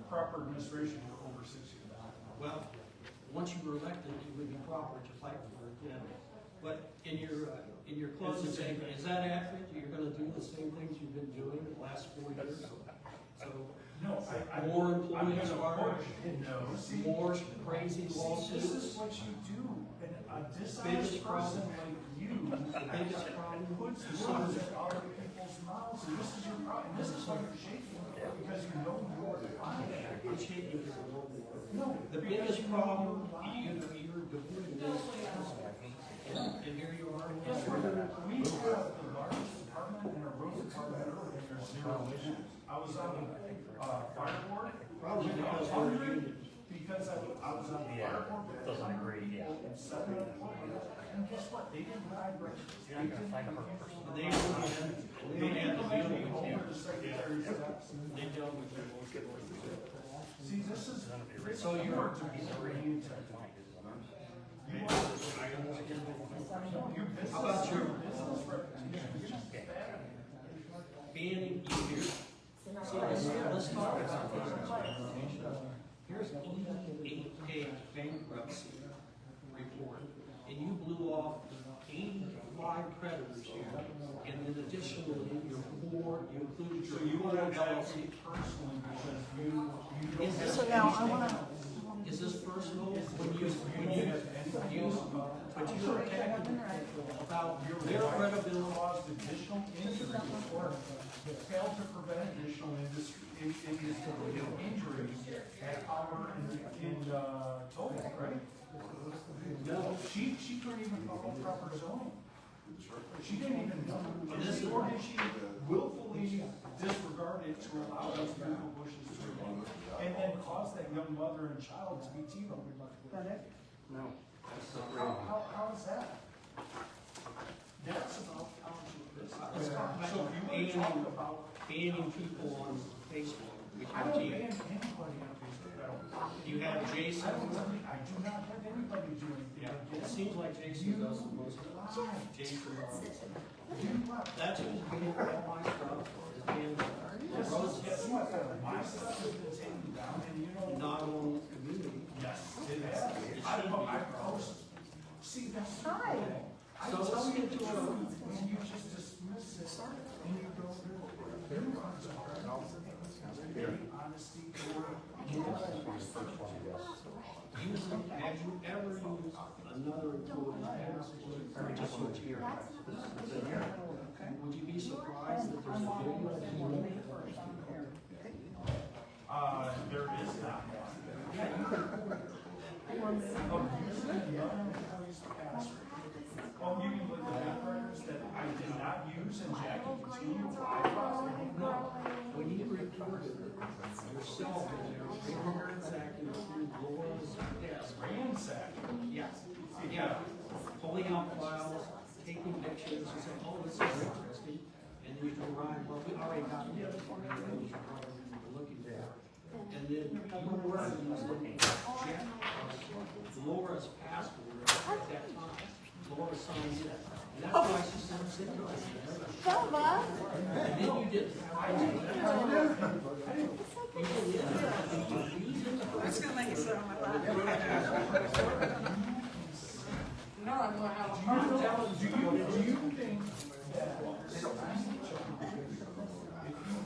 proper administration for over 6 years. Well, once you were elected, it would be proper to fight for it again. But in your closing statement, is that accurate? You're gonna do the same things you've been doing the last 4 years? So, No, more I'm employees gonna fired, push. No, see, more crazy this lawsuits? is what you do. And a Biggest dishonest person problem. like you The biggest problem puts words in other people's mouths, and this is your problem. And this is why you're shaking, because you know you're lying. I'm shaking it a little bit. No, The biggest problem, you're doing this, and here you are. we have the largest department in our road department, and there's zero issues. I was on the fire board. Probably because we're a union. Because I was on the fire board. Doesn't agree, yeah. And 7 employees, and guess what? They didn't hire bridges. You're not gonna find a person. They don't have to deal with you. The secretary's steps. They dealt with you. See, this is, So you you're- are to be oriented. You are, your business, How about your business reputation is just bad. banning you here? See, let's talk about this. Here's E8A bankruptcy report, and you blew off 85 creditors here, and then additionally, you included So your you want to LLC. LLC personally because you Is don't. this, So now I wanna, is this personal when you attack about their credibility? Caused additional injury or failed to prevent additional injuries at our, in total, right? No, she couldn't even follow proper zoning. She didn't even know, or did she willfully disregard it to allow those beautiful bushes to remain? And then cause that young mother and child to be T-boned? No. How is that? That's about township business. Let's talk So about if you want to talk about, banning people on Facebook. We I can don't see ban anybody on Facebook, I don't. you have Jason. I do not have anybody doing Yeah, anything. it seems like Jason does the most. Jason, that's who's doing all my stuff. Is being Yes, Rose, yes, my stuff has been taken down, and you know. not on community. Yes, it has. I post, see, that's. Hi. I So tell let's you get the to truth, and you just dismiss it, and you go, you are honesty or. Have you ever used another employee's password? Just switch here. Would you be surprised that there's a video of you? There is not one. Oh, using another employee's password. Oh, you mean with the backgrounders that I did not use and Jackie continued to No, when you recorded yourself in there, ransacking through Laura's desk. ransacking. Yeah, yeah, pulling out files, taking pictures, and saying, oh, this is interesting. And then you go, Ryan, well, we already got it. We're looking at. And then you were using Laura's password at that time. Laura signed in. And that's why she sent us in. Selma. And then you did. It's gonna make it so much. No, I'm gonna have a hard time. Do you think that if you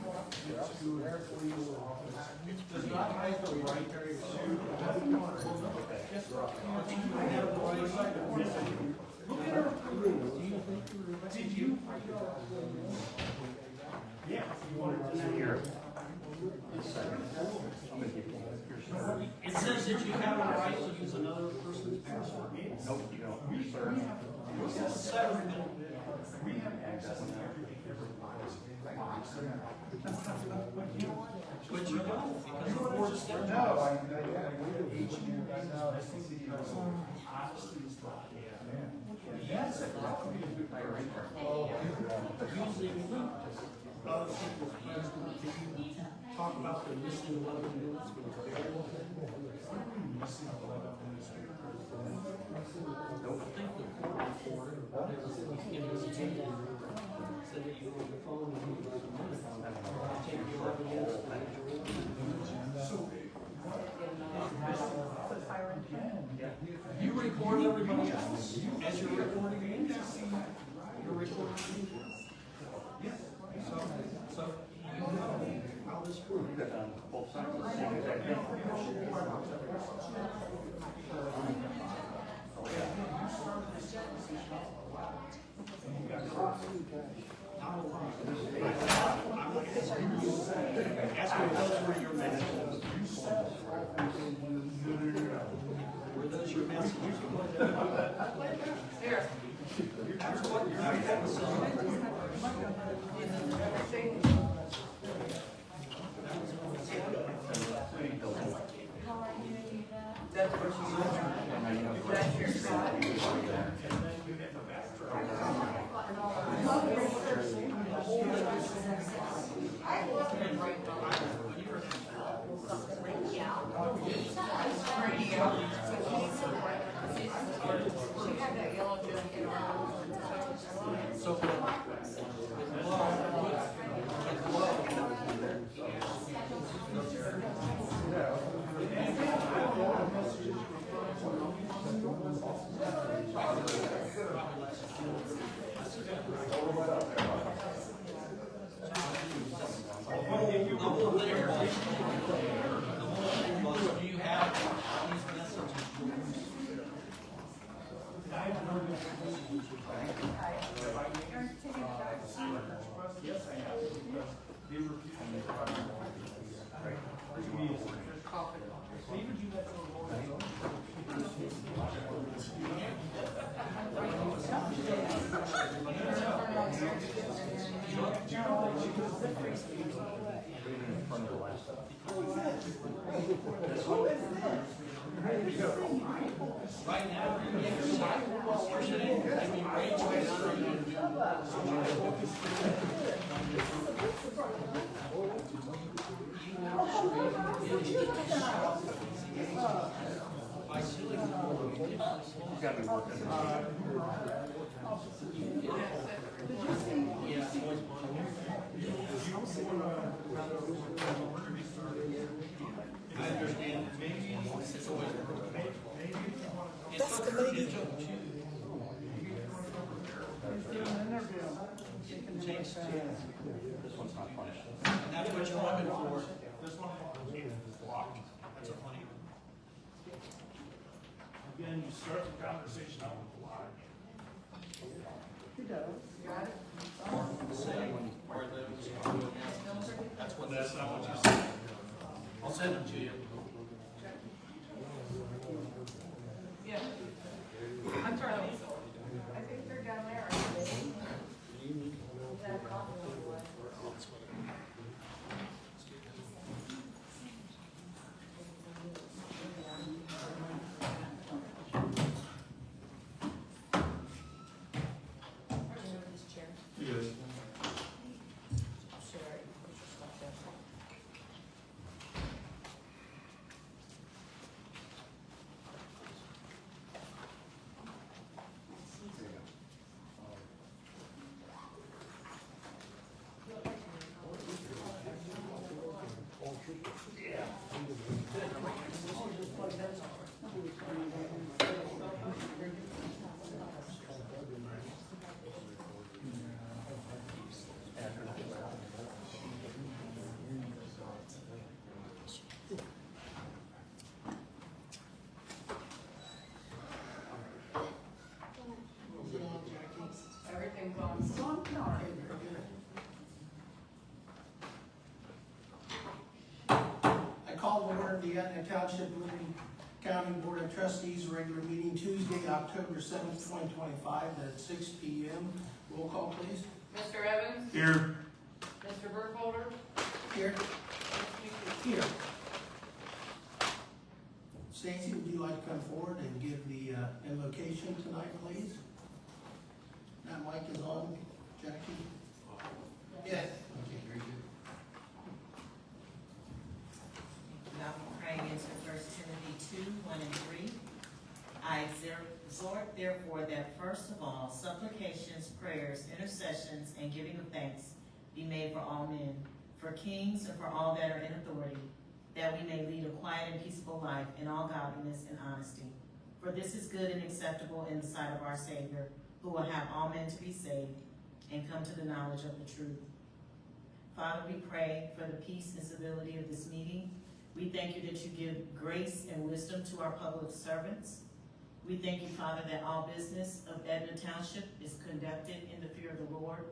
walk into an employee's office, does not have the right to, guess what? I have the right. Look at her. Did you? Yeah. You wanted to hear. It says that you have a right to use another person's password. Nope, you don't. We have access to everything, But you don't, because the board said. Honesty is not. Yes, it would be a good Using other people's passwords, did you talk about the missing 11 minutes with the variable? I think the court report, or whatever, in his opinion, said that you were on the phone and you were on the minute. Take the 11 minutes. So So, you know how this works. We've got on both sides of the same exact thing. Ask me those were your messages. Were those your messages? Here. That's what you're not saying. That's what you want. That's your spot. Pretty out. She had that yellow jacket on. So, with do you have these messages? Yes, I have, because they were. So even do that for a moment. Right now, you're sitting, I mean, great choice for you to do. By suing them, He's got to be working. yeah, it's always one. I understand. Maybe it's always. It's a joke too. Change. This one's not punished. And that's what you're looking for. This one is blocked. That's a funny. Again, you start the conversation out with block. Got it? Or those. That's what. That's not what you said. I'll send them to you. Yeah. I'm trying to. I think they're down there. Yes. Everything's on. I call to order the Etna Township Liberty County Board of Trustees regular meeting Tuesday, October 7th, 2025 at 6 p.m. Roll call, please. Mr. Evans? Here. Mr. Burkholder? Here. Ms. Here. Stacy, would you like to come forward and give the invocation tonight, please? That mic is on. Jackie? Yes. Okay, very good. Now praying into 1 Timothy 2:1-3. I exhort therefore that first of all, supplications, prayers, intercessions, and giving of thanks be made for all men, for kings and for all that are in authority, that we may lead a quiet and peaceable life in all godliness and honesty. For this is good and acceptable in the sight of our Savior, who will have all men to be saved and come to the knowledge of the truth. Father, we pray for the peace and stability of this meeting. We thank you that you give grace and wisdom to our public servants. We thank you, Father, that all business of Edna Township is conducted in the fear of the Lord.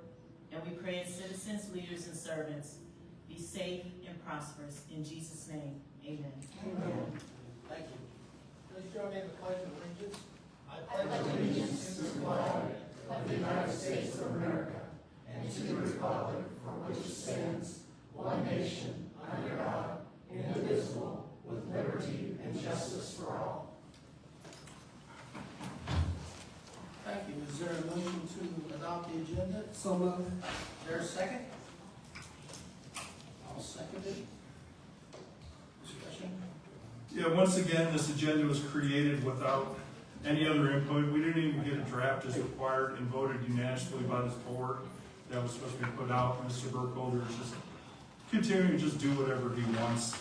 And we pray as citizens, leaders, and servants be safe and prosperous. In Jesus' name, amen. Thank you. Please join me in the pledge of allegiance. I pledge allegiance to the flag of the United States of America and to the republic for which it stands, one nation, under God, indivisible, with liberty and justice for all. Thank you. Is there a motion to adopt the agenda? So moved. Is there a second? I'll second it. Discussion? Yeah, once again, this agenda was created without any other input. We didn't even get a draft as required and voted unanimously by this board. That was supposed to be put out. Mr. Burkholder is just continuing to just do whatever he wants,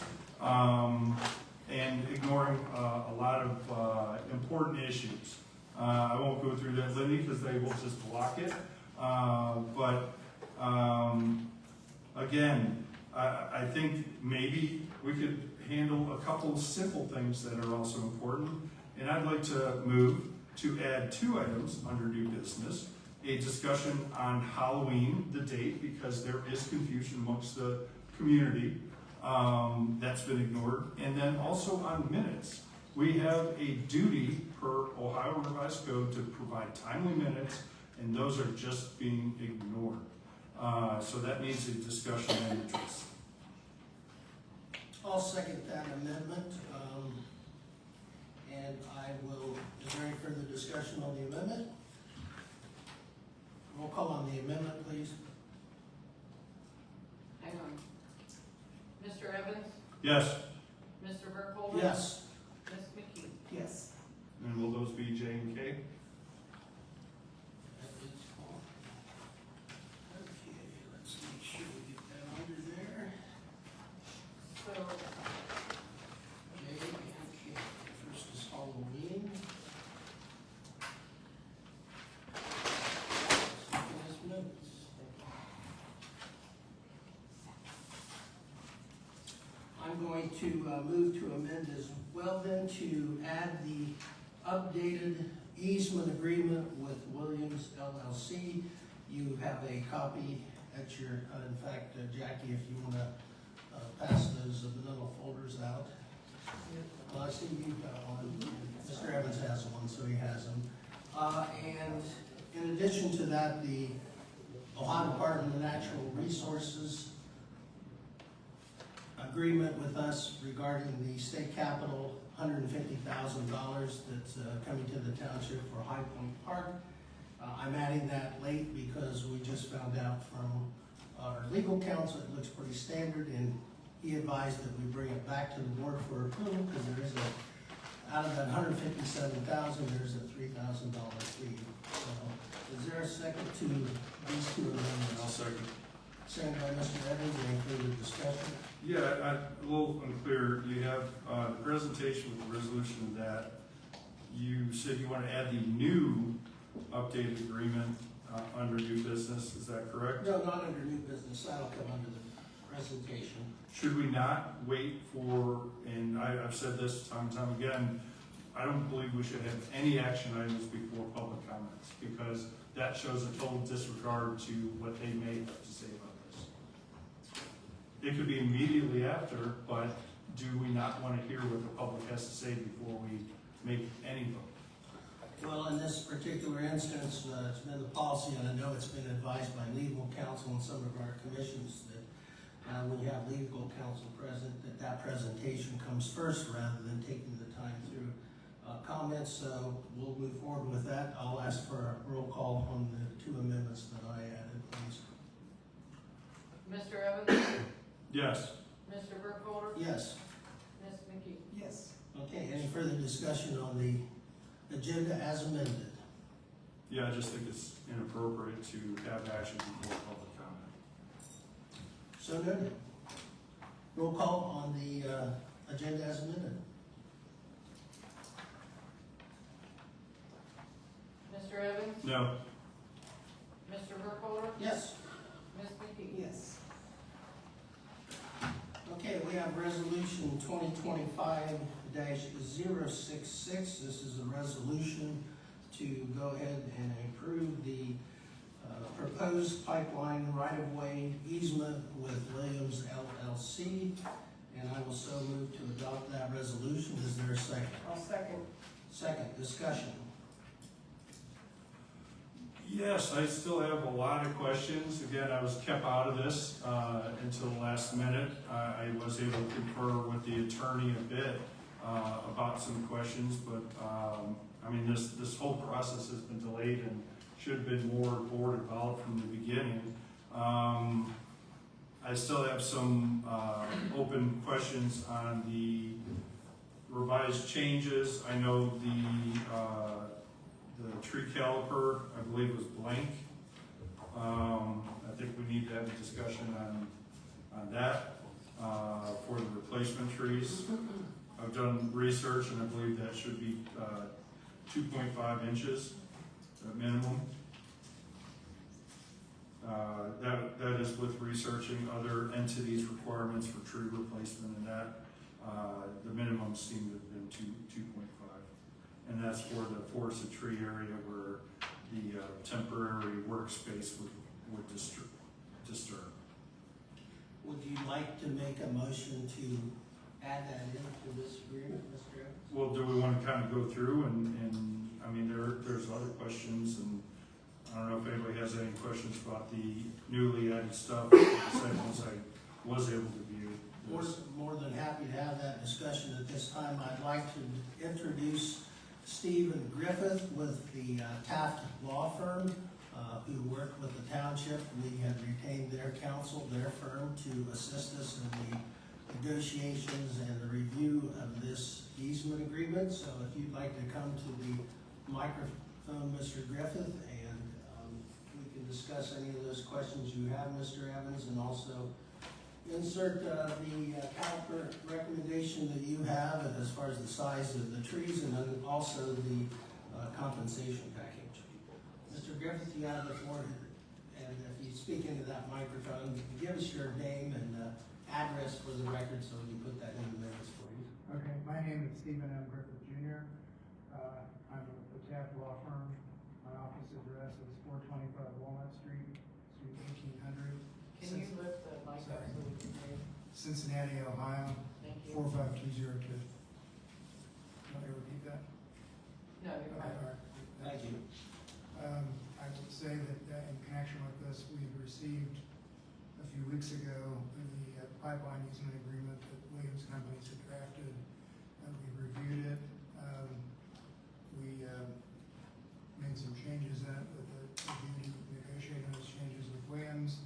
and ignoring a lot of important issues. I won't go through that, Lindy, because they will just block it. Again, I think maybe we could handle a couple of simple things that are also important. And I'd like to move to add 2 items under new business. A discussion on Halloween, the date, because there is confusion amongst the community. That's been ignored. And then also on minutes. We have a duty per Ohio Revised Code to provide timely minutes, and those are just being ignored. So that needs a discussion and address. I'll second that amendment. And I will, is there any further discussion on the amendment? Roll call on the amendment, please. Hang on. Mr. Evans? Yes, Mr. Burkholder? Yes. Ms. McKee? Yes. and will those be J and K? Okay, let's make sure we get that under there. So, J and K. First is Halloween. Second is minutes. I'm going to move to amend as well then to add the updated easement agreement with Williams LLC. You have a copy at your, in fact, Jackie, if you wanna pass those little folders out. Well, I see you've got one. Mr. Evans has one, so he has them. And in addition to that, the Ohio Department of Natural Resources agreement with us regarding the state capital, $150,000 that's coming to the township for High Point Park. I'm adding that late because we just found out from our legal counsel it looks pretty standard, and he advised that we bring it back to the board for approval because there is out of that $157,000, there's a $3,000 fee. So, is there a second to these 2 amendments? I'll second. Second by Mr. Evans, any further discussion? Yeah, a little unclear. You have the presentation with the resolution of that. You said you want to add the new updated agreement under new business. Is that correct? No, not under new business, that'll come under the presentation. Should we not wait for, and I've said this time and time again, I don't believe we should have any action items before public comments, because that shows a total disregard to what they may have to say about this. It could be immediately after, but do we not want to hear what the public has to say before we make any vote? Well, in this particular instance, it's been the policy, and I know it's been advised by legal counsel in some of our commissions that when you have legal counsel present, that presentation comes first rather than taking the time through comments. So we'll move forward with that. I'll ask for a roll call on the 2 amendments that I added, please. Mr. Evans? Yes. Mr. Burkholder? Yes. Ms. McKee? Yes. Okay, any further discussion on the agenda as amended? Yeah, I just think it's inappropriate to have action before public comment. So noted. Roll call on the agenda as amended. Mr. Evans? No. Mr. Burkholder? Yes. Ms. McKee? Yes. have resolution 2025-066. This is a resolution to go ahead and approve the proposed pipeline right-of-way easement with Williams LLC. And I will so move to adopt that resolution. Is there a second? I'll second. Second, discussion. Yes, I still have a lot of questions. Again, I was kept out of this until the last minute. I was able to confer with the attorney a bit about some questions, but I mean, this whole process has been delayed and should have been more board involved from the beginning. I still have some open questions on the revised changes. I know the tree caliper, I believe, was blank. I think we need to have a discussion on that for the replacement trees. I've done research and I believe that should be 2.5 inches at minimum. That is with researching other entities' requirements for tree replacement, and that the minimum seemed to have been 2.5. And that's for the forested tree area where the temporary workspace would disturb. Would you like to make a motion to add that into this agreement, Mr. Evans? Well, do we want to kind of go through and I mean, there's other questions, and I don't know if anybody has any questions about the newly added stuff, the segments I was able to view. More than happy to have that discussion at this time. I'd like to introduce Stephen Griffith with the Taft Law Firm, who worked with the township. We had retained their counsel, their firm, to assist us in the negotiations and the review of this easement agreement. So if you'd like to come to the microphone, Mr. Griffith, and we can discuss any of those questions you have, Mr. Evans, and also insert the caliper recommendation that you have as far as the size of the trees, and then also the compensation package. Mr. Griffith, you have the floor, and if you speak into that microphone, give us your name and address for the record so we can put that in the minutes for you. Okay, my name is Stephen M. Griffith Jr. I'm with the Taft Law Firm. My office address is 425 Walnut Street, Suite 1800. Can you lift the mic up so we can hear? Cincinnati, Ohio, Thank you. 45202. Want me to repeat that? No, you're Okay, fine. all right. Thank you. I would say that in connection with this, we've received a few weeks ago the pipeline easement agreement that Williams Companies had drafted, and we reviewed it. We made some changes in it with the negotiating those changes with Williams.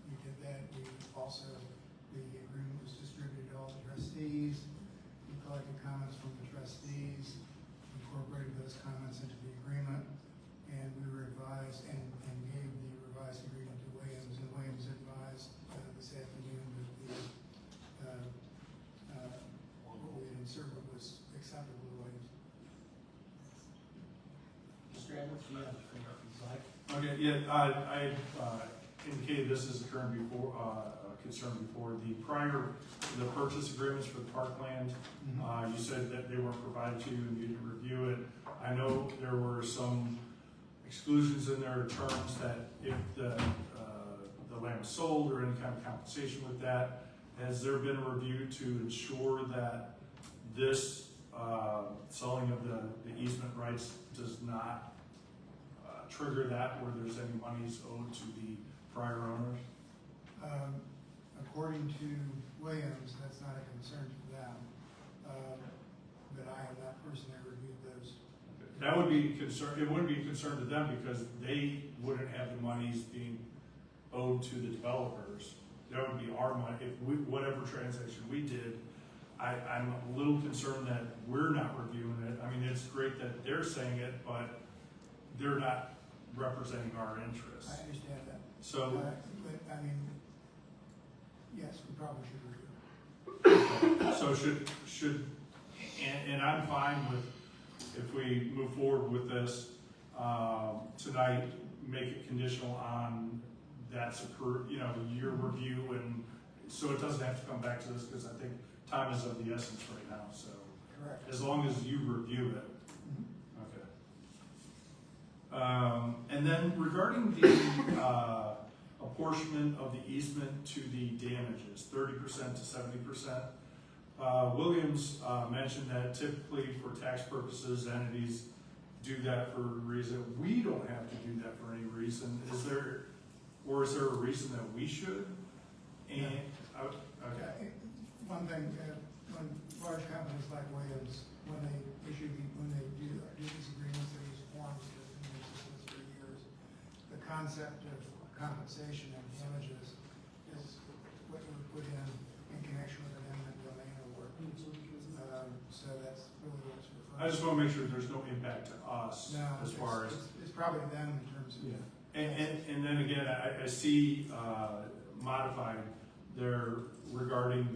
We did that. We also, the agreement was distributed to all the trustees. We collected comments from the trustees, incorporated those comments into the agreement, and we revised and gave the revised agreement to Williams, and Williams advised this afternoon that what we had inserted was acceptable to Williams. Mr. Evans, you have the floor if you'd like. Okay, yeah, I indicated this as a concern before. The prior, the purchase agreements for the parkland, you said that they weren't provided to you and you didn't review it. I know there were some exclusions in there, terms that if the land was sold or any kind of compensation with that. Has there been a review to ensure that this selling of the easement rights does not trigger that where there's any monies owed to the prior owners? According to Williams, that's not a concern to them, but I have not personally reviewed those. That would be concern. It wouldn't be a concern to them because they wouldn't have the monies being owed to the developers. That would be our money. If we, whatever transaction we did, I'm a little concerned that we're not reviewing it. I mean, it's great that they're saying it, but they're not representing our interests. I understand that. So, But, I mean, yes, we probably should review it. so and I'm fine with, if we move forward with this, tonight, make it conditional on that's your review and so it doesn't have to come back to this, because I think time is of the essence right now, so. Correct. As long as you review it. Okay. And then regarding the, apportionment of the easement to the damages, 30% to 70%. Williams, mentioned that typically for tax purposes, entities do that for a reason. We don't have to do that for any reason. Is there a reason that we should? And, okay. One thing, when large companies like Williams, when they do these agreements, they use forms that have been in existence for years. The concept of compensation and damages is what we put in connection with an eminent domain award. So that's really what it's referring to. I just want to make sure there's no impact to us No, as far as. it's probably them in terms of. Yeah. And then again, I see, modified there regarding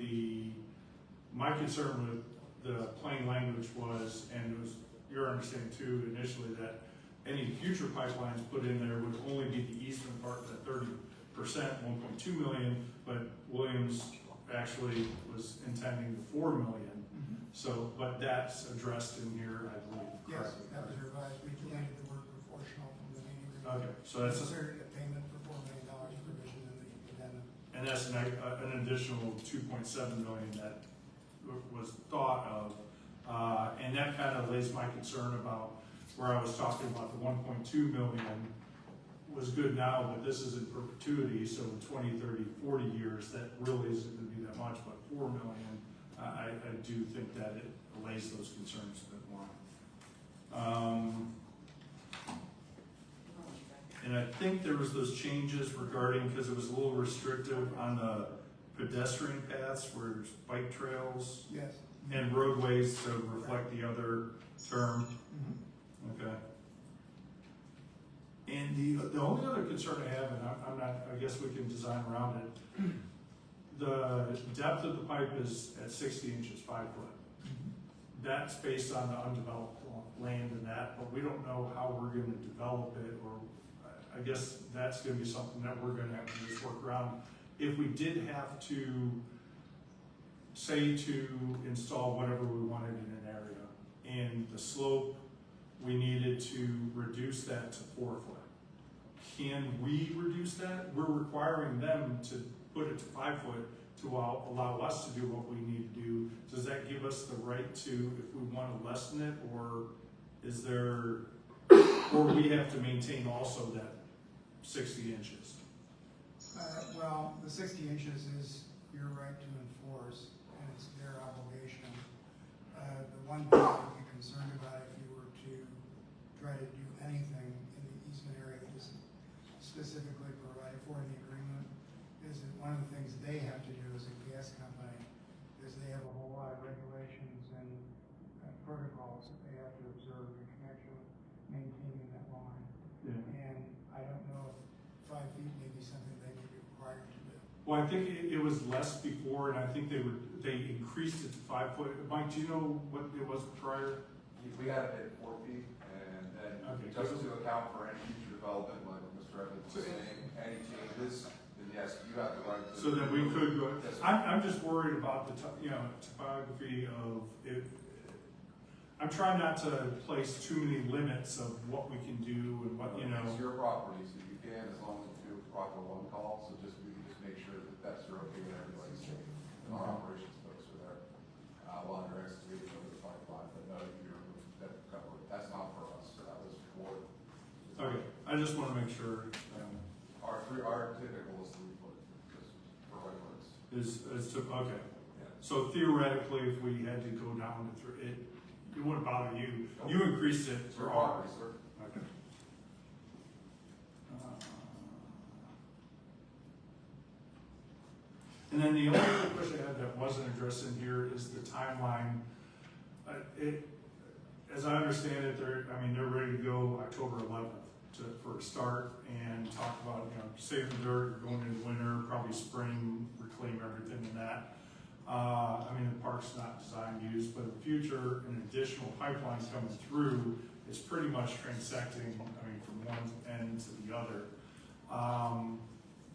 my concern with the plain language was, and it was your understanding too initially, that any future pipelines put in there would only be the eastern part, the 30%, 1.2 million, but Williams actually was intending the 4 million. So, but that's addressed in here, I believe. Yes, that was revised. We deleted the word proportional from the main agreement. Okay, so that's, Inserted a payment for $4 million provision in the addendum. and that's an additional 2.7 million that was thought of. And that kind of lays my concern about where I was talking about the 1.2 million was good now, but this is in perpetuity, so in 20, 30, 40 years, that really isn't gonna be that much, but 4 million, I do think that it allays those concerns a bit more. And I think there was those changes regarding, because it was a little restrictive on the pedestrian paths where there's bike trails Yes. and roadways to reflect the other term. Okay. And the only other concern I have, and I'm not, I guess we can design around it, the depth of the pipe is at 60 inches, 5 foot. That's based on the undeveloped land and that, but we don't know how we're gonna develop it, or I guess that's gonna be something that we're gonna have to just work around. If we did have to, say, to install whatever we wanted in an area, and the slope, we needed to reduce that to 4 foot. Can we reduce that? We're requiring them to put it to 5 foot to allow us to do what we need to do. Does that give us the right to, if we want to lessen it, or is there, or we have to maintain also that 60 inches? Well, the 60 inches is your right to enforce, and it's their obligation. The one thing I would be concerned about if you were to try to do anything in the easement area that isn't specifically provided for in the agreement, is that one of the things they have to do as a gas company is they have a whole lot of regulations and protocols that they have to observe in connection with maintaining that line. Yeah. And I don't know if 5 feet may be something they may be required to do. Well, I think it was less before, and I think they increased it to 5 foot. Mike, do you know what it was prior? We got it at 4 feet, and then Okay. just to account for any future development, like Mr. Evans was saying, any changes, then yes, you have the right to. So that we could go, Yes, sir. I'm just worried about the, topography of it. I'm trying not to place too many limits of what we can do and what, It's your property, so you can, as long as you do a proper one call, so we can just make sure that that's okay with everybody's safe. And our operations folks are there, while they're excavating over the pipeline, but no, that's not for us, so that was for. Okay, I just wanna make sure, Our typical is 3 foot, just for reference. okay. Yeah. So theoretically, if we had to go down to 3, it wouldn't bother you. You increased it It's your for property, ours. sir. Okay. And then the only other question I had that wasn't addressed in here is the timeline. As I understand it, they're ready to go October 11th for a start and talk about, saving dirt, going into winter, probably spring, reclaim everything in that. The park's not designed to use, but in the future, an additional pipeline coming through is pretty much transecting, from one end to the other.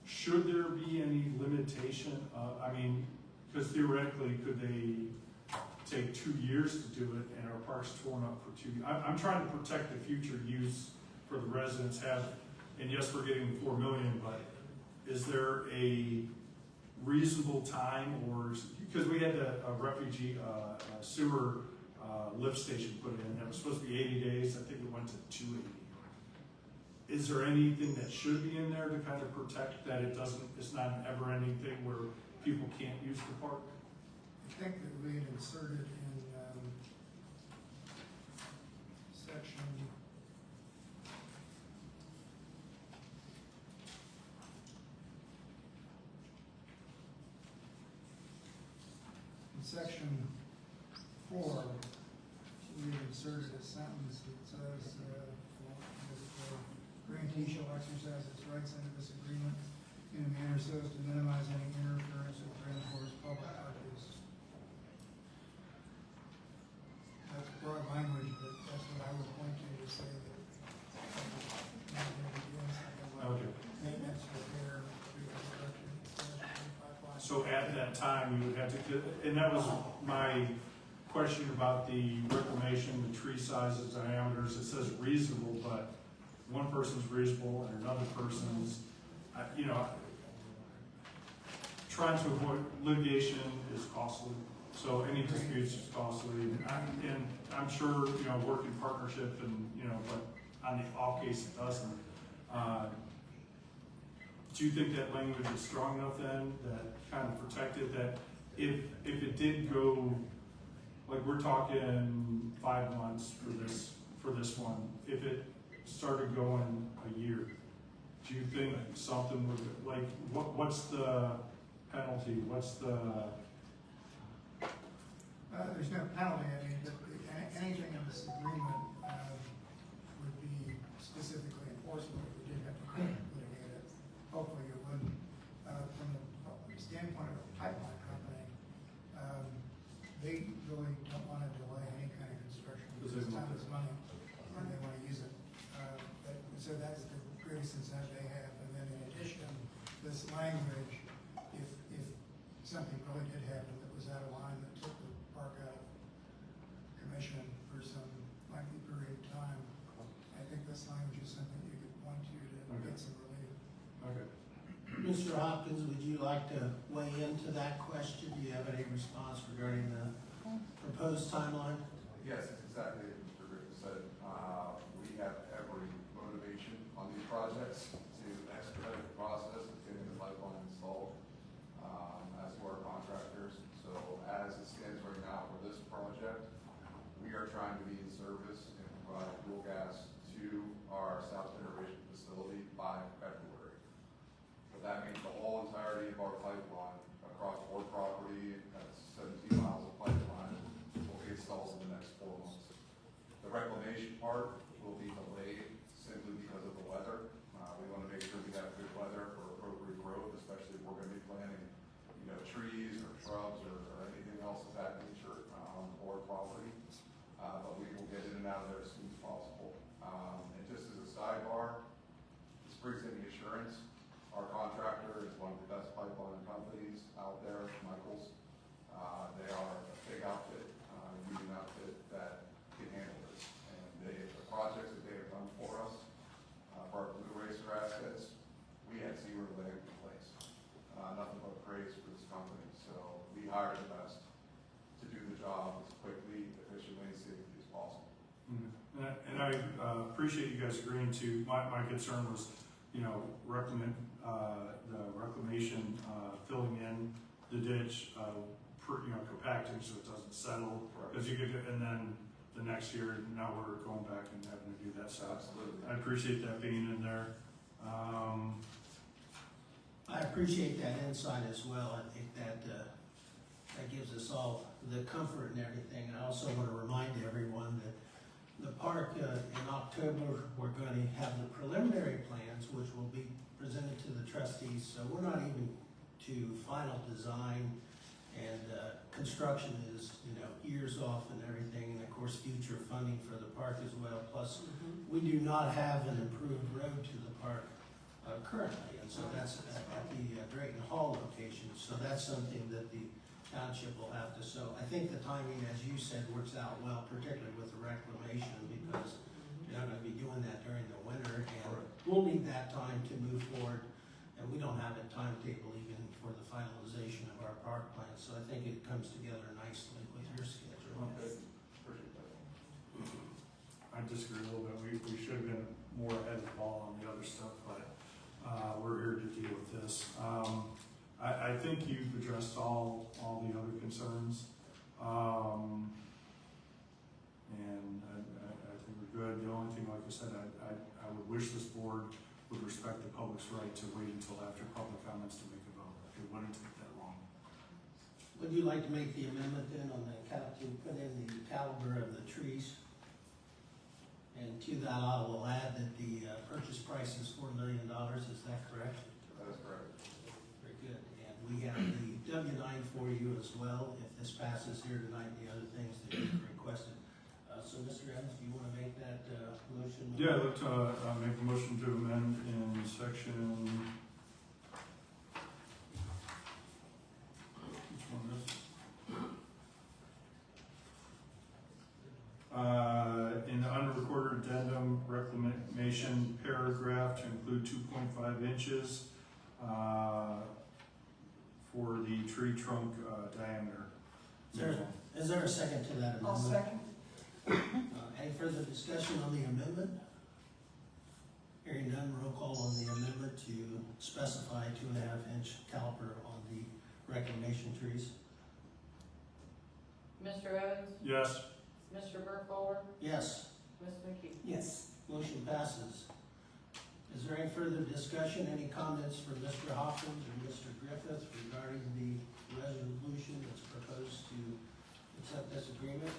should there be any limitation, I mean, because theoretically, could they take 2 years to do it and our park's torn up for 2 years? I'm trying to protect the future use for the residents have, and yes, we're getting 4 million, but is there a reasonable time or, because we had a refugee sewer lift station put in, that was supposed to be 80 days, I think it went to 280. Is there anything that should be in there to kind of protect that it's not an ever-ending thing where people can't use the park? I think that we had inserted in, section section 4, we inserted a sentence that says, grantee shall exercise its rights under this agreement in a manner so as to minimize any interference with Grand public art use. That's broad language, but that's what I would point to say that. Okay. Maintenance, repair, reconstruction. So at that time, you would have to, and that was my question about the reclamation, the tree sizes, diameters. It says reasonable, but one person's reasonable and another person's, you know, trying to avoid litigation is costly. So any disputes is costly, and I'm sure, you know, work in partnership and, you know, but on the off case it doesn't. Do you think that language is strong enough then, that kind of protected that if it did go, like we're talking 5 months for this one, if it started going a year, do you think something would, like, what's the penalty, what's the? There's no penalty, I mean, but anything in this agreement, would be specifically enforceable if we did have to litigate it. Hopefully it wouldn't. From the standpoint of a pipeline company, they really don't want to delay any kind of construction because time is money and they want to use it. So that's the greatest incentive they have. And then in addition, this language, if something really did happen that was out of line, that took the park out of commission for some lengthy period of time, I think this language is something you could point to get some relief. Okay. Mr. Hopkins, would you like to weigh into that question? Do you have any response regarding the proposed timeline? Yes, it's exactly what Mr. Griffin said. We have every motivation on these projects to expedite the process of getting the pipeline installed, as to our contractors. So as it stands right now for this project, we are trying to be in service and provide fuel gas to our South Generation facility by February. But that means the whole entirety of our pipeline across Ford property, that's 17 miles of pipeline, will be installed in the next 4 months. The reclamation part will be delayed simply because of the weather. We want to make sure we have good weather for appropriate growth, especially if we're going to be planting, you know, trees or shrubs or anything else of that nature on the Ford property. But we will get in and out of there as soon as possible. And just as a sidebar, this brings in the assurance. Our contractor is one of the best pipeline companies out there, Michaels. They are a big outfit, union outfit that can handle this. And the projects that they have done for us, for our Blue Racer assets, we had 0 leg complaints. Nothing but praise for this company. So we hire the best to do the job as quickly, efficiently, and safely as possible. Mm-hmm. And I appreciate you guys agreeing to, my concern was, you know, the reclamation, filling in the ditch, you know, compacting so it doesn't settle. Because you could, and then the next year, now we're going back and having to do that. So Absolutely. I appreciate that being in there. I appreciate that insight as well. I think that that gives us all the comfort and everything. I also want to remind everyone that the park in October, we're going to have the preliminary plans, which will be presented to the trustees. So we're not even to final design, and construction is, you know, years off and everything, and of course future funding for the park as well. Plus, we do not have an improved road to the park. currently, and so that's at the Drayton Hall location. So that's something that the township will have to, so I think the timing, as you said, works out well, particularly with the reclamation, because you're not gonna be doing that during the winter, and we'll need that time to move forward, and we don't have a timetable even for the finalization of our park plan, so I think it comes together nicely with your schedule. Okay, appreciate that. I disagree a little bit. We should have been more ahead of the ball on the other stuff, but, we're here to deal with this. I think you've addressed all the other concerns. And I think we're good. The only thing, like I said, I would wish this board would respect the public's right to wait until after public comments to make a vote. It wouldn't take that long. Would you like to make the amendment then on the to put in the caliber of the trees? And to that, I will add that the purchase price is $4 million, is that correct? That is correct. Very good, and we have the W-9 for you as well, if this passes here tonight, the other things that you've requested. So Mr. Evans, do you want to make that motion? Yeah, I'd like to make a motion to amend in section. Which one is it? In the unrecorded addendum reclamation paragraph to include 2.5 inches for the tree trunk diameter. Is there a second to that amendment? I'll second. Any further discussion on the amendment? Hearing none, roll call on the amendment to specify 2.5-inch caliper on the reclamation trees. Mr. Evans? Yes. Mr. Burkholder? Yes. Ms. McKee? Yes. Motion passes. Is there any further discussion, any comments from Mr. Hopkins or Mr. Griffith regarding the resolution that's proposed to accept this agreement?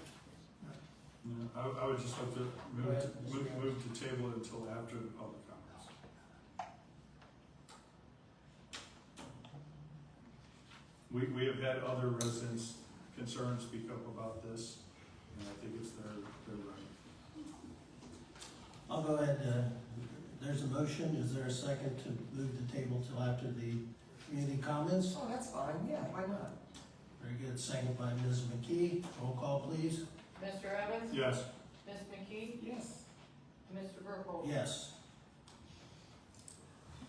No, I would just like to Go ahead, Mr. Evans. move to table it until after the public comments. We have had other residents' concerns speak up about this, and I think it's their right. I'll go ahead, there's a motion, is there a second to move the table till after the community comments? Oh, that's fine, yeah, why not? Very good, second by Ms. McKee, roll call please. Mr. Evans? Yes. Ms. McKee? Yes. Mr. Burkholder? Yes.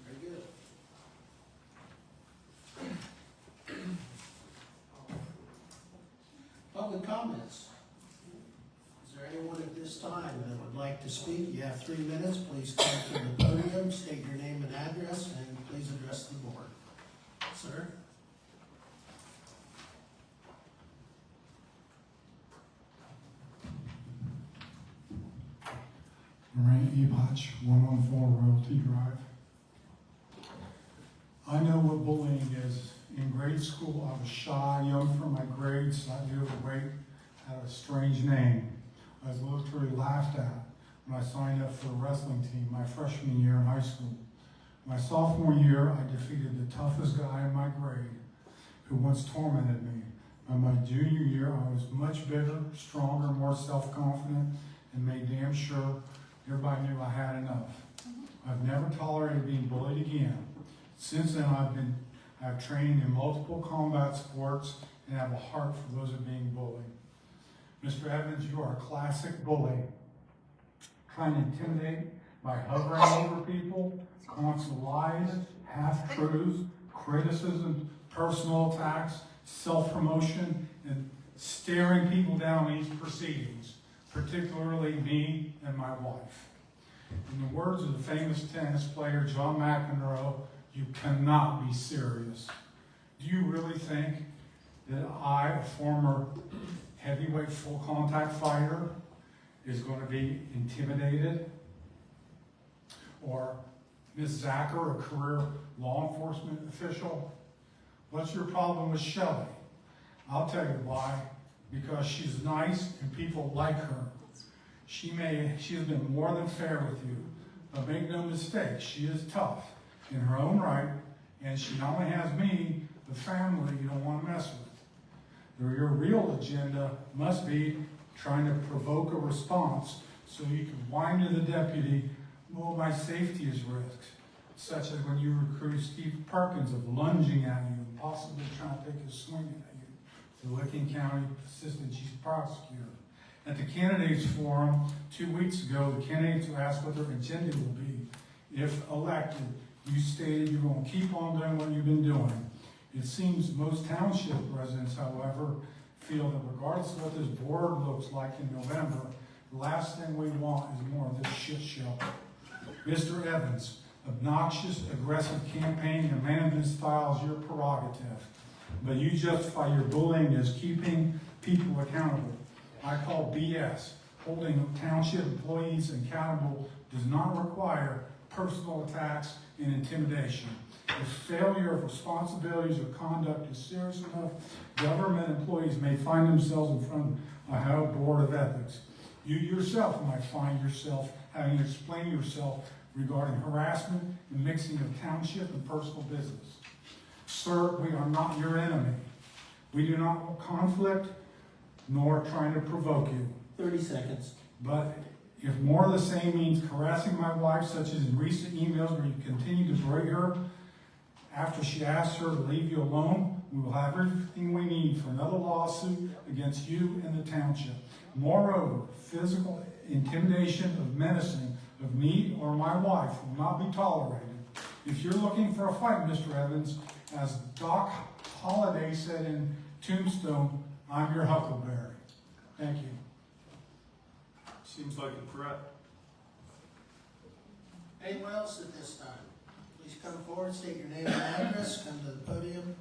Very good. Public comments. Is there anyone at this time that would like to speak? You have 3 minutes. Please come to the podium, state your name and address, and please address the board. Sir? Lorraine Ebach, 114 Royalty Drive. I know what bullying is. In grade school, I was shy, young for my grades, so I knew the weight had a strange name. I was literally laughed at when I signed up for a wrestling team my freshman year in high school. My sophomore year, I defeated the toughest guy in my grade who once tormented me. By my junior year, I was much bigger, stronger, more self-confident, and made damn sure everybody knew I had enough. I've never tolerated being bullied again. Since then, I've trained in multiple combat sports and have a heart for those that are being bullied. Mr. Evans, you are a classic bully. Trying to intimidate by hovering over people, constant lies, half-truths, criticism, personal attacks, self-promotion, and staring people down in each proceedings, particularly me and my wife. In the words of the famous tennis player John McEnroe, you cannot be serious. Do you really think that I, a former heavyweight full contact fighter, is going to be intimidated? Or Ms. Zacher, a career law enforcement official? What's your problem with Shelley? I'll tell you why. Because she's nice and people like her. She has been more than fair with you, but make no mistake, she is tough in her own right, and she not only has me, the family you don't want to mess with. Your real agenda must be trying to provoke a response so you can whine to the deputy, well, my safety is risked. such as when you recruit Steve Perkins of lunging at you and possibly trying to take a swing at you, the Licking County Assistant Chief Prosecutor. At the candidates forum 2 weeks ago, the candidates were asked what their agenda will be if elected. You stated you're going to keep on doing what you've been doing. It seems most township residents, however, feel that regardless of what this board looks like in November, the last thing we want is more of this shit show. Mr. Evans, obnoxious, aggressive campaigning and management style is your prerogative, but you justify your bullying as keeping people accountable. I call BS. Holding township employees accountable does not require personal attacks and intimidation. If failure of responsibilities or conduct is serious enough, government employees may find themselves in front of a Ohio Board of Ethics. You yourself might find yourself having to explain yourself regarding harassment and mixing of township and personal business. Sir, we are not your enemy. We do not want conflict, nor trying to provoke you. 30 seconds. But if more of the same means harassing my wife, such as in recent emails where you continue to berate her after she asks her to leave you alone, we will have everything we need for another lawsuit against you and the township. Moreover, physical intimidation of menacing of me or my wife will not be tolerated. If you're looking for a fight, Mr. Evans, as Doc Holliday said in Tombstone, I'm your Huckleberry. Thank you. Seems like a threat. Anyone else at this time? Please come forward, state your name and address, come to the podium,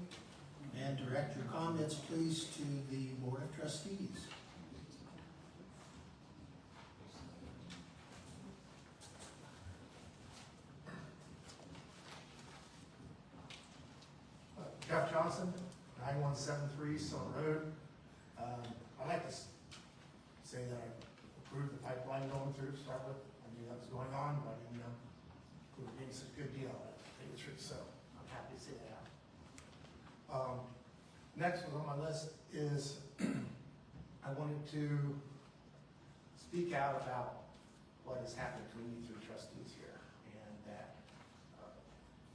and direct your comments, please, to the Board of Trustees. Jeff Johnson, 9173 Summer Road. I'd like to say that I approved the pipeline going through to start with. I knew that was going on, but I didn't know we were getting such a good deal on it. I think it's true, so I'm happy to see that. Next one on my list is I wanted to speak out about what has happened between you three trustees here, and that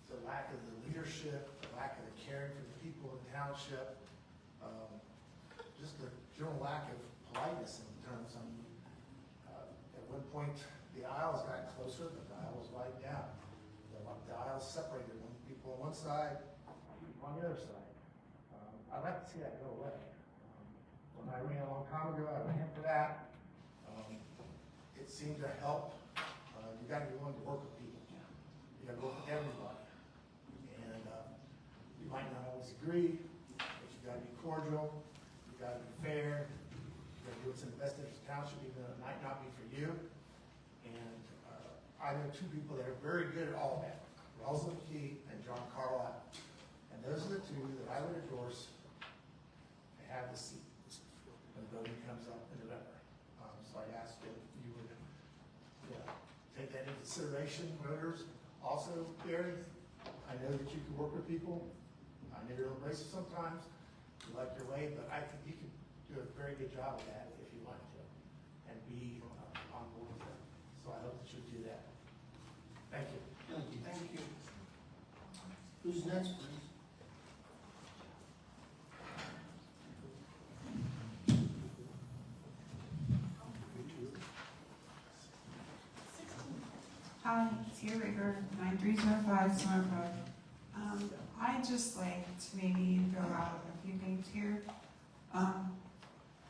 the lack of the leadership, the lack of the caring for the people in the township, just the general lack of politeness in terms of, at one point, the aisles got closer, but the aisles widened out. The aisles separated, one people on one side, people on the other side. I'd like to see that go away. When I ran a long time ago, I ran for that. It seemed to help. You gotta be willing to work with people. You gotta work with everybody. And you might not always agree, but you gotta be cordial, you gotta be fair, you gotta do what's in the best interest of the township, even though it might not be for you. And I know two people that are very good at all that, Rosalind Key and John Carlisle. And those are the two that I would endorse to have the seat when the voting comes up in November. So I ask if you would take that into consideration, voters. Also, Barry, I know that you can work with people. I know you're abrasive sometimes. You like your way, but I think you can do a very good job of that if you want to, and be on board with it. So I hope that you do that. Thank you. Thank you. Thank you. Who's next, please? Hi, Tia Rigger, 9305 Summer Road. I'd just like to maybe throw out a few things here.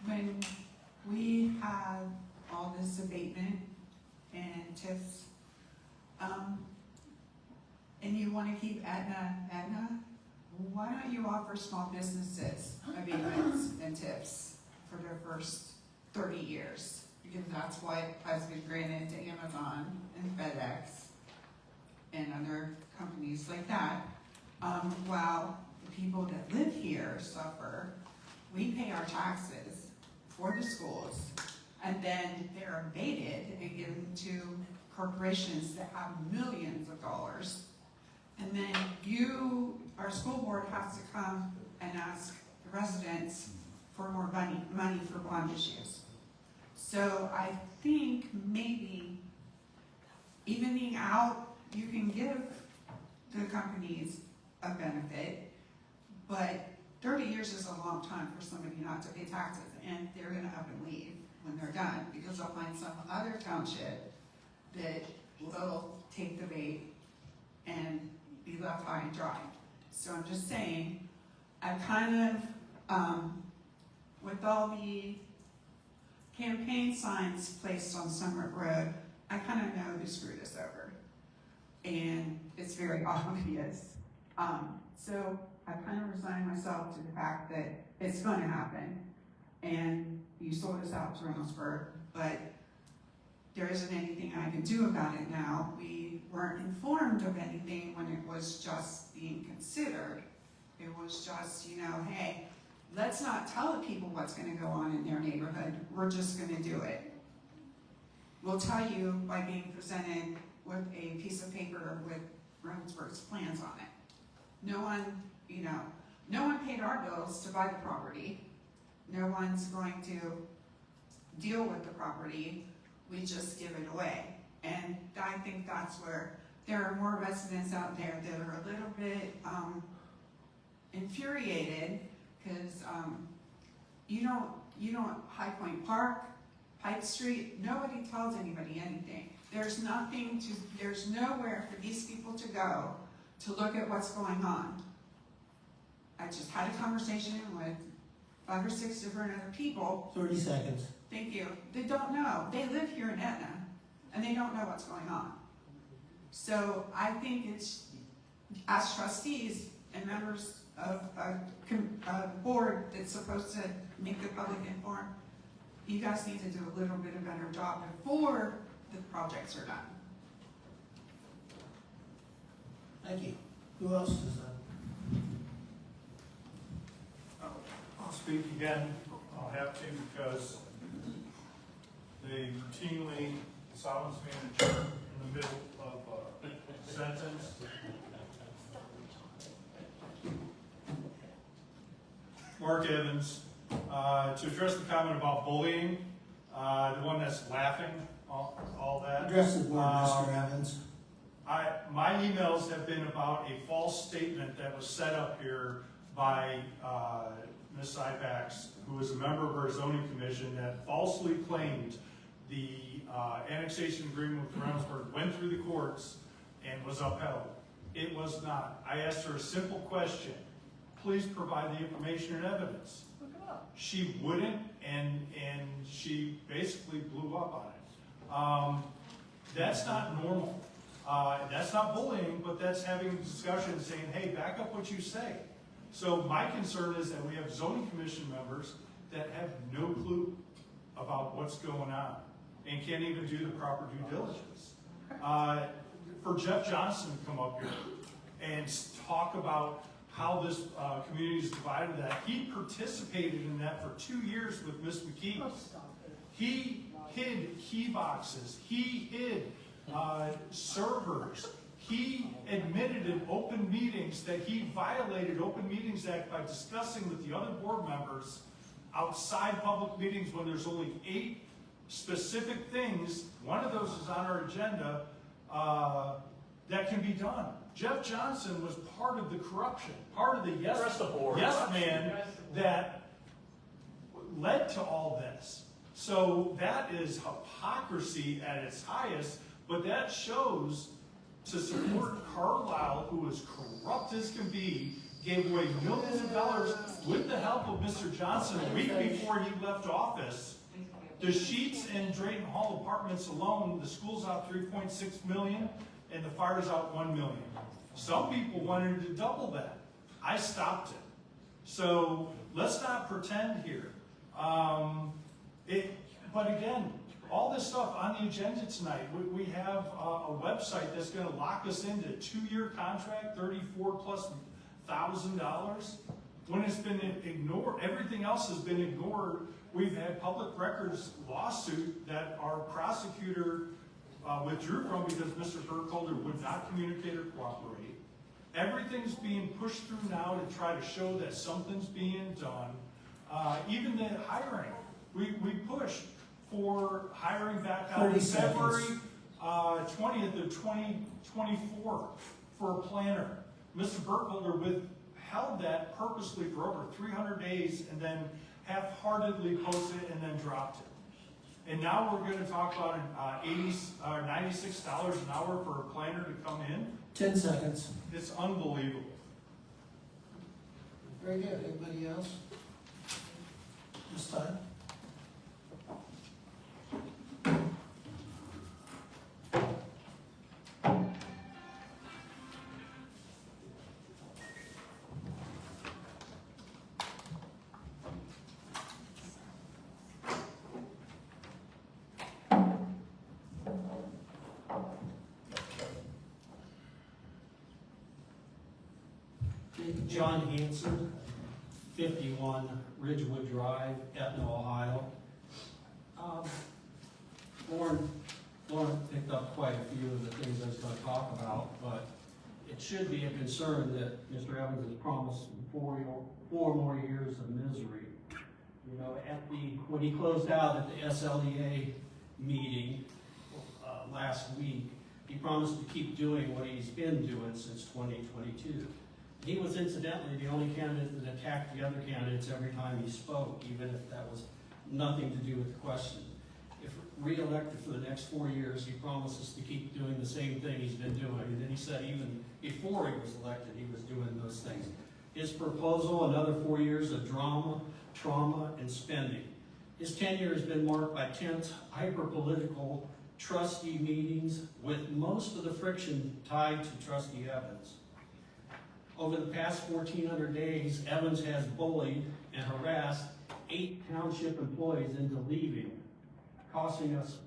When we had all this abatement and TIFs, and you want to keep Aetna, why don't you offer small businesses abatements and TIFs for their first 30 years? Because that's what has been granted to Amazon and FedEx and other companies like that. While the people that live here suffer, we pay our taxes for the schools, and then they're abated and given to corporations that have millions of dollars. And then our school board has to come and ask the residents for more money for bond issues. So I think maybe evening out, you can give the companies a benefit, but 30 years is a long time for somebody not to pay taxes, and they're gonna up and leave when they're done, because they'll find some other township that will take the bait and be left high and dry. So I'm just saying, I kind of, with all the campaign signs placed on Summit Road, I kind of know who screwed us over. And it's very obvious. So I kind of resigned myself to the fact that it's going to happen. And you sold us out to Reynoldsburg, but there isn't anything I can do about it now. We weren't informed of anything when it was just being considered. It was just, you know, hey, let's not tell the people what's gonna go on in their neighborhood. We're just gonna do it. We'll tell you by being presented with a piece of paper with Reynoldsburg's plans on it. No one, you know, no one paid our bills to buy the property. No one's going to deal with the property. We just give it away. And I think that's where there are more residents out there that are a little bit infuriated, because you don't High Point Park, Pike Street, nobody tells anybody anything. There's nowhere for these people to go to look at what's going on. I just had a conversation with 5 or 6 different other people. 30 seconds. Thank you. They don't know. They live here in Etna, and they don't know what's going on. So I think it's, as trustees and members of a board that's supposed to make the public informed, you guys need to do a little bit of a better job before the projects are done. Thank you. Who else is I'll speak again, I'll have to, because they routinely silence me in the middle of a sentence. Mark Evans, to address the comment about bullying, the one that's laughing, all that. address the board, Mr. Evans? My emails have been about a false statement that was set up here by Ms. Ipax, who is a member of our zoning commission, that falsely claimed the annexation agreement with Reynoldsburg went through the courts and was upheld. It was not. I asked her a simple question. Please provide the information and evidence. Look it up. She wouldn't, and she basically blew up on it. That's not normal. That's not bullying, but that's having a discussion saying, hey, back up what you say. So my concern is that we have zoning commission members that have no clue about what's going on and can't even do the proper due diligence. For Jeff Johnson to come up here and talk about how this community is divided, that he participated in that for 2 years with Ms. McKee. He hid key boxes. He hid servers. He admitted in open meetings that he violated Open Meetings Act by discussing with the other board members outside public meetings when there's only 8 specific things. One of those is on our agenda that can be done. Jeff Johnson was part of the corruption, part of the yes man that led to all this. So that is hypocrisy at its highest, but that shows to support Carlisle, who is corrupt as can be, gave away millions of dollars with the help of Mr. Johnson a week before he left office. The Sheets and Drayton Hall apartments alone, the school's out $3.6 million and the fire's out $1 million. Some people wanted to double that. I stopped it. So let's not pretend here. But again, all this stuff on the agenda tonight, we have a website that's going to lock us into a 2-year contract, $34,000+, when it's been ignored. Everything else has been ignored. We've had public records lawsuit that our prosecutor withdrew from because Mr. Burkholder would not communicate or cooperate. Everything's being pushed through now to try to show that something's being done. Even the hiring, we pushed for hiring back on February 20th of 2024. for a planner. Mr. Burkholder withheld that purposely for over 300 days and then half-heartedly posted it and then dropped it. And now we're gonna talk about $96 an hour for a planner to come in? 10 seconds. It's unbelievable. Very good. Anybody else? This time? John Hanson, 51 Ridgewood Drive, Etna, Ohio. Lauren picked up quite a few of the things I was going to talk about, but it should be a concern that Mr. Evans has promised 4 more years of misery. You know, when he closed out at the SLEA meeting last week, he promised to keep doing what he's been doing since 2022. He was incidentally the only candidate that attacked the other candidates every time he spoke, even if that was nothing to do with the question. If re-elected for the next 4 years, he promises to keep doing the same thing he's been doing. And then he said even before he was elected, he was doing those things. His proposal, another 4 years of drama, trauma, and spending. His tenure has been marked by tense, hyper-political trustee meetings with most of the friction tied to Trustee Evans. Over the past 1,400 days, Evans has bullied and harassed 8 township employees into leaving, costing us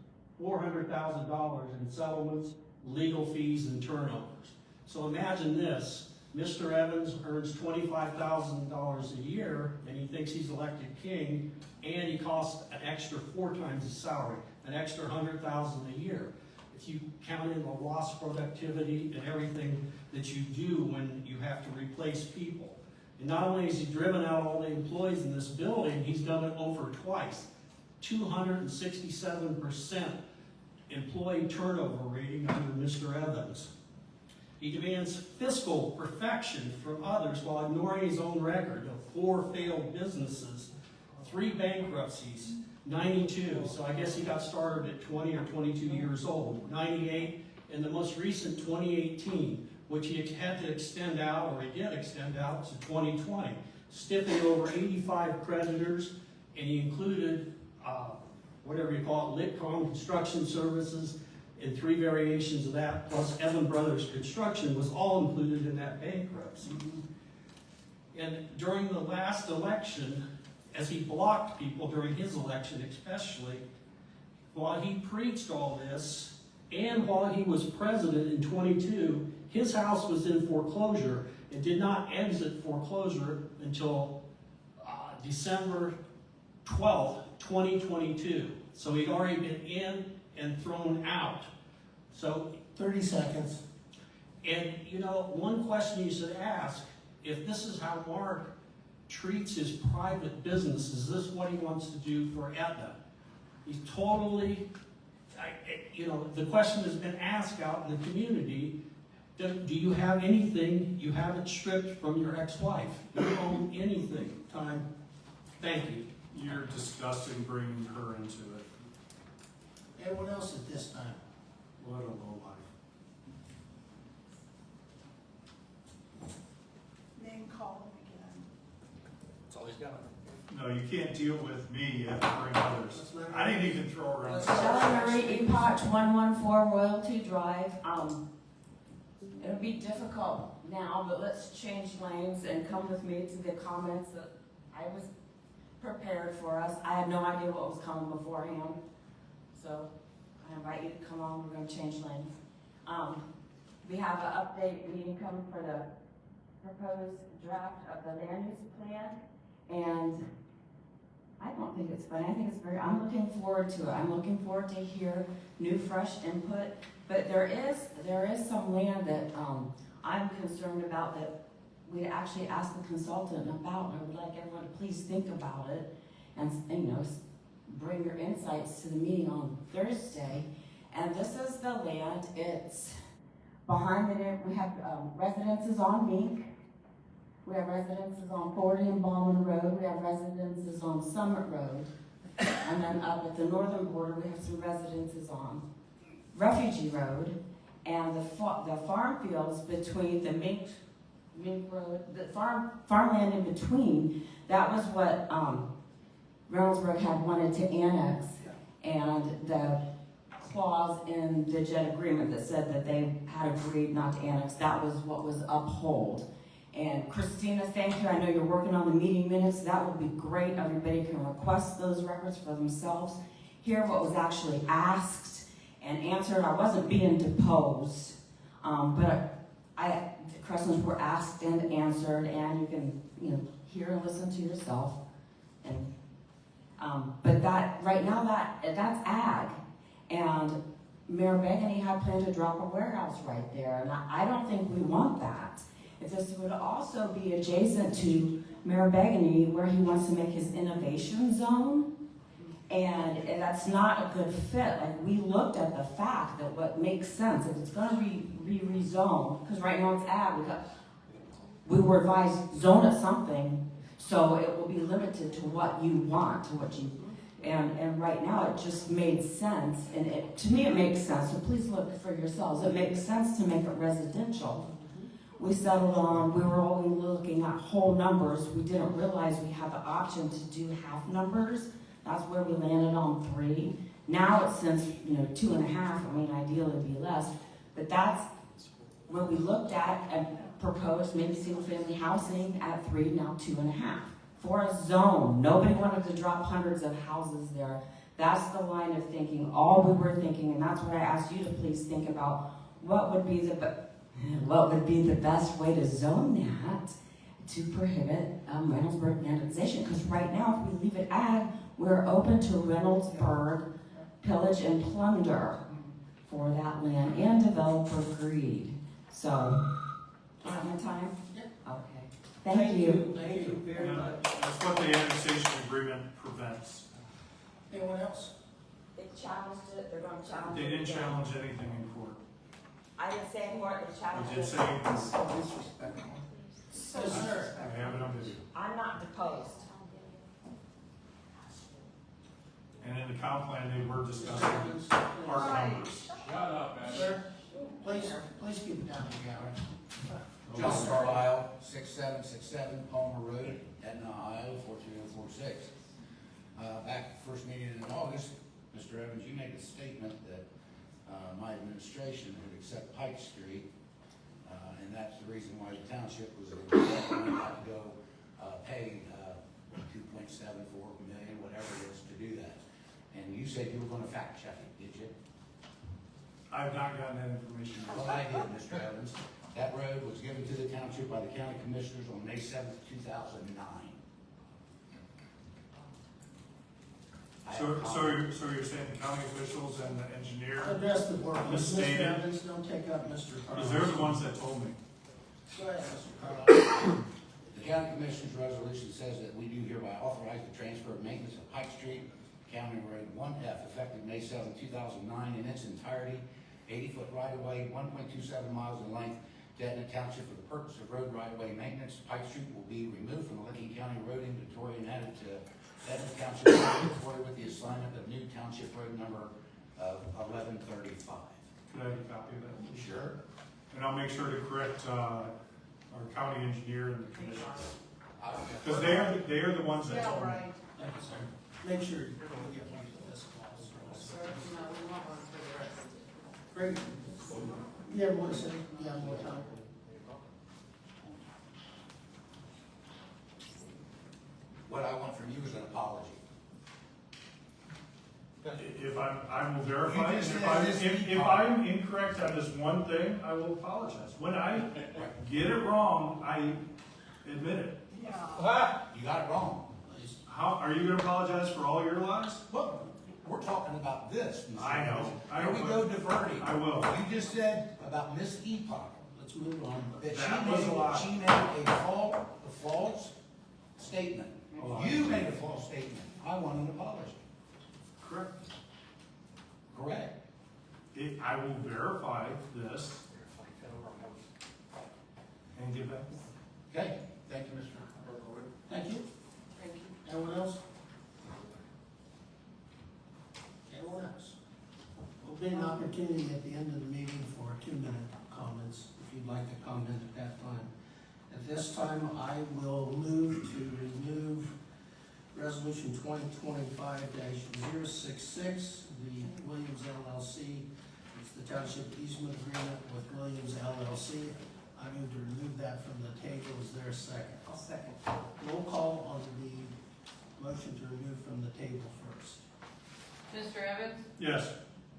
$400,000 in settlements, legal fees, and turnovers. So imagine this, Mr. Evans earns $25,000 a year, and he thinks he's elected king, and he costs an extra 4 times his salary, an extra $100,000 a year. If you count in the lost productivity and everything that you do when you have to replace people. And not only has he driven out all the employees in this building, he's done it over twice. 267% employee turnover rating under Mr. Evans. He demands fiscal perfection from others while ignoring his own record of 4 failed businesses, 3 bankruptcies, 92, so I guess he got started at 20 or 22 years old, 98, and the most recent 2018, which he had to extend out, or he did extend out to 2020, stiffing over 85 creditors, and he included, whatever you call it, Litcom Construction Services, and 3 variations of that, plus Evan Brothers Construction was all included in that bankruptcy. And during the last election, as he blocked people during his election especially, while he preached all this, and while he was president in 22, his house was in foreclosure and did not exit foreclosure until December 12th, 2022. So he'd already been in and thrown out. So 30 seconds. And you know, one question you should ask, if this is how Mark treats his private business, is this what he wants to do for Etna? He's totally, you know, the question has been asked out in the community, do you have anything you haven't stripped from your ex-wife? Do you own anything? Time. Thank you. You're disgusting bringing her into it. Anyone else at this time? What a low life. Then call him again. That's all he's got. No, you can't deal with me, you have to bring others. I didn't even throw her on. Shelley Marie Epoch, 114 Royalty Drive. It'll be difficult now, but let's change lanes and come with me to the comments that I was prepared for us. I had no idea what was coming beforehand. So I invite you to come on, we're gonna change lanes. We have an update meeting coming for the proposed draft of the land use plan. And I don't think it's funny, I think it's I'm looking forward to it. I'm looking forward to hear new, fresh input. But there is some land that I'm concerned about that we actually asked the consultant about, and I would like everyone to please think about it and you know, bring your insights to the meeting on Thursday. And this is the land, it's behind it, we have residences on Mink. We have residences on 40 and Ballman Road. We have residences on Summit Road. And then up at the northern border, we have some residences on Refugee Road. And the farm fields between the Mink Road, the farmland in between, that was what Reynoldsburg had wanted to annex. And the clause in the JED agreement that said that they had agreed not to annex, that was what was upheld. And Christina, thank you. I know you're working on the meeting minutes. That would be great. Everybody can request those records for themselves. Hear what was actually asked and answered. I wasn't being deposed, but the questions were asked and answered, and you can hear and listen to yourself. And but that right now that's ag, and Mayor Begany had planned to drop a warehouse right there, and I don't think we want that. If this would also be adjacent to Mayor Begany, where he wants to make his innovation zone, and that's not a good fit. Like, we looked at the fact that what makes sense, if it's gonna be rezoned, because right now it's ag, we were advised zone it something, so it will be limited to what you want, and right now it just made sense, and to me it makes sense, so please look for yourselves. It makes sense to make it residential. We settled on, we were only looking at whole numbers. We didn't realize we had the option to do half numbers. That's where we landed on 3. Now it's since 2.5, I mean ideally it'd be less, but that's what we looked at and proposed, maybe single family housing at 3, now 2.5. For a zone, nobody wanted to drop hundreds of houses there. That's the line of thinking, all we were thinking, and that's what I asked you to please think about. What would be the best way to zone that to prohibit Reynoldsburg annexation? Because right now, if we leave it ag, we're open to Reynoldsburg pillage and plunder for that land and developer greed. So, is that my time? Okay. Thank you. Thank you very much. That's what the annexation agreement prevents. Anyone else? They challenged it, they're going to challenge They it. didn't again. challenge anything in court. I didn't say anymore, they challenged They it. did say, So disrespectful. Yes, sir. I have it on video. I'm not deposed. And in the comp plan, they were discussing our numbers. Sir, please keep it down, Gavin. John Carlisle, 6767 Palmer Road, Etna, Iowa, 43046. Back first meeting in August, Mr. Evans, you made a statement that my administration would accept Pike Street, and that's the reason why the township was in debt and had to go pay $2.74 million, whatever it is, to do that. And you said you were going to fact check it, did you? I've not gotten that information. Well, I did, Mr. Evans. That road was given to the township by the county commissioners on May 7th, 2009. So you're saying the county officials and the engineer, Address the board, please. Mr. Misstated. Evans, don't take up Mr. because they're the ones that told me. Go ahead, Mr. Carlisle. The county commissioners resolution says that we do hereby authorize the transfer of maintenance of Pike Street, County Road 1F, effective May 7, 2009, in its entirety, 80-foot right-of-way, 1.27 miles in length, to Etna Township for the purpose of road right-of-way maintenance. Pike Street will be removed from the Licking County Road Inventory and added to Etna Township Road Inventory with the assignment of new Township Road number of 1135. Could I have a copy of that? Sure. And I'll make sure to correct our county engineer and the commissioners. Because they are the ones that told me. Thank you, sir. Make sure you get one of this clause. Greg, you have more to say? You have more time? What I want from you is an apology. If I will verify, You and just if said this if I'm incorrect on this one thing, I will apologize. When I get it wrong, I admit it. You got it wrong. How, are you gonna apologize for all your lies? Look, we're talking about this, Mr. I know. Evans. I Here know. we go diverting. I will. You just said about Miss Epoch, Let's move on. that That was a lie. she made a false statement. A lie. You made a false statement. I want an apology. Correct. Correct. I will verify this And give back. Okay, thank you, Mr. Burkholder. Thank you. Thank you. Anyone else? Anyone else? We'll be an opportunity at the end of the meeting for 2-minute comments, if you'd like to comment at that time. At this time, I will move to remove Resolution 2025-066, the Williams LLC. It's the Township Easement Agreement with Williams LLC. I move to remove that from the table. Is there a second? I'll second. Roll call on the motion to remove from the table first. Mr. Evans? Yes.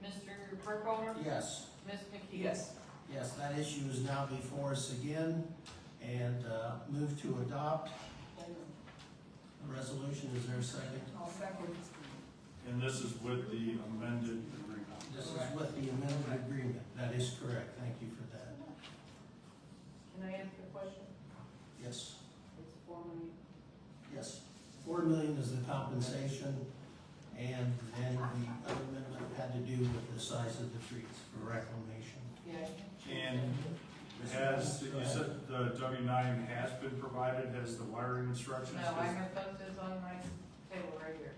Mr. Burkholder? Yes. Ms. McKee? Yes. Yes, that issue is now before us again, and move to adopt the resolution. Is there a second? I'll second. And this is with the amended agreement. This is with the amended agreement. That is correct. Thank you for that. Can I ask a question? Yes. It's $4 million. Yes. $4 million is the compensation, and then the other amendment had to do with the size of the trees for reclamation. Yeah. And has, you said the W-9 has been provided, has the wiring instructions? No, I have those on my table right here.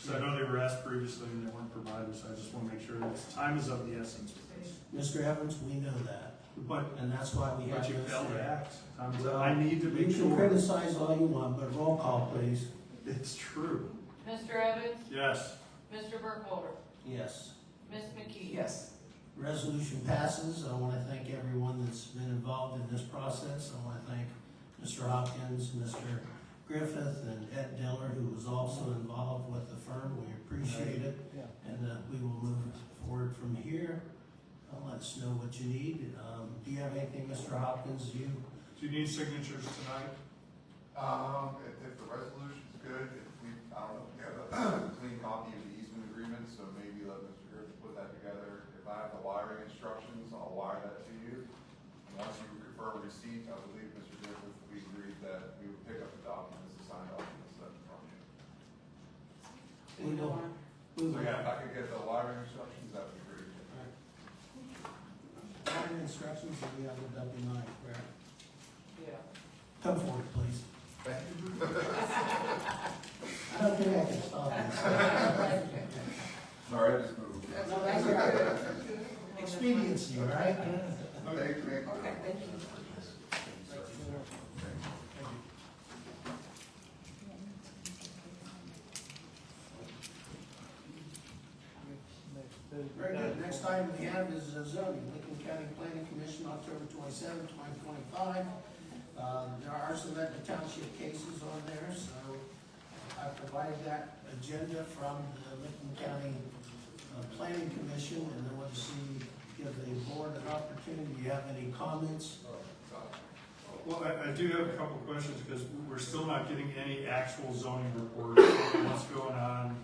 So I know they were asked previously and they weren't provided, so I just want to make sure that time is of the essence with this. Mr. Evans, we know that, But, and that's why we have but you those failed to there. act. Time is up. I need to You make can sure criticize all you want, but roll call, please. it's true. Mr. Evans? Yes. Mr. Burkholder? Yes. Ms. McKee? Yes. Resolution passes. I want to thank everyone that's been involved in this process. I want to thank Mr. Hopkins, Mr. Griffith, and Ed Diller, who was also involved with the firm. We appreciate it. And we will move forward from here. Let us know what you need. Do you have anything, Mr. Hopkins? Do you need signatures tonight? If the resolution's good, if we, I don't know, if we have a clean copy of the easement agreement, so maybe let Mr. Griffith put that together. If I have the wiring instructions, I'll wire that to you. And once you confirm receipt, I believe, Mr. Griffith, we agreed that we would pick up the documents, the signed documents that from you. We will. So yeah, if I could get the wiring instructions, that would be great. Wiring instructions, and we have the W-9, correct? Yeah. Come forward, please. Thank you. I don't think I can stop this. Sorry, I just moved. No, that's all right. Expediency, all right? Thank you. Okay, thank you. Very good. Next item we have is zoning, Lincoln County Planning Commission, October 27, 2025. There are some of the township cases on there, so I provided that agenda from the Lincoln County Planning Commission, and I want to give the board an opportunity. Do you have any comments? Well, I do have a couple of questions because we're still not getting any actual zoning reports, what's going on,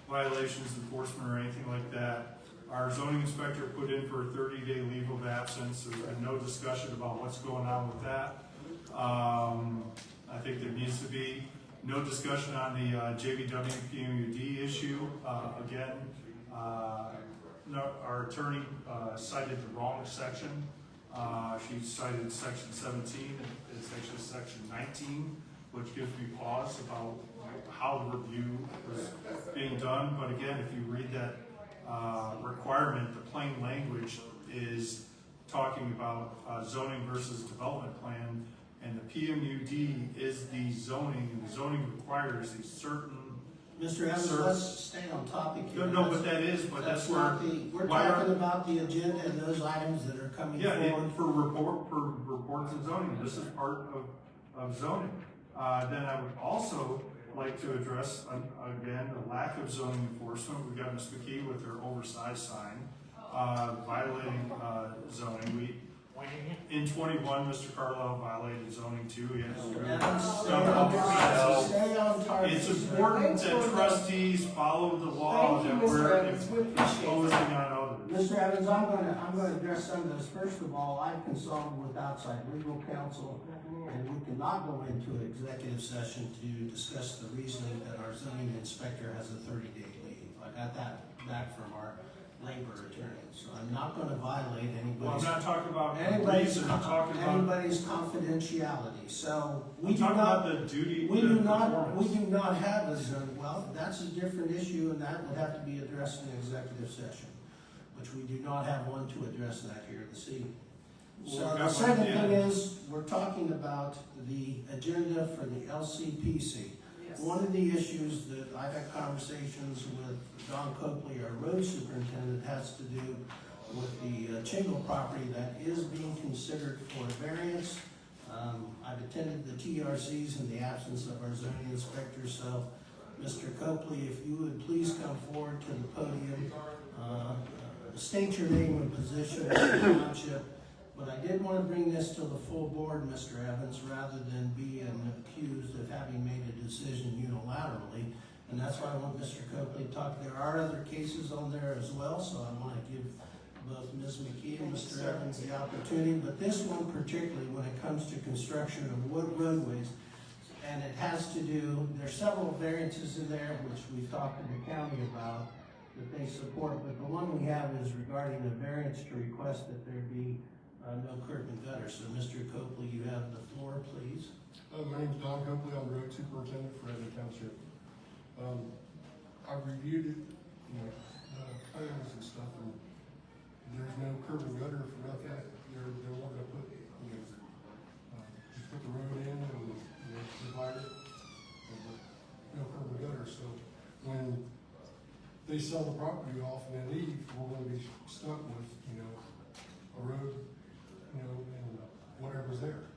violations, enforcement, or anything like that. Our zoning inspector put in for a 30-day leave of absence. There's been no discussion about what's going on with that. I think there needs to be no discussion on the JVW PMUD issue. Again, no, our attorney cited the wrong section. She cited section 17, it's actually section 19, which gives me pause about how the review was being done. But again, if you read that requirement, the plain language is talking about zoning versus development plan, and the PMUD is the zoning, and the zoning requires a certain. Mr. Evans, let's stay on topic here. No, but that is, but that's where. not we're talking about the agenda and those items that are coming Yeah, forward. for reports of zoning, this is part of zoning. Then I would also like to address, again, the lack of zoning enforcement. We've got Ms. McKee with her oversized sign, violating zoning. In 21, Mr. Carlisle violated zoning too. He had Stay on target. It's important that trustees follow the law that we're imposing on others. Mr. Evans, I'm gonna address some of those. First of all, I've consulted with outside legal counsel, and we cannot go into an executive session to discuss the reasoning that our zoning inspector has a 30-day leave. I got that back from our labor attorney, so I'm not gonna violate Well, I'm anybody's, not talking about anybody's, reason, I'm talking about, anybody's confidentiality, so we I'm do talking about not, the duty, we the do not, we performance. do not have a zone, well, that's a different issue, and that would have to be addressed in executive session, which we do not have one to address that here this evening. Well, So we've the got second one at the thing end. is, we're talking about the agenda for the LCPC. Yes. One of the issues that I've had conversations with Don Copley, our road superintendent, has to do with the Chingle property that is being considered for variance. I've attended the TRCs in the absence of our zoning inspector, so Mr. Copley, if you would please come forward to the podium, state your name and position in the township. But I did want to bring this to the full board, Mr. Evans, rather than being accused of having made a decision unilaterally. And that's why I want Mr. Copley to talk. There are other cases on there as well, so I want to give both Ms. McKee and Mr. Evans the opportunity. But this one particularly, when it comes to construction of roadways, and it has to do, there's several variances in there, which we've talked to the county about, that they support. But the one we have is regarding a variance to request that there be no curb and gutter. So Mr. Copley, you have the floor, please. My name's Don Copley, I'm the road superintendent for Edna Township. I reviewed it, plans and stuff, and there's no curb and gutter for nothing. They're wanting to put, just put the road in and, divide it, but no curb and gutter. So when they sell the property off and they leave, we're gonna be stuck with, a road, and whatever's there.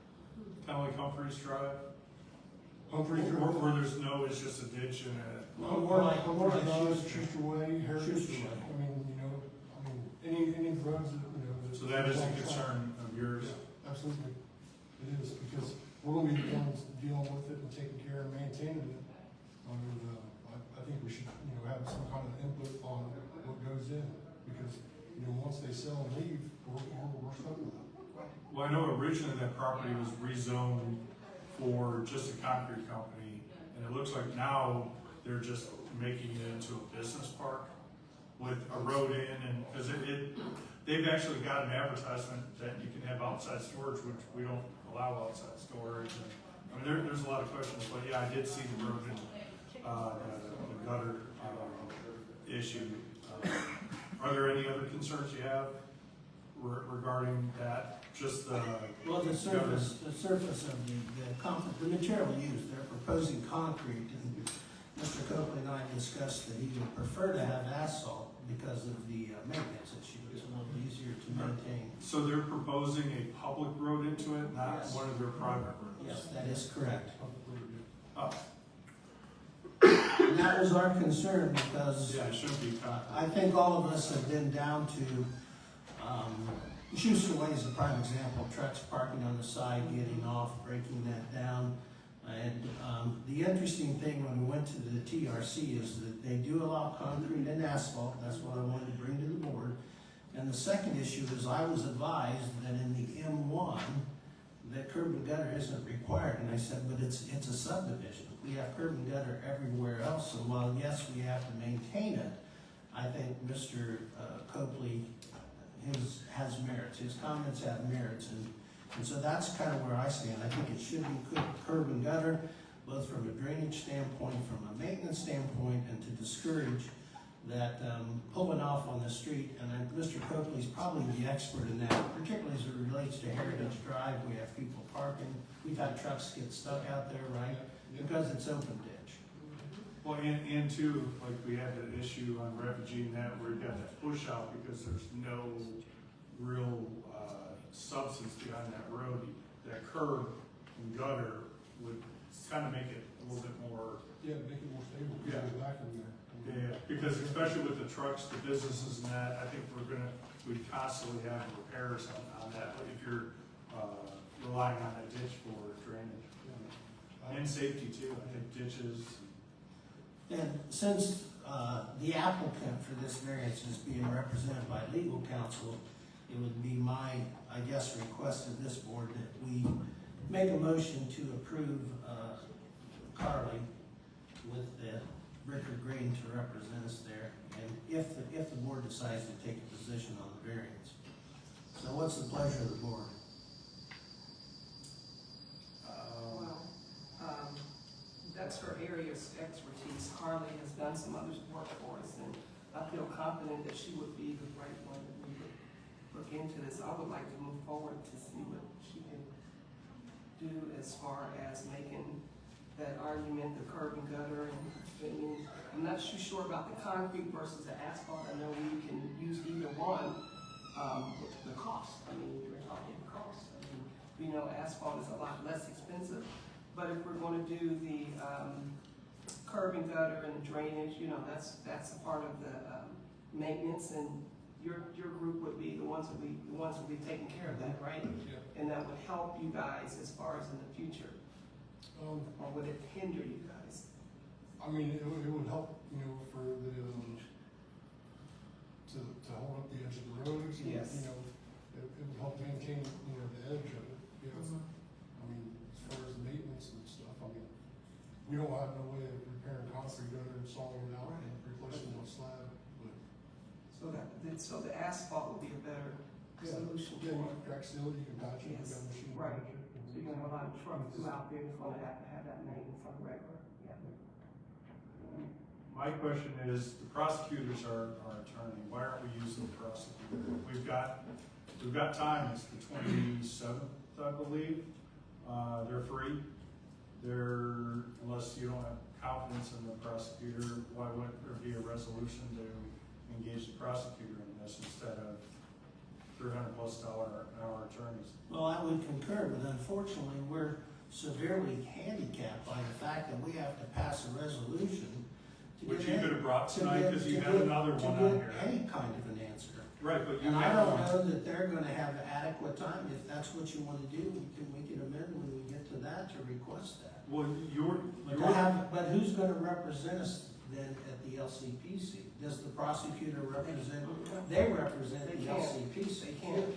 Kind of like Humphreys Drive, Humphreys where, Drive. where there's no, it's just a ditch and a, More like Schuster Way, Heritage, Schuster Way. Any roads that, that. so that is a concern of yours. Yeah, absolutely, it is, because we're gonna be the ones dealing with it and taking care and maintaining it. I think we should, have some kind of input on what goes in, because, once they sell and leave, we're stuck with it. Well, I know originally that property was rezoned for just a concrete company, and it looks like now they're just making it into a business park with a road in, and, cause they've actually got an advertisement that you can have outside storage, which we don't allow outside storage. And, there's a lot of questions, but yeah, I did see the road and, the gutter, issue. Are there any other concerns you have regarding that? Just the Well, the surface of the material used, they're proposing concrete, and Mr. Copley and I discussed that he would prefer to have asphalt because of the maintenance issue. It's a little easier to maintain. So they're proposing a public road into it, not Yes. one of their private roads? Yes, that is correct. Oh, And that was our concern because yeah, it shouldn't be. I think all of us have been down to, Schuster Way is a prime example, trucks parking on the side, getting off, breaking that down. And the interesting thing when we went to the TRC is that they do allow concrete and asphalt. That's what I wanted to bring to the board. And the second issue is I was advised that in the M1, that curb and gutter isn't required. And I said, but it's a subdivision. We have curb and gutter everywhere else. So while yes, we have to maintain it, I think Mr. Copley has merits. His comments have merits. And so that's kind of where I stand. I think it should be curb and gutter, both from a drainage standpoint, from a maintenance standpoint, and to discourage that pulling off on the street. And Mr. Copley's probably the expert in that, particularly as it relates to Heritage Drive. We have people parking. We've had trucks get stuck out there, right? Because it's open ditch. Well, and too, like we had that issue on Refugee Net where you got that push out because there's no real substance behind that road. That curb and gutter would kind of make it a little bit more. Yeah, make it more stable, Yeah. because back in there. Yeah, because especially with the trucks, the businesses and that, I think we constantly have repairs on that, if you're, relying on that ditch for drainage. And safety too, I think ditches. And since the applicant for this variance is being represented by legal counsel, it would be my, I guess, request of this board that we make a motion to approve Carly with the Rickard Green to represent us there. And if the board decides to take a position on the variance. So what's the pleasure of the board? Well, that's her area of expertise. Carly has done some other work for us, and I feel confident that she would be the right one that we would look into this. I would like to move forward to see what she can do as far as making that argument, the curb and gutter, and, I mean, I'm not too sure about the concrete versus the asphalt. I know we can use either one, with the cost. I mean, we're talking cost. I mean, we know asphalt is a lot less expensive, but if we're gonna do the, curb and gutter and drainage, you know, that's a part of the, maintenance, and your group would be the ones would be taking care of that, right? Yeah. And that would help you guys as far as in the future, or would it hinder you guys? I mean, it would help, you know, for the, to hold up the edge of the roads, and, Yes. you know, it would help maintain, you know, the edge of it, you know. I mean, as far as the maintenance and stuff, I mean, we don't have no way of repairing concrete gutter and sawing it out and replacing the slab, but. So the asphalt would be a better solution Yeah, you for can crack seal it, you can patch it, you Yes, got a machine. to right. patch it, and- So you're gonna have a lot of trucks throughout there, it's gonna have to have that maintenance on regular, yeah. My question is, the prosecutors are our attorney, why aren't we using the prosecutor? We've got time, it's the 27th, I believe, they're free. Unless you don't have confidence in the prosecutor, why wouldn't there be a resolution to engage the prosecutor in this instead of $300+ an hour attorneys? Well, I would concur, but unfortunately, we're severely handicapped by the fact that we have to pass a resolution to Which get you any- could have brought to tonight, get- because you to had get- another to one get on here. any kind of an answer. Right, but you And I had don't one. know that they're gonna have adequate time. If that's what you wanna do, we can amend when we get to that to request that. Well, But who's gonna represent us then at the LCPC? Does the prosecutor represent, they represent They the can't. LCPC. They can't,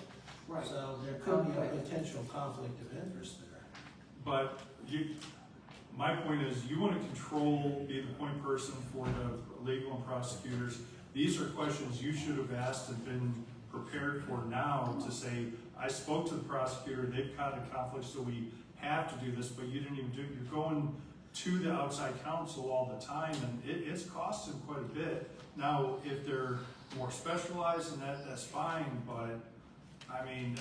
right. So there could be a potential conflict of interest there. But my point is, you want to control, be the point person for the legal and prosecutors. These are questions you should have asked and been prepared for now to say, I spoke to the prosecutor, they've got a conflict, so we have to do this, but you didn't even do it. You're going to the outside counsel all the time, and it's costing quite a bit. Now, if they're more specialized, and that's fine, but I mean,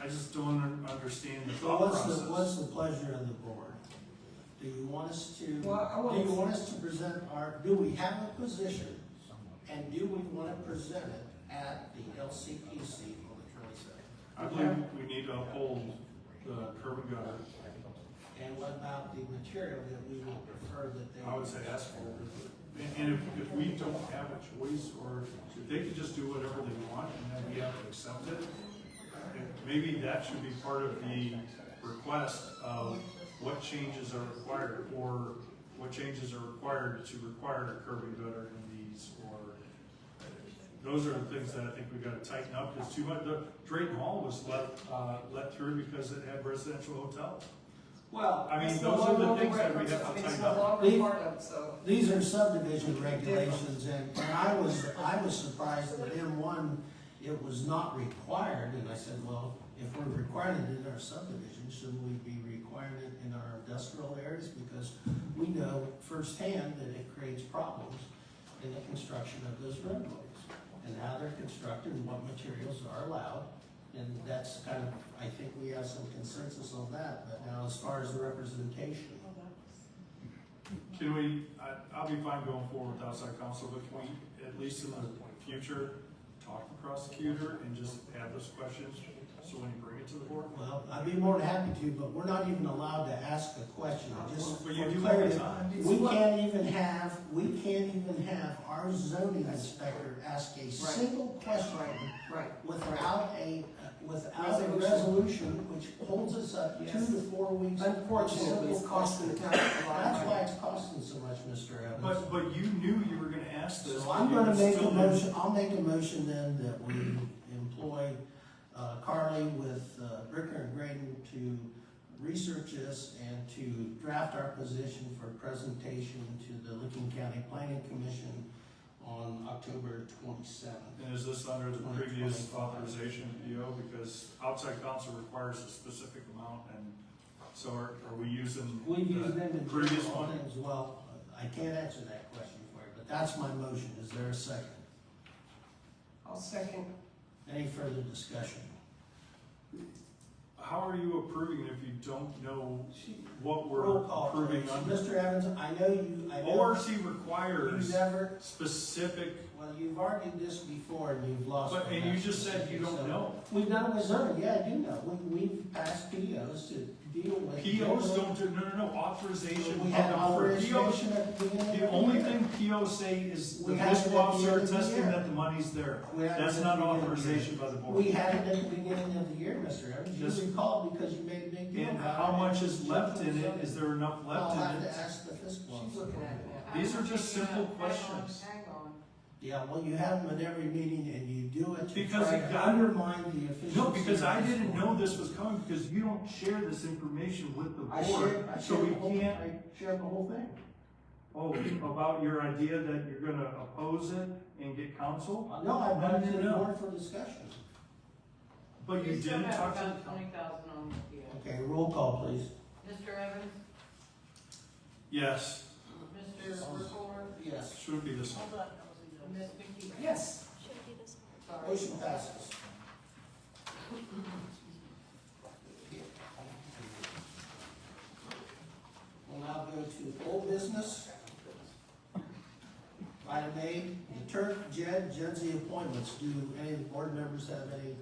I just don't understand the So thought process. what's the pleasure of the board? Do you want us to, Well, I want do you to- want us to present do we have a position? And do we want to present it at the LCPC on the 27th? I believe we need to uphold the curb and gutter. And what about the material that we would prefer that they? I would say asphalt. And if we don't have a choice, or if they could just do whatever they want and then we have to accept it, maybe that should be part of the request of what changes are required, or what changes are required to require a curb and gutter in these, or those are the things that I think we've got to tighten up. Because too much, the Drayton Hall was let through because it had residential hotels. Well, I mean, it's those no are the longer things that we reference- have to I mean, it's tighten no up. longer part of, so. These are subdivision regulations, and I was surprised that M1, it was not required, and I said, well, if we're requiring it in our subdivision, shouldn't we be requiring it in our industrial areas? Because we know firsthand that it creates problems in the construction of those roadways, and how they're constructed and what materials are allowed. And that's kind of, I think we have some consensus on that, but now as far as the representation. Can we, I'll be fine going forward with outside counsel, but can we, at least in the future, talk to the prosecutor and just have those questions, so when you bring it to the board? Well, I'd be more than happy to, but we're not even allowed to ask a question, just Well, you for do clarity. all the time. We can't even have our zoning inspector ask a single question Right. without a resolution, which holds us up 2 to 4 weeks. Unfortunately, it's costing the town a lot of That's money. why it's costing so much, Mr. Evans. But you knew you were gonna ask this. So but I'm you gonna make a still motion, didn't. I'll make a motion then that we employ Carly with Bricker and Graydon to research this and to draft our position for presentation to the Licking County Planning Commission on October 27th. And is this under the previous authorization PO? Because outside counsel requires a specific amount, and so are we using We've used them the in previous general one? things. Well, I can't answer that question for you, but that's my motion. Is there a second? I'll second. Any further discussion? How are you approving it if you don't know what we're Roll call, approving please. under? Mr. Evans, I know ORC you requires never, specific, well, you've argued this before and you've lost. but, on and that you just said you specific, don't so- know. We've done it with zoning, yeah, I do know. We've passed POs to deal with. POs don't do, no, authorization. We had for authorization at the beginning of The only thing POs say is the We had it at fiscal the officer end of the attesting year. that the money's there. We had it That's at not the beginning of the authorization year. by the board. We had it at the beginning of the year, Mr. Evans. Just- You recall because you made a big deal And about it. how much is left in it? Is there enough I'll left have in to it? ask the fiscal She's officer. looking at it now. These are just simple questions. Hang on. Yeah, well, you have them at every meeting and you do it to Because try it to got- undermine the efficiency. No, because I of this didn't board. know this was coming, because you don't share this information with the I board. shared So we the whole- can't, I shared the whole thing. oh, about your idea that you're gonna oppose it and get counsel? No, I brought it to didn't the know. board for discussion. But you didn't talk to. about 20,000 on the PO. Okay, roll call, please. Mr. Evans, Yes, Mr. Recorder, Yes. should be this one. hold on, Ms. McKee. Yes. Sorry. Motion passes. We'll now go to old business. Item A, the Turk, Jed, Judzy appointments. Do any of the board members have any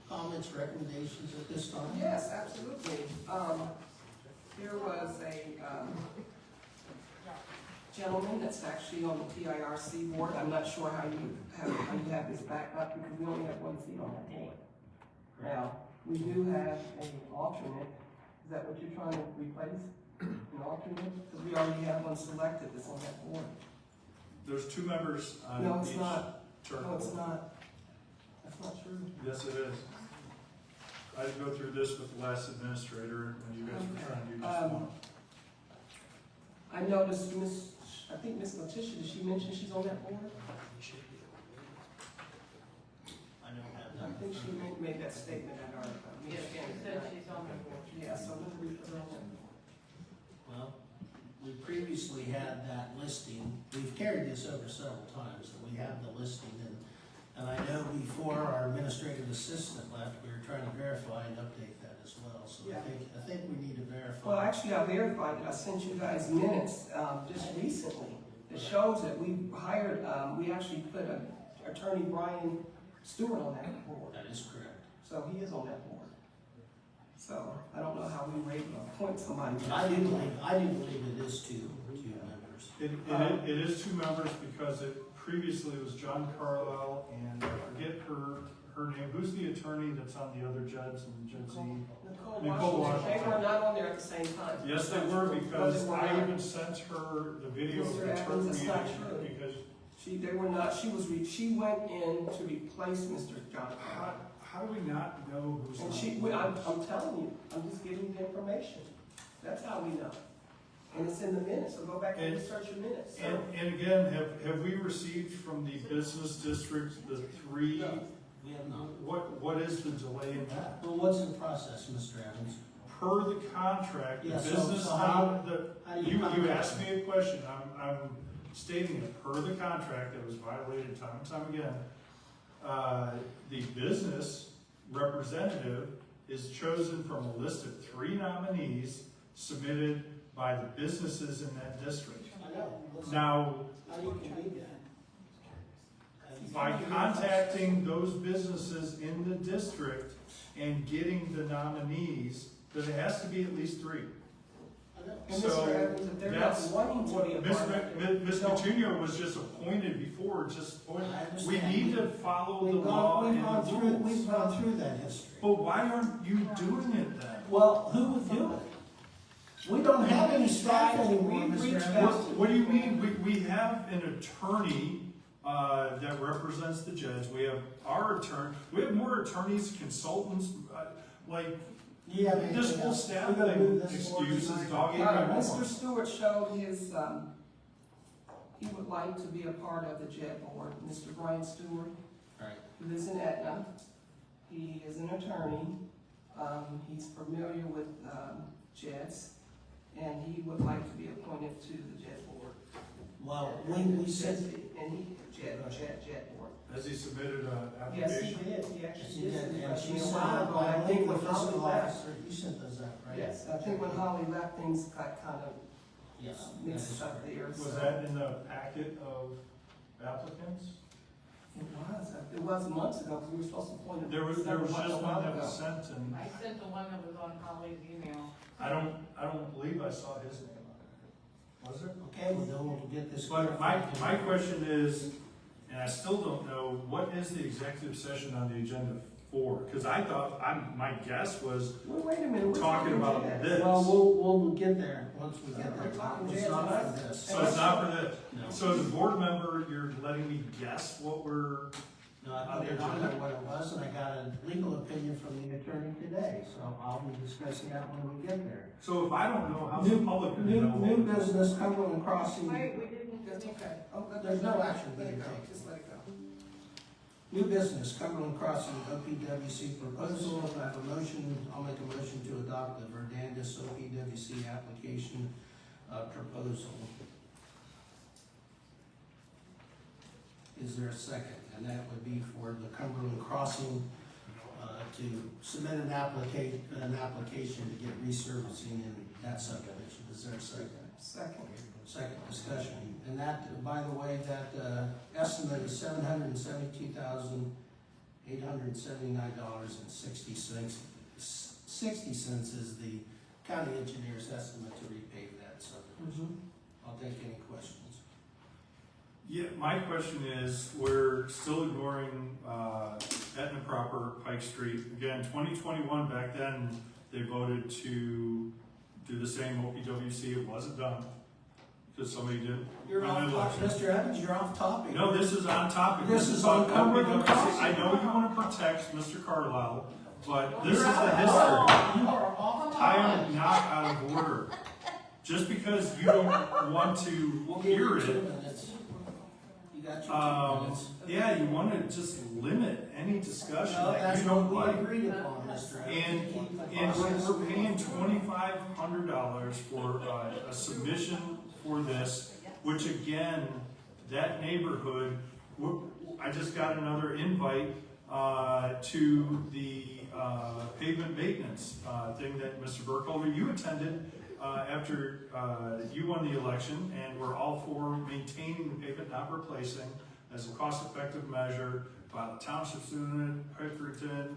comments, recommendations at this time? Yes, absolutely. There was a, gentleman that's actually on the PIRC board. I'm not sure how you have this back up because we only have one seat on that board. Now, we do have an alternate. Is that what you're trying to replace? An alternate? Because we already have one selected that's on that board. There's two members on No, it's each not. Turk No, it's board. not. That's not true. Yes, it is. I had to go through this with the last administrator when you guys were trying to do this one. I noticed I think Miss Letitia, did she mention she's on that board? I don't have I think she made that statement at our meeting. Yes, she said she's on the board. Yeah, so we'll put her on that. Well, we previously had that listing. We've carried this over several times, and we have the listing. And I know before our administrative assistant left, we were trying to verify and update that as well. So Yeah. I think we need to verify. Well, actually, I verified it. I sent you guys minutes, just recently. It shows that we hired, we actually put Attorney Brian Stewart on that board. That is correct. So he is on that board. So I don't know how we were able to appoint somebody. But I do believe it is two members. It is two members because it previously was John Carlisle and I forget her name. Who's the attorney that's on the other judge and Judge Z? Nicole Nicole Washington. They Washington. were not on there at the same time. Yes, they were because They were I not. even sent her the video of Mr. the Evans, Turk that's not meeting true. because They were not, she went in to replace Mr. John. how do we not know who's And on? I'm telling you, I'm just giving you the information. That's how we know. And it's in the minutes, so go back and research your minutes. And again, have we received from the business district the three? No, we have not. What is the delay in that? Well, what's the process, Mr. Evans? Per the contract, the Yeah, so business, how do you contact asked them? me a question, I'm stating it, per the contract that was violated time and time again. The business representative is chosen from a list of 3 nominees submitted by the businesses in that district. I know. Now, How you can do that? by contacting those businesses in the district and getting the nominees, but it has to be at least 3. I know. And So, Mr. Evans, if they're not that's wanting to be a Ms. part of it. Ms. Coutinho was just appointed before, just appointed. We need to follow the We've law gone and the through, rules. we've gone through that history. But why aren't you doing it then? Well, who would do it? We don't have any staff anymore, We've Mr. reached Evans. out. What do you mean? We have an attorney, that represents the judge. We have our attorney, we have more attorneys, consultants, like, Do you have this anything whole else? staff We're gonna thing move this forward excuses tonight. dog eat All my right, Mr. homework. Stewart showed he would like to be a part of the JET board. Mr. Brian Stewart, Right. he lives in Etna. He is an attorney. He's familiar with JETs, and he would like to be appointed to the JET board. Well, we said, And he, JET board. Has he submitted an Yes, application? he did. He actually she did. did, and she submit sent a while it ago. by I a think legal when Holly fiscal left. officer, you sent those out, right? Yes, I think when Holly left, things got kind of Yes. mixed up there. Was so- that in the packet of applicants? It was months ago, because we were supposed to appoint him. There was just one that was sent, and I sent the one that was on Holly's email. I don't believe I saw his name on it. Was there? Okay, well, then we'll get this. But my question is, and I still don't know, what is the executive session on the agenda for? Because I thought, my guess was Well, wait a minute. we're talking about JET. this. Well, we'll get there, once we get there. We're talking It's JET not tonight. for this. So it's not for this. No. So as a board member, you're letting me guess what we're, No, I put it on there what it was, and I got a legal opinion from the attorney today, so I'll be discussing that when we get there. so if I don't know, how's the public gonna know? New business, Cumberland Crossing. Wait, we didn't. That's okay. Oh, There's no action Let it being go, taken. just let it go. New business, Cumberland Crossing OPWC proposal. I have a motion, I'll make a motion to adopt the Verdandis OPWC application, proposal. Is there a second? And that would be for the Cumberland Crossing, to submit an application to get resurfacing in that subdivision. Is there a second? Second. Second discussion, and that, by the way, that estimate is $772,879.60. 60 cents is the county engineer's estimate to repave that subdivision. I'll take any questions. Yeah, my question is, we're still ignoring, Etna proper, Pike Street. Again, 2021, back then, they voted to do the same OPWC, it wasn't done, because somebody did. You're off topic, Mr. Evans, you're off topic. No, this is on topic. This is on about Cumberland OPWC. Crossing. I know you wanna protect Mr. Carlisle, but this is You're the out of history. order. You are off I topic. am not out of order. Just because you don't want to We'll give hear you 2 it, minutes. You got your 2 minutes. yeah, you wanna just limit any discussion No, that that's you what don't we like. agreed upon, Mr. Evans. And we're paying $2,500 for a submission for this, which again, that neighborhood, I just got another invite to the pavement maintenance thing that Mr. Burkholder, you attended after you won the election, and we're all for maintaining the pavement, not replacing, as a cost-effective measure. The township's doing it, Pickerington,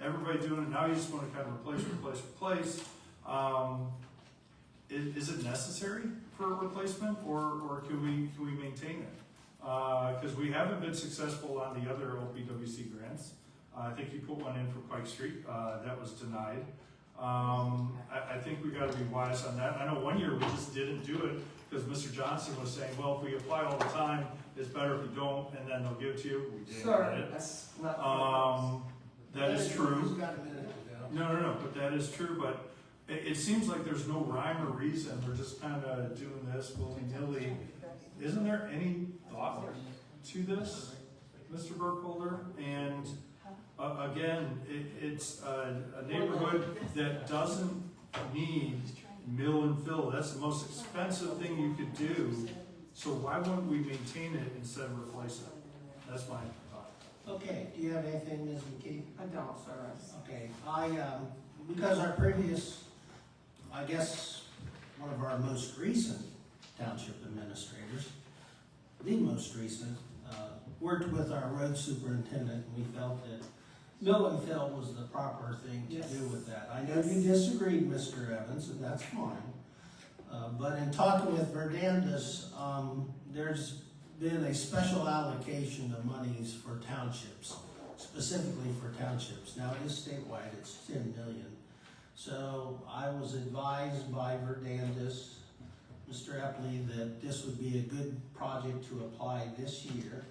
everybody doing it. Now you just want to kind of replace. Is it necessary for a replacement, or can we maintain it? Because we haven't been successful on the other OPWC grants. I think you put one in for Pike Street, that was denied. I think we gotta be wise on that. I know one year we just didn't do it because Mr. Johnson was saying, well, if we apply all the time, it's better if we don't, and then they'll give it to you. We didn't Sir, get it. that's not. That is true. He's got a minute to go. No, but that is true, but it seems like there's no rhyme or reason. We're just kinda doing this willy-nilly. Isn't there any thought to this, Mr. Burkholder? And again, it's a neighborhood that doesn't need mill and fill. That's the most expensive thing you could do. So why wouldn't we maintain it instead of replace it? That's my thought. Okay, do you have anything, Ms. McKee? I don't, sir. Okay, because our previous, I guess, one of our most recent township administrators, the most recent, worked with our road superintendent, and we felt that mill and fill was the proper thing to Yes. do with that. I know you disagreed, Mr. Evans, and that's fine. But in talking with Verdandis, there's been a special allocation of monies for townships, specifically for townships. Now, it is statewide, it's 10 million. So I was advised by Verdandis, Mr. Epley, that this would be a good project to apply this year.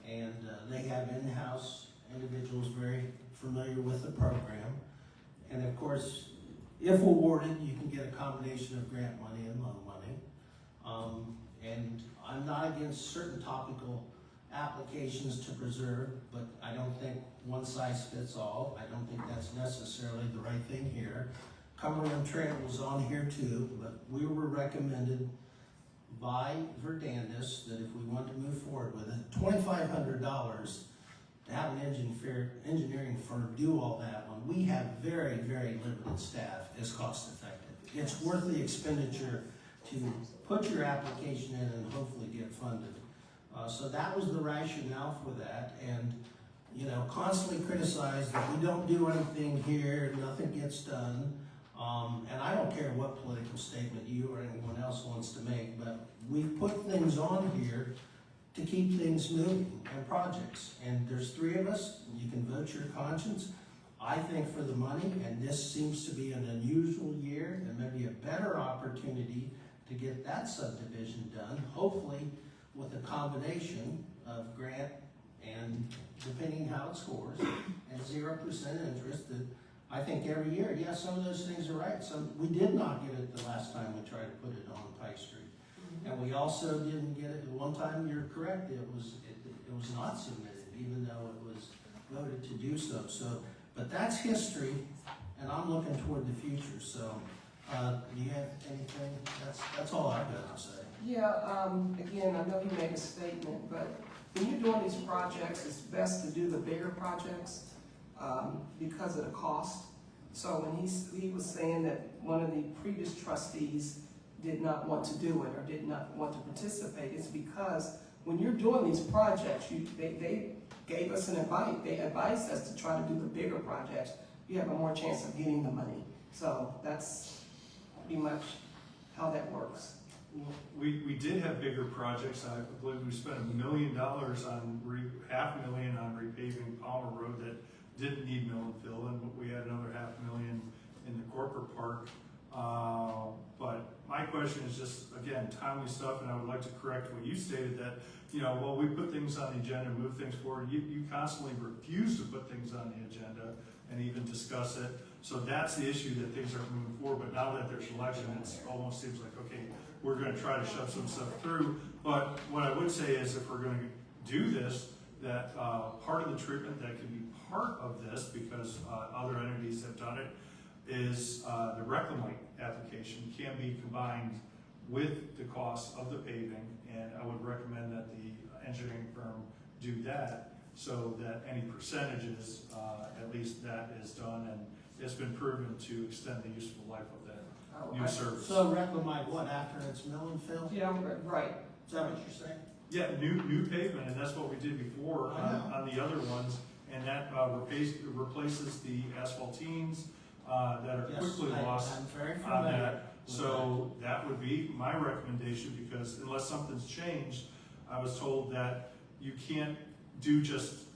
And they have in-house individuals very familiar with the program. And of course, if awarded, you can get a combination of grant money and loan money. And I'm not against certain topical applications to preserve, but I don't think one size fits all. I don't think that's necessarily the right thing here. Cumberland Trail was on here too, but we were recommended by Verdandis that if we want to move forward with it, $2,500 to have an engineering firm do all that when we have very, very limited staff is cost effective. It's worth the expenditure to put your application in and hopefully get funded. So that was the rationale for that, and constantly criticize that we don't do anything here, nothing gets done. And I don't care what political statement you or anyone else wants to make, but we've put things on here to keep things moving and projects. And there's 3 of us, and you can vote your conscience. I think for the money, and this seems to be an unusual year and maybe a better opportunity to get that subdivision done, hopefully with a combination of grant and depending how it scores, and 0% interest. That I think every year, yeah, some of those things are right. We did not get it the last time we tried to put it on Pike Street. And we also didn't get it, one time you're correct, it was not submitted, even though it was voted to do so. But that's history, and I'm looking toward the future. So, do you have anything? That's all I've got to say. Yeah, again, I know he made a statement, but when you're doing these projects, it's best to do the bigger projects because of the cost. So when he was saying that one of the previous trustees did not want to do it or did not want to participate, it's because when you're doing these projects, they gave us an advice. They advised us to try to do the bigger projects. You have a more chance of getting the money. So that's pretty much how that works. We did have bigger projects. I believe we spent $1 million on $500,000 on repaving Palmer Road that didn't need mill and fill, and we had another $500,000 in the corporate park. But my question is just, again, timely stuff, and I would like to correct what you stated that, well, we put things on the agenda, move things forward. You constantly refuse to put things on the agenda and even discuss it. So that's the issue, that things aren't moving forward. But now that there's election, it almost seems like, okay, we're going to try to shove some stuff through. But what I would say is, if we're going to do this, that part of the treatment that could be part of this, because other entities have done it, is the Reclamite application can be combined with the cost of the paving, and I would recommend that the engineering firm do that, so that any percentages, at least that is done, and it's been proven to extend the useful life of that new service. So Reclamite what, after it's mill and fill? Yeah, right. Is that what you're saying? Yeah, new pavement, and that's what we did before on the other ones, and that replaces the asphaltenes that are quickly lost I'm very on familiar that. So that would be my recommendation, because unless something's changed, I was told that you can't do just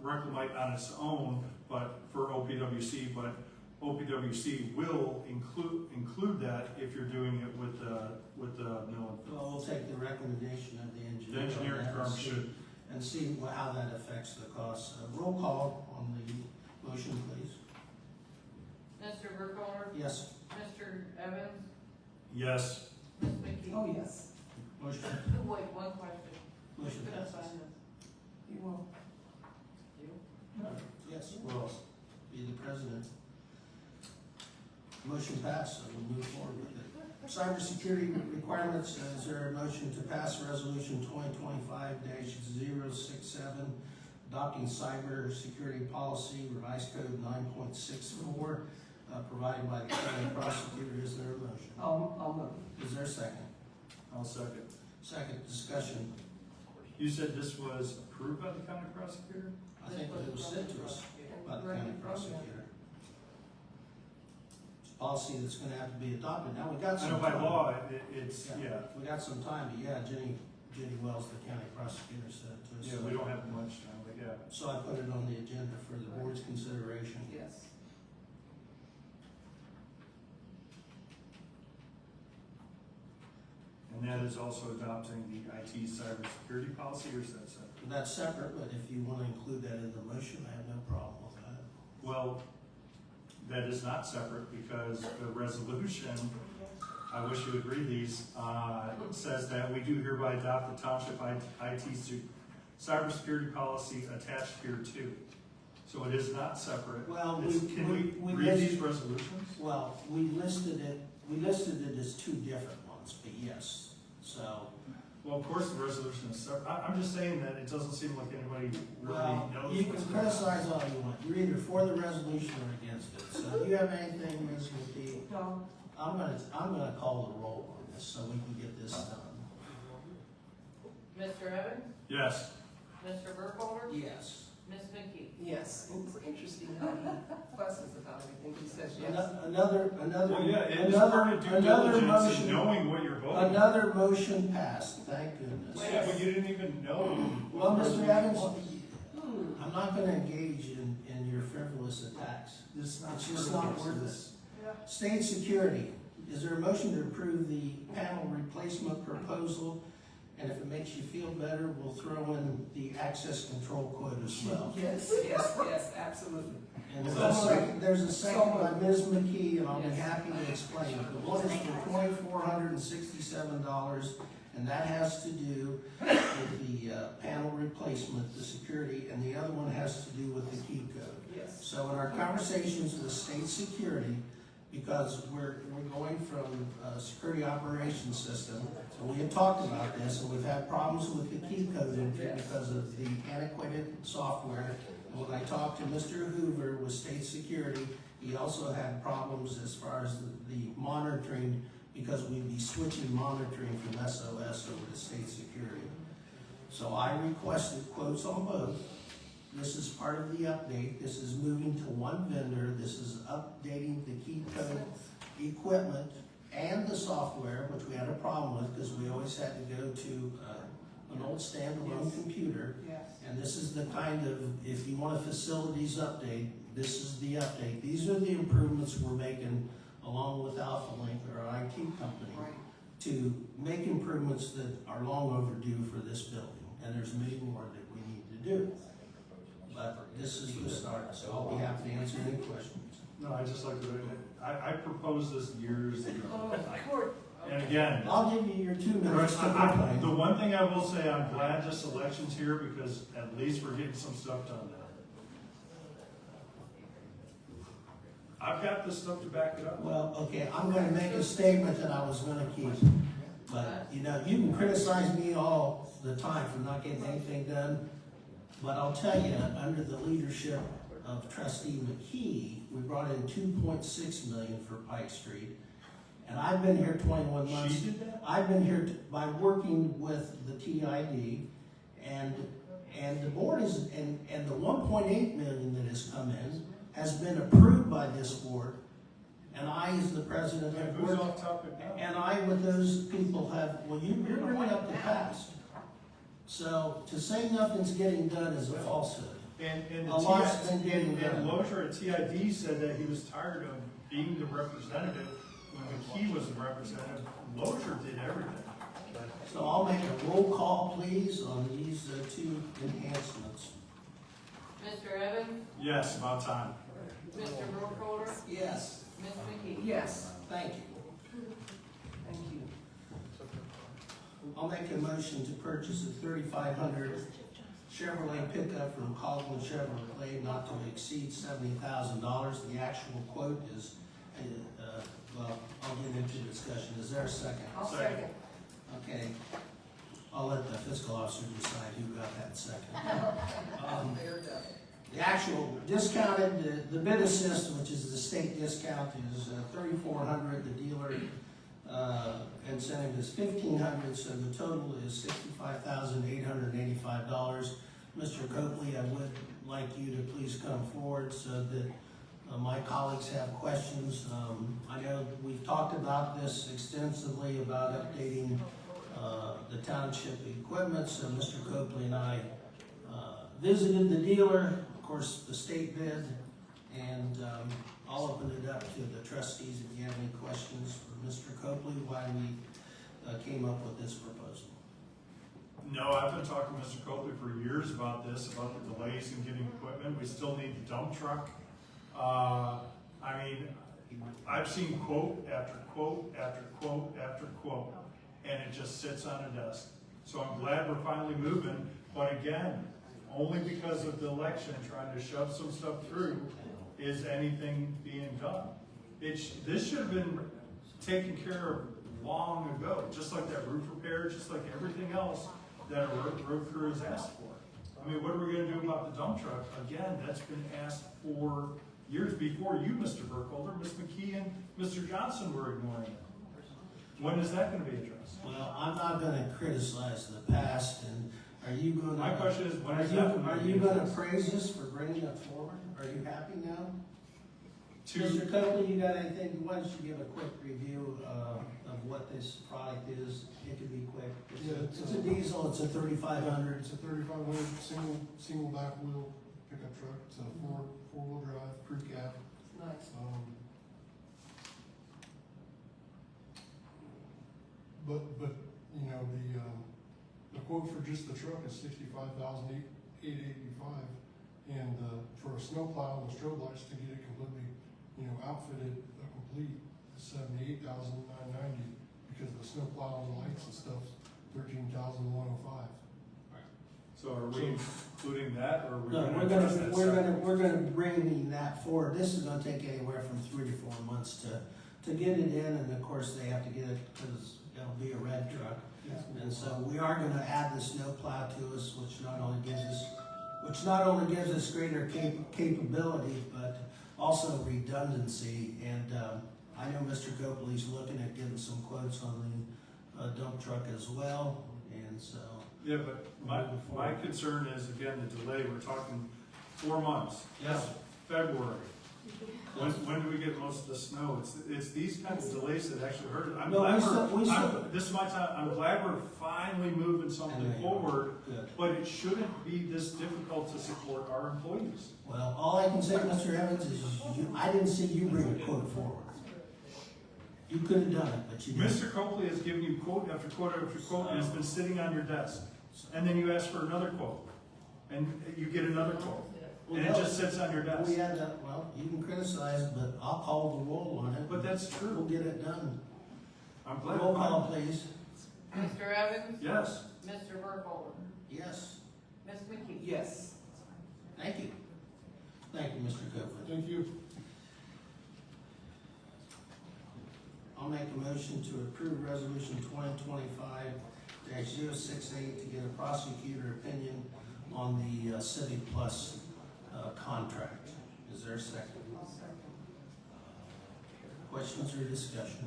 Reclamite on its own, but for OPWC, but OPWC will include that if you're doing it with the mill and fill. Well, we'll take the recommendation of the engineer. The engineering on that firm should. And see how that affects the cost. Roll call on the motion, please. Mr. Burkholder? Yes. Mr. Evans? Yes. Ms. McKee? Oh, yes. Motion. Wait, one question. Motion Who's gonna passes. sign this? You will. You? Yes, will be the president. Motion passed, so we'll move forward with it. Cybersecurity requirements, is there a motion to pass resolution 2025-067, adopting cybersecurity policy, revised code 9.64, provided by the county prosecutor? Is there a motion? I'll move. Is there a second? I'll second. Second, discussion. You said this was approved by the county prosecutor? I think it was sent to us by the county prosecutor. It's a policy that's gonna have to be adopted. Now, we got I some know by time. law, it's, yeah. We got some time, but yeah, Jenny Wells, the county prosecutor, said it to us. Yeah, we don't have much time, but yeah. So I put it on the agenda for the board's consideration. Yes. And that is also adopting the IT cybersecurity policy, or is that separate? That's separate, but if you wanna include that in the motion, I have no problem with that. Well, that is not separate, because the resolution I wish you would read these. It says that we do hereby adopt the township cybersecurity policy attached here too. So it is not separate. Well, Can we we read these listed- resolutions? Well, we listed it as two different ones, but yes, so. Well, of course, the resolution is separate. I'm just saying that it doesn't seem like anybody really Well, knows. you what's can going on. criticize all you want, you're either for the resolution or against it, so do you have anything, Ms. McKee? No. I'm gonna call the roll on this, so we can get this done. Mr. Evans? Yes. Mr. Burkholder? Yes. Ms. McKee? Yes, it's interesting how he fusses about everything, he says yes. Another Well, yeah, it is part of due diligence motion, and knowing what you're voting. another motion passed, thank goodness. Yeah, but you didn't even know. Well, Mr. Evans, I'm not gonna engage in your frivolous attacks. It's It's just not worth it. State security, is there a motion to approve the panel replacement proposal? And if it makes you feel better, we'll throw in the access control quote as well. Yes, yes, yes, absolutely. And there's a second by Ms. McKee, and I'll be happy to explain. The one is for $2,467, and that has to do with the panel replacement, the security, and the other one has to do with the key code. Yes. So in our conversations with state security, because we're going from a security operations system, and we had talked about this, and we've had problems with the key code entry because of the antiquated software. And when I talked to Mr. Hoover with state security, he also had problems as far as the monitoring, because we'd be switching monitoring from SOS over to state security. So I requested quotes on both. This is part of the update. This is moving to one vendor. This is updating the key code equipment and the software, which we had a problem with because we always had to go to an old standalone computer. Yes. And this is the kind of, if you want a facilities update, this is the update. These are the improvements we're making along with Alpha Link, our IT company, to make improvements that are long overdue for this building. And there's many more that we need to do. But this is the start, so I'll be happy to answer any questions. No, I just like to, I proposed this years ago. Oh, And again, I'll give you your 2 minutes to the complain. one thing I will say, I'm glad this election's here because at least we're getting some stuff done now. I've got this stuff to back it up. Well, okay, I'm gonna make a statement that I was gonna keep. But, you know, you can criticize me all the time for not getting anything done. But I'll tell you, under the leadership of trustee McKee, we brought in $2.6 million for Pike Street. And I've been here 21 months. She did that? I've been here by working with the TID, and the board is, and the 1.8 million that has come in has been approved by this board. And I, as the president, have Who's worked, off topic now? and I with those people have, well, you're bringing up the past. So to say nothing's getting done is a falsehood. And A lot's been getting done. and Lozier at TID said that he was tired of being the representative when McKee was the representative. Lozier did everything. So I'll make a roll call, please, on these 2 enhancements. Mr. Evans? Yes, about time. Mr. Burkholder? Yes. Ms. McKee? Yes, Thank you. thank you. I'll make a motion to purchase a 3,500 Chevrolet pickup from Caldwell Chevrolet not to exceed $70,000. The actual quote is, well, I'll get into discussion. Is there a second? I'll second. Okay. I'll let the fiscal officer decide who got that second. There it goes. The actual discounted, the bid assist, which is the state discount, is $3,400. The dealer incentive is $1,500, so the total is $65,885. Mr. Copley, I would like you to please come forward so that my colleagues have questions. I know we've talked about this extensively about updating the township equipment, so Mr. Copley and I visited the dealer. Of course, the state bid, and I'll open it up to the trustees if you have any questions for Mr. Copley, why we came up with this proposal. No, I've been talking to Mr. Copley for years about this, about the delays in getting equipment. We still need the dump truck. I mean, he might. I've seen quote after quote after quote after quote, and it just sits on a desk. So I'm glad we're finally moving, but again, only because of the election, trying to shove some stuff through, is anything being done. This should have been taken care of long ago, just like that roof repair, just like everything else that a road crew has asked for. I mean, what are we gonna do about the dump truck? Again, that's been asked for years before you, Mr. Burkholder. Ms. McKee and Mr. Johnson were ignoring it. When is that gonna be addressed? Well, I'm not gonna criticize the past, and are you gonna? My question is, when Are is you, that gonna are be you gonna addressed? praise us for bringing it forward? Are you happy now? To- Mr. Copley, you got anything, why don't you give a quick review, of what this product is? It could be quick. It's a diesel, it's a 3500. It's a 3500 single back wheel pickup truck. It's a four-wheel drive, crew cab. Nice. But, you know, the quote for just the truck is $65,885. And, for a snowplow and the strobe lights to get it completely, you know, outfitted, complete, is $78,990. Because of the snowplow and the lights and stuff, $13,105. So are we including that, or are we No, gonna we're address that separately? we're gonna bring that forward. This is gonna take anywhere from 3 to 4 months to get it in, and of course, they have to get it, because it'll be a red truck. And so we are gonna add the snowplow to us, which not only gives us greater capability, but also redundancy. And, I know Mr. Copley's looking at getting some quotes on the, dump truck as well, and so. Yeah, but my concern is, again, the delay. We're talking 4 months. Yes. February. When do we get most of the snow? It's these kinds of delays that actually hurt. This is my time. I'm glad we're finally moving something forward, Good. but it shouldn't be this difficult to support our employees. Well, all I can say, Mr. Evans, is I didn't see you bring a quote forward. You could have done it, but you didn't. Mr. Copley has given you quote after quote after quote, and it's been sitting on your desk. And then you ask for another quote, and you get another quote, and it just sits on your desk. We had that, well, you can criticize, but I'll call the roll on it. But that's true. We'll get it done. I'm glad. Roll call, please. Mr. Evans? Yes. Mr. Burkholder? Yes. Ms. McKee? Yes. Thank you. Thank you, Mr. Copeland. Thank you. I'll make a motion to approve resolution 2025-068 to get a prosecutor opinion on the Civic Plus contract. Is there a second? Questions or discussion?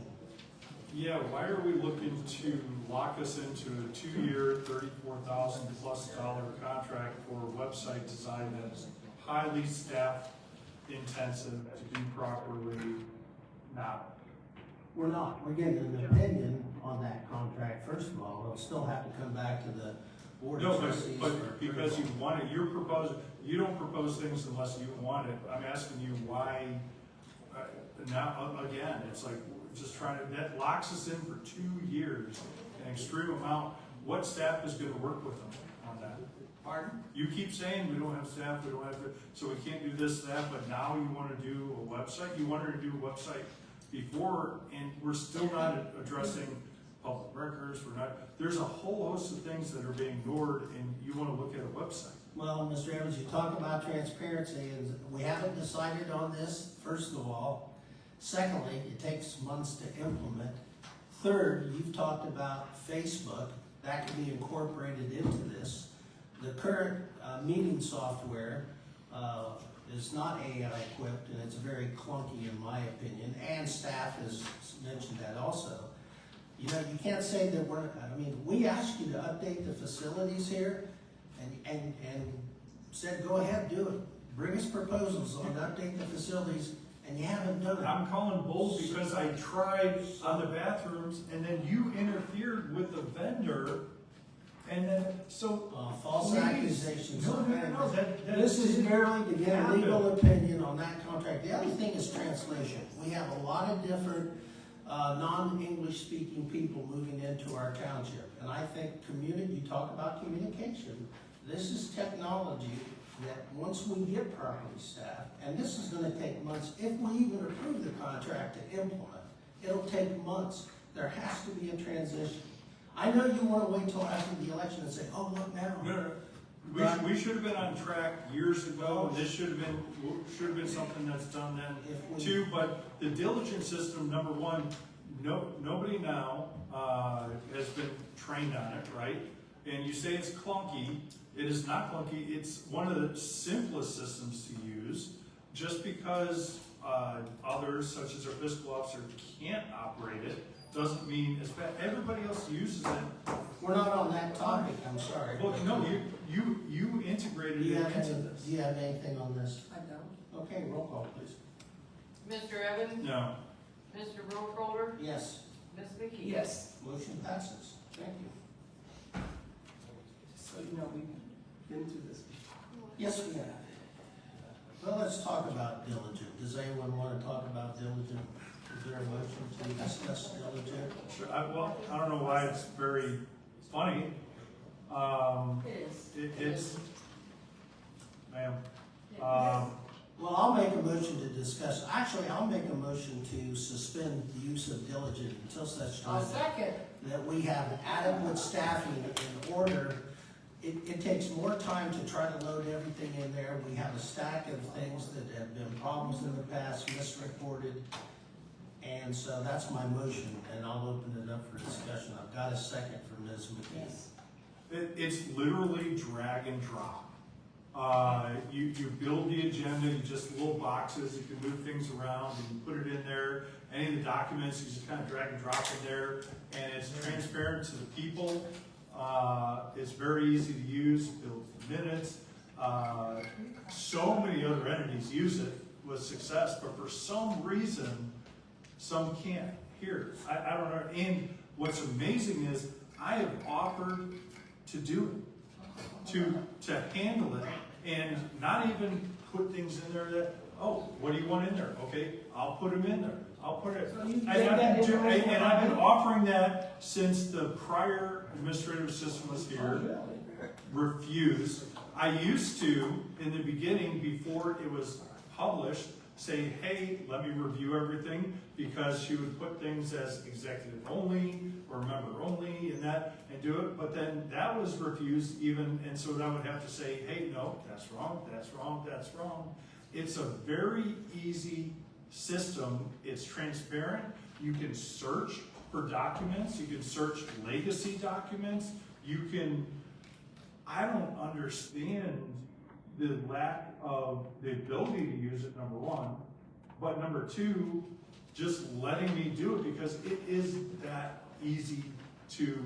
Yeah, why are we looking to lock us into a 2-year, $34,000+ contract for a website design that is highly staff intensive to do properly now? We're not. We're getting an opinion on that contract, first of all. It'll still have to come back to the board No, of trustees. but because you want it, you don't propose things unless you want it. I'm asking you why, now, again, it's like, just trying to, that locks us in for 2 years, an extreme amount. What staff is gonna work with them on that? Pardon? You keep saying we don't have staff, we don't have, so we can't do this, that, but now you wanna do a website? You wanted to do a website before, and we're still not addressing public records, there's a whole host of things that are being ignored, and you wanna look at a website. Well, Mr. Evans, you talk about transparency, and we haven't decided on this, first of all. Secondly, it takes months to implement. Third, you've talked about Facebook. That can be incorporated into this. The current meeting software is not AI equipped, and it's very clunky in my opinion, and staff has mentioned that also. You know, you can't say that we asked you to update the facilities here, and said, go ahead, do it. Bring us proposals on updating the facilities, and you haven't done it. I'm calling bull because I tried on the bathrooms, and then you interfered with the vendor, and then, so. False please. accusations. No, that This is didn't merely to get a happen. legal opinion on that contract. The other thing is translation. We have a lot of different non-English speaking people moving into our township. And I think you talk about communication. This is technology that once we get properly staffed, and this is gonna take months, if we even approve the contract to implement, it'll take months. There has to be a transition. I know you wanna wait till after the election and say, oh, what now? No, we should have been on track years ago, this should have been something that's done then too, but the diligence system, number one, nobody now, has been trained on it, right? And you say it's clunky, it is not clunky, it's one of the simplest systems to use, just because, others, such as our fiscal officer, can't operate it, doesn't mean it's bad. Everybody else uses it. We're not on that topic, I'm sorry. Well, no, you integrated Do you it have into any- this. do you have anything on this? I don't. Okay, roll call, please. Mr. Evans? No. Mr. Burkholder? Yes, Ms. McKee? Yes, motion passes. Thank you. just so you know, we've been through this. Yes, we have. Well, let's talk about diligent. Does anyone want to talk about diligent? Is there a motion to discuss diligent? Sure, I don't know why it's very funny. It's, ma'am, Well, I'll make a motion to discuss, actually, I'll make a motion to suspend the use of diligent until such time second. that we have adequate staffing in order. It takes more time to try to load everything in there. We have a stack of things that have been problems in the past, misreported. And so that's my motion, and I'll open it up for discussion. I've got a second from Ms. McKee. it's literally drag and drop. You build the agenda, you just little boxes, you can move things around, and you put it in there. Any of the documents, you just kind of drag and drop in there, and it's transparent to the people. It's very easy to use, build minutes. So many other entities use it with success, but for some reason, some can't. Here, I don't know. And what's amazing is I have offered to do it, to handle it, and not even put things in there that, oh, what do you want in there? Okay, I'll put them in there. I'll put it. So you And did that in your and I've been offering that since the prior administrative assistant was here. Refused. I used to, in the beginning, before it was published, say, hey, let me review everything, because she would put things as executive only or member only and do it, but then that was refused even, and so I would have to say, hey, no, that's wrong, that's wrong, that's wrong. It's a very easy system. It's transparent. You can search for documents. You can search legacy documents. You can, I don't understand the lack of the ability to use it, number one, but number two, just letting me do it, because it is that easy to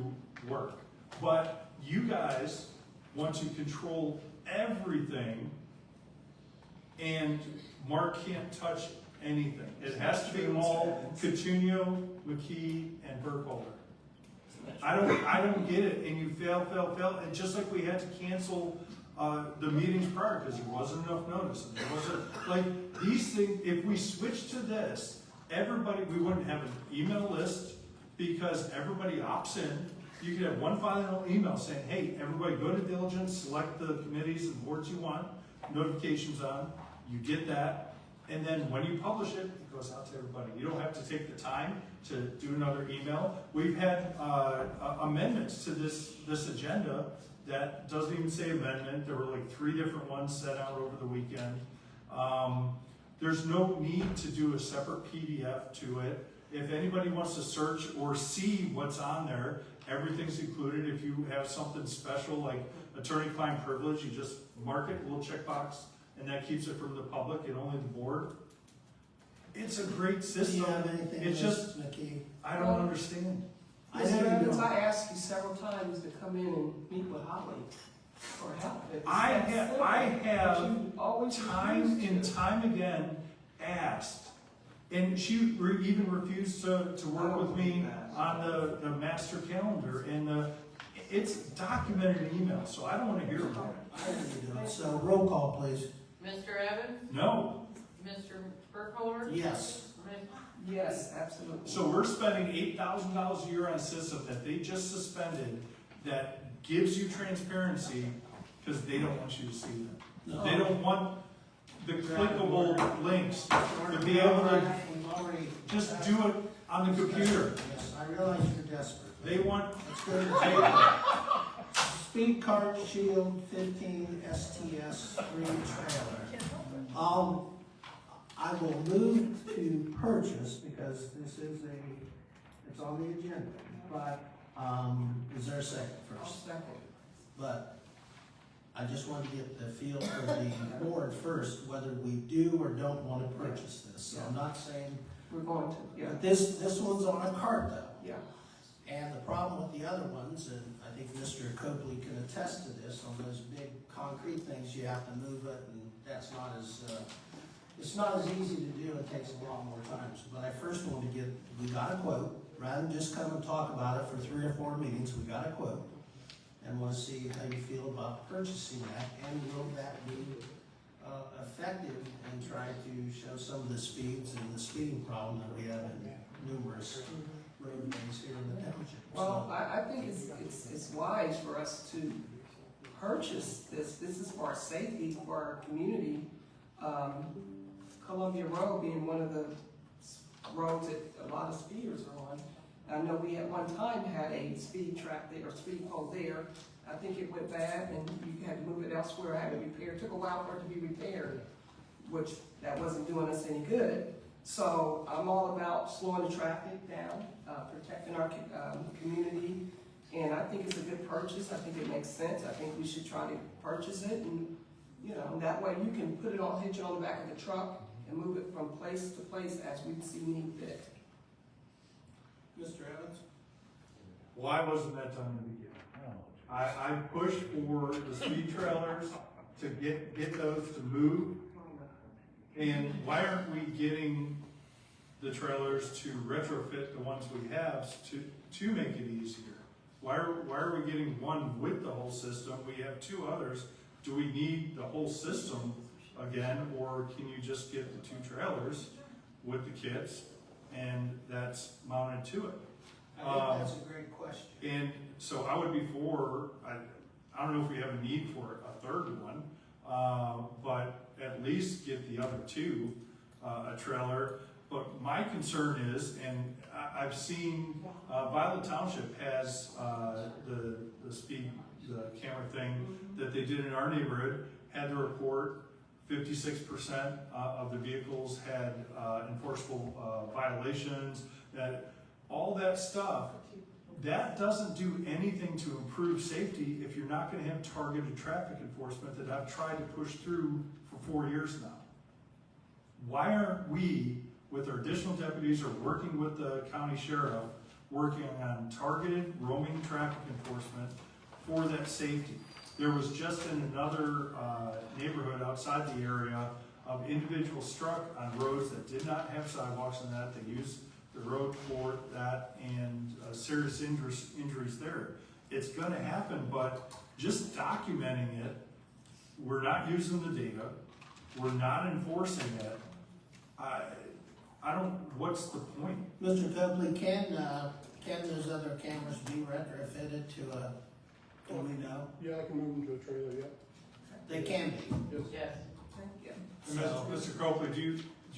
work. But you guys want to control everything, and Mark can't touch anything. It has to be all Coutinho, McKee, and Burkholder. I don't get it, and you fail, and just like we had to cancel the meetings prior because there wasn't enough notice, and there wasn't, like, these things, if we switch to this, everybody, we wouldn't have an email list because everybody opts in. You could have one final email saying, hey, everybody go to diligence, select the committees and boards you want, notifications on, you get that, and then when you publish it, it goes out to everybody. You don't have to take the time to do another email. We've had amendments to this agenda that doesn't even say amendment. There were like 3 different ones sent out over the weekend. There's no need to do a separate PDF to it. If anybody wants to search or see what's on there, everything's included. If you have something special like attorney-client privilege, you just mark it, a little checkbox, and that keeps it from the public and only the board. It's a great system. Do you have anything, It's just, McKee? I don't understand. I know Mr. you Evans, don't. I asked you several times to come in and meet with Holly for help. It's I that have, simple, I but have you always time refuse and to. time again asked, and she even refused to work with me on the master calendar, and it's documented in email, so I don't want to hear about it. I know you don't. So roll call, please. Mr. Evans? No. Mr. Burkholder? Yes. Yes, absolutely. So we're spending $8,000 a year on a system that they just suspended that gives you transparency, because they don't want you to see them. No. They don't want the clickable links to be able to We've already. just do it on the computer. Yes, I realize you're desperate. They want, Let's go to Speed Cart Shield 15 STS 3 trailer. I will move to purchase, because this is it's on the agenda, but, is there a second I'll first? second. But I just want to get the feel for the board first, whether we do or don't want to purchase this. So I'm not saying, We're going to, yeah, but this one's on a cart though. yeah. And the problem with the other ones, and I think Mr. Copley can attest to this, on those big concrete things, you have to move it, and that's not as, it's not as easy to do, it takes a lot more time. So, but I first want to we got a quote, rather than just come and talk about it for 3 or 4 meetings, we got a quote. And want to see how you feel about purchasing that, and will that be effective in trying to show some of the speeds and the speeding problem that we have in numerous roadways here in the township. Well, So, I think it's wise for us to purchase this. This is for our safety, for our community. Columbia Road being one of the roads that a lot of speeders are on. I know we at one time had a speed trap there, or speed pole there. I think it went bad and you had to move it elsewhere, had to repair. It took a while for it to be repaired, which that wasn't doing us any good. So I'm all about slowing the traffic down, protecting our community, and I think it's a good purchase. I think it makes sense. I think we should try to purchase it, and that way you can put it on, hitch it on the back of the truck and move it from place to place as we see need fit. Mr. Evans? why wasn't that done in the beginning? I pushed for the speed trailers to get those to move. And why aren't we getting the trailers to retrofit the ones we have to make it easier? Why are we getting one with the whole system? We have 2 others. Do we need the whole system again, or can you just get the 2 trailers with the kits and that's mounted to it? I think that's a great question. And so I would be for, I don't know if we have a need for a 3rd one, but at least get the other 2 a trailer. But my concern is, and I've seen, Violet Township has the camera thing that they did in our neighborhood, had the report, 56% of the vehicles had enforceable violations, that all that stuff, that doesn't do anything to improve safety if you're not going to have targeted traffic enforcement that I've tried to push through for 4 years now. Why aren't we, with our additional deputies or working with the county sheriff, working on targeted roaming traffic enforcement for that safety? There was just in another neighborhood outside the area of individuals struck on roads that did not have sidewalks and that they used the road for that, and serious injuries there. It's going to happen, but just documenting it, we're not using the data, we're not enforcing it. I don't, what's the point? Mr. Copley, can those other cameras be retrofitted to a, do we know? Yeah, I can move them to a trailer, yeah. They can be. Yes. Mr. Copley, do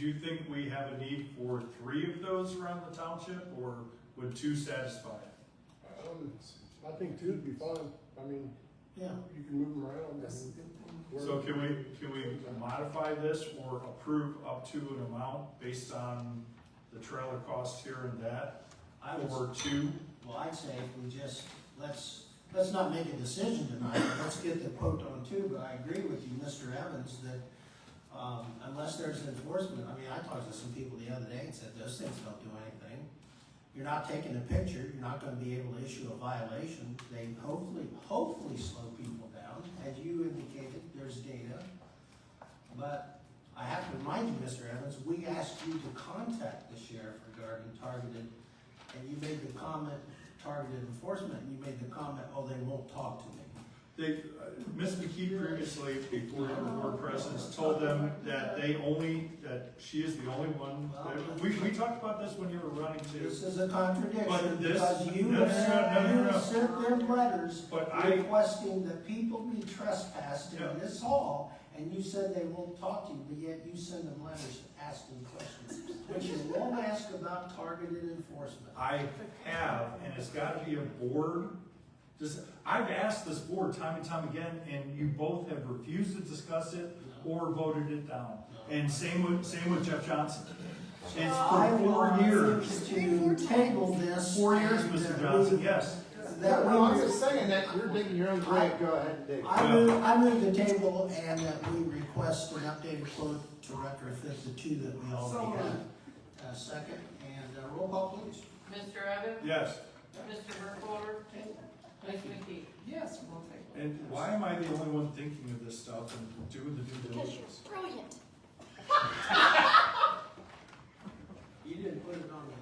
you think we have a need for 3 of those around the township, or would 2 satisfy it? I think 2 would be fine. I mean, Yeah. you can move them around. That's a good thing. So can we modify this or approve up to an amount based on the trailer cost here and that, or 2? Well, I'd say if we just, let's not make a decision tonight, but let's get the quote on 2, but I agree with you, Mr. Evans, that unless there's enforcement, I mean, I talked to some people the other day and said those things don't do anything. You're not taking a picture, you're not gonna be able to issue a violation. They hopefully slow people down. As you indicated, there's data. But I have to remind you, Mr. Evans, we asked you to contact the sheriff regarding targeted, and you made the comment, targeted enforcement, and you made the comment, oh, they won't talk to me. Ms. McKee previously, before her board presence, told them that that she is the only one. We talked about this when you were running too. This is a contradiction, But this- because you no, have sent them letters But requesting that people be trespassed Yeah. in this hall, and you said they won't talk to you, but yet you send them letters asking questions, which you won't ask about targeted enforcement. I have, and it's gotta be a board. I've asked this board time and time again, and you both have refused to discuss it or voted it down. And same with Jeff Johnson. It's I for 4 want years. to table this. 4 years, and Mr. that Johnson, we- yes. That No, I'm we, just saying that you're digging your own grave, go ahead and dig. I move the table and that we request an updated quote to retrofit the two that we already have. Second, and roll call please. Mr. Evans? Yes. Mr. Burkholder? Ms. McKee? Yes, we'll take it. And why am I the only one thinking of this stuff and doing the due diligence? Brilliant. You didn't put it on the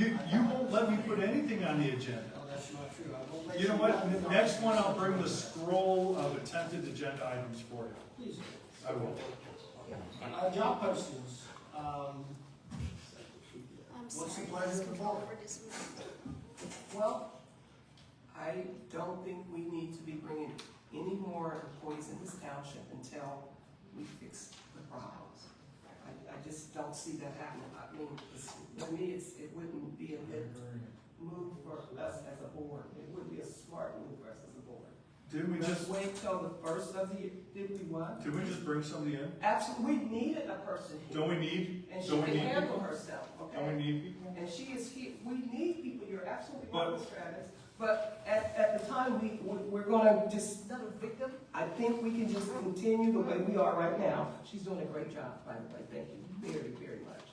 agenda. You won't let me put anything on the agenda. No, that's not true. I won't let You know put it what? on Next one, I'll bring the scroll of attempted agenda items for you. Please. I will. Job postings. What's the pleasure of the board? Well, I don't think we need to be bringing any more employees in this township until we fix the problems. I just don't see that happening. I mean, to me, it wouldn't be a good move for us as a board. It would be a smart move for us as a board. Didn't we Let's just, wait till the first of the year. Did we what? did we just bring somebody in? Absolutely, we needed a person here. Don't we need, And she don't we can need handle people? herself, okay? Don't we need people? And she is here, we need people, you're absolutely right, But- Mr. Evans. But at the time, we're gonna just, not a victim, I think we can just continue the way we are right now. She's doing a great job, by the way, thank you very, very much.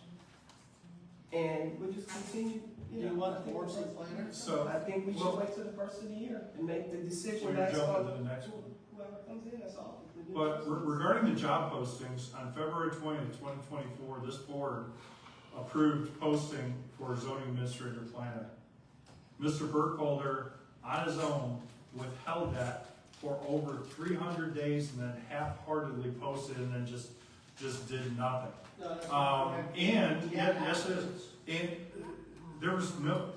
And we'll just continue, Do you you know. want I a think board we're- planner? So, I think we should well- wait till the first of the year and make the so decision you're based jumping on to the next one. whoever comes in, that's all. But regarding the job postings, on February 20th, 2024, this board approved posting for zoning administrator planner. Mr. Burkholder, on his own, withheld that for over 300 days and then half-heartedly posted and then just did nothing. No, that's not correct. And, Yeah, yes, it is. And there was no,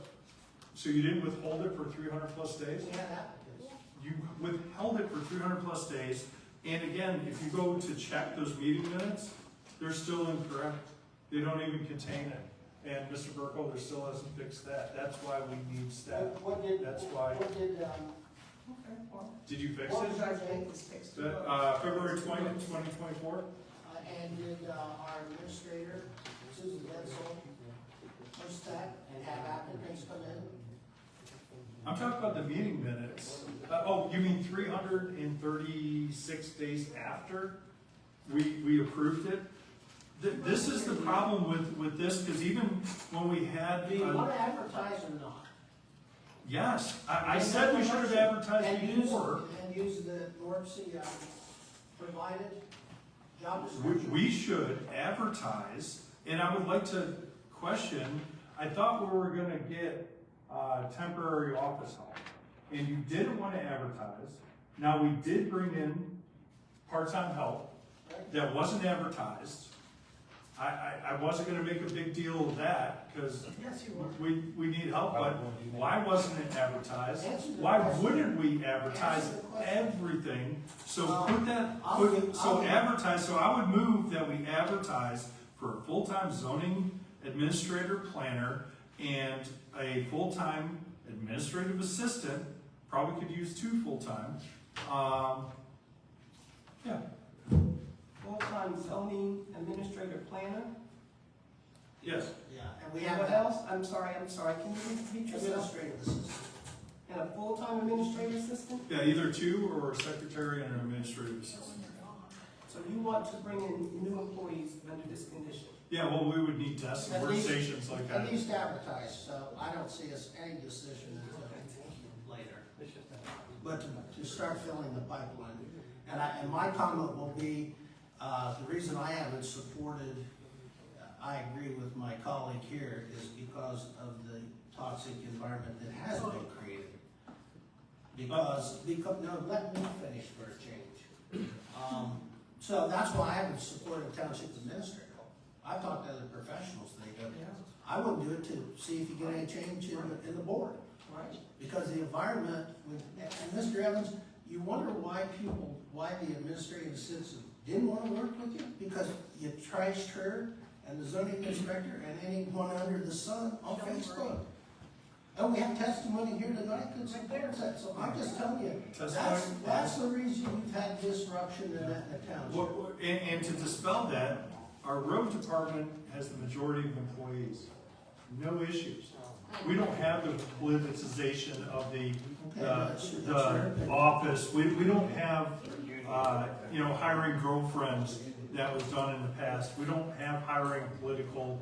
so you didn't withhold it for 300 plus days? We had applicants. You withheld it for 300 plus days, and again, if you go to check those meeting minutes, they're still incorrect. They don't even contain it. And Mr. Burkholder still hasn't fixed that. That's why we need staff. What did, That's why. what did, Okay, well, Did you fix what it? was our date? this takes too That, long. February 20th, 2024? And did our administrator, Susan Bledsoe, post that and have applicants come in? I'm talking about the meeting minutes. Oh, you mean 336 days after we approved it? This is the problem with this, because even when we had. Do you want to advertise or not? Yes, I said we should have advertised And use, before. and use the North Sea provided job description? We should advertise, and I would like to question, I thought we were gonna get temporary office help, and you didn't want to advertise. Now, we did bring in part-time help that wasn't advertised. I wasn't gonna make a big deal of that, because Yes, you were. we need help, but why wasn't it advertised? Answer the Why question. wouldn't we advertise Answer the question. everything? So Well, put that, I'll give- advertise, so I would move that we advertise for a full-time zoning administrator planner and a full-time administrative assistant, probably could use 2 full-time. Yeah, Full-time zoning administrator planner. yes. Yeah, and we And have what that else? I'm sorry, can you repeat yourself? administrative assistant. And a full-time administrative assistant? Yeah, either 2 or a secretary and an administrative assistant. So you want to bring in new employees under this condition? Yeah, well, we would need desks and At least- workstations like that. At least advertise, so I don't see us any decision until later. But to start filling the pipeline. And my comment will be, the reason I haven't supported, I agree with my colleague here, is because of the toxic environment that has been created. Because, no, let me finish for a change. So that's why I would support a township administrator. I've talked to other professionals, they go, I wouldn't do it to see if you get any change in the board. Right. Because the environment, and Mr. Evans, you wonder why the administrative assistant didn't want to work with you? Because you trashed her and the zoning inspector and anyone under the sun on Facebook. And we have testimony here tonight that supports that, so I'm just telling you, that's the reason we've had disruption in that township. And to dispel that, our road department has the majority of employees, no issues. We don't have the politicization of the office, we don't have, hiring girlfriends that was done in the past, we don't have hiring political,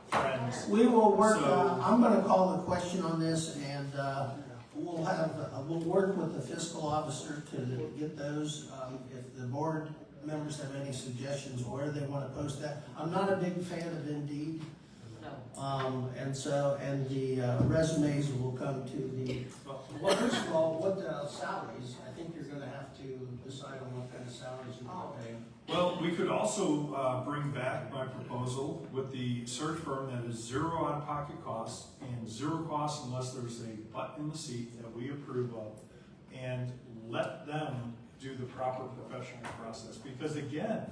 friends. We will work, So- I'm gonna call the question on this, and, we'll work with the fiscal officer to get those, if the board members have any suggestions where they wanna post that. I'm not a big fan of Indeed. No. And the resumes will come to the, well, first of all, what salaries, I think you're gonna have to decide on what kind of salaries you're gonna pay. Well, we could also bring back my proposal with the search firm that is zero out-of-pocket costs and zero costs unless there's a butt in the seat that we approve of, and let them do the proper professional process. Because again,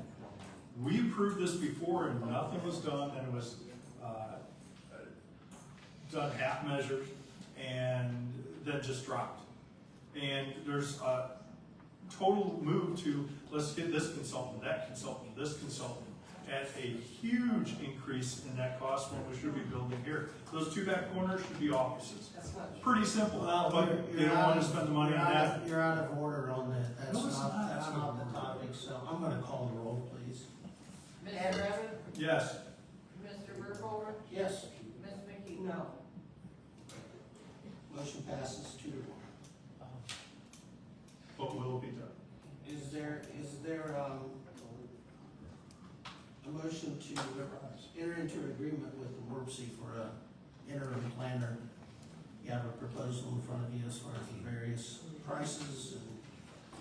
we approved this before and nothing was done, and it was done half measures and then just dropped. And there's a total move to, let's get this consultant, that consultant, this consultant, at a huge increase in that cost when we should be building here. Those two back corners should be offices. That's not Pretty simple, Well, but they don't want to spend the money on that. You're out of order on that, that's No, it's not. that's not the topic, so I'm gonna call the roll, please. Mr. Evans? Yes, Mr. Burkholder? Yes, Ms. McKee? No. motion passes 2-1. but will be done. Is there a motion to enter into agreement with the WRPC for a interim planner? You have a proposal in front of you as far as the various prices,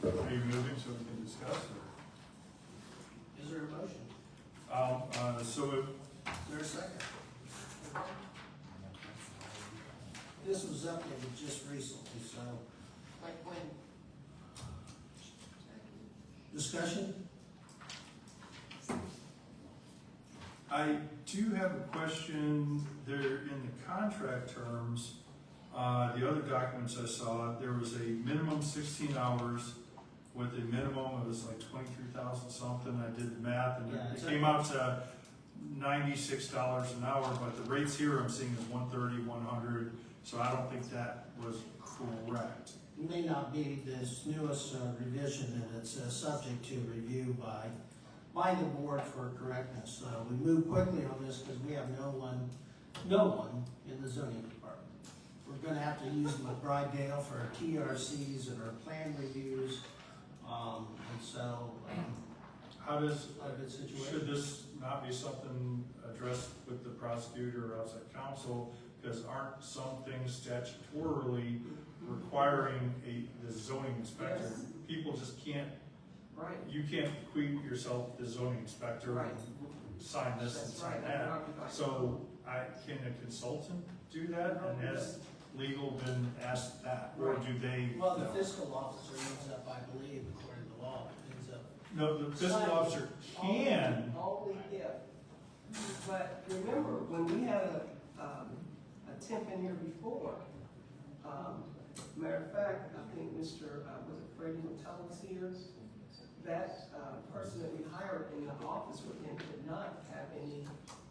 and Are you moving so we can discuss it? is there a motion? So Is there a second? This was updated just recently, so, Like when? discussion? I do have a question there in the contract terms. The other documents I saw, there was a minimum 16 hours with a minimum, it was like 23,000 something. I did the math and Yeah, it came out to $96 an hour, but the rates here I'm seeing is 130, 100. So I don't think that was correct. It may not be this newest revision, and it's subject to review by the board for correctness. We moved quickly on this because we have no one in the zoning department. We're gonna have to use McBride Dale for our TRCs and our plan reviews, How does, not a good situation. should this not be something addressed with the prosecutor or outside counsel? Because aren't some things statutorily requiring the zoning inspector? Yes. People just can't, Right. you can't equate yourself to zoning inspector and Right. sign this and That's sign right. that. So can a consultant do that? And has legal been asked that? Or do they? Well, the fiscal officer ends up, I believe, according to law, ends up. No, the fiscal officer can. Only if. But remember, when we had a temp in here before, matter of fact, I think Mr., was it Freddie Mattel was here? That person that we hired in the office with him did not have any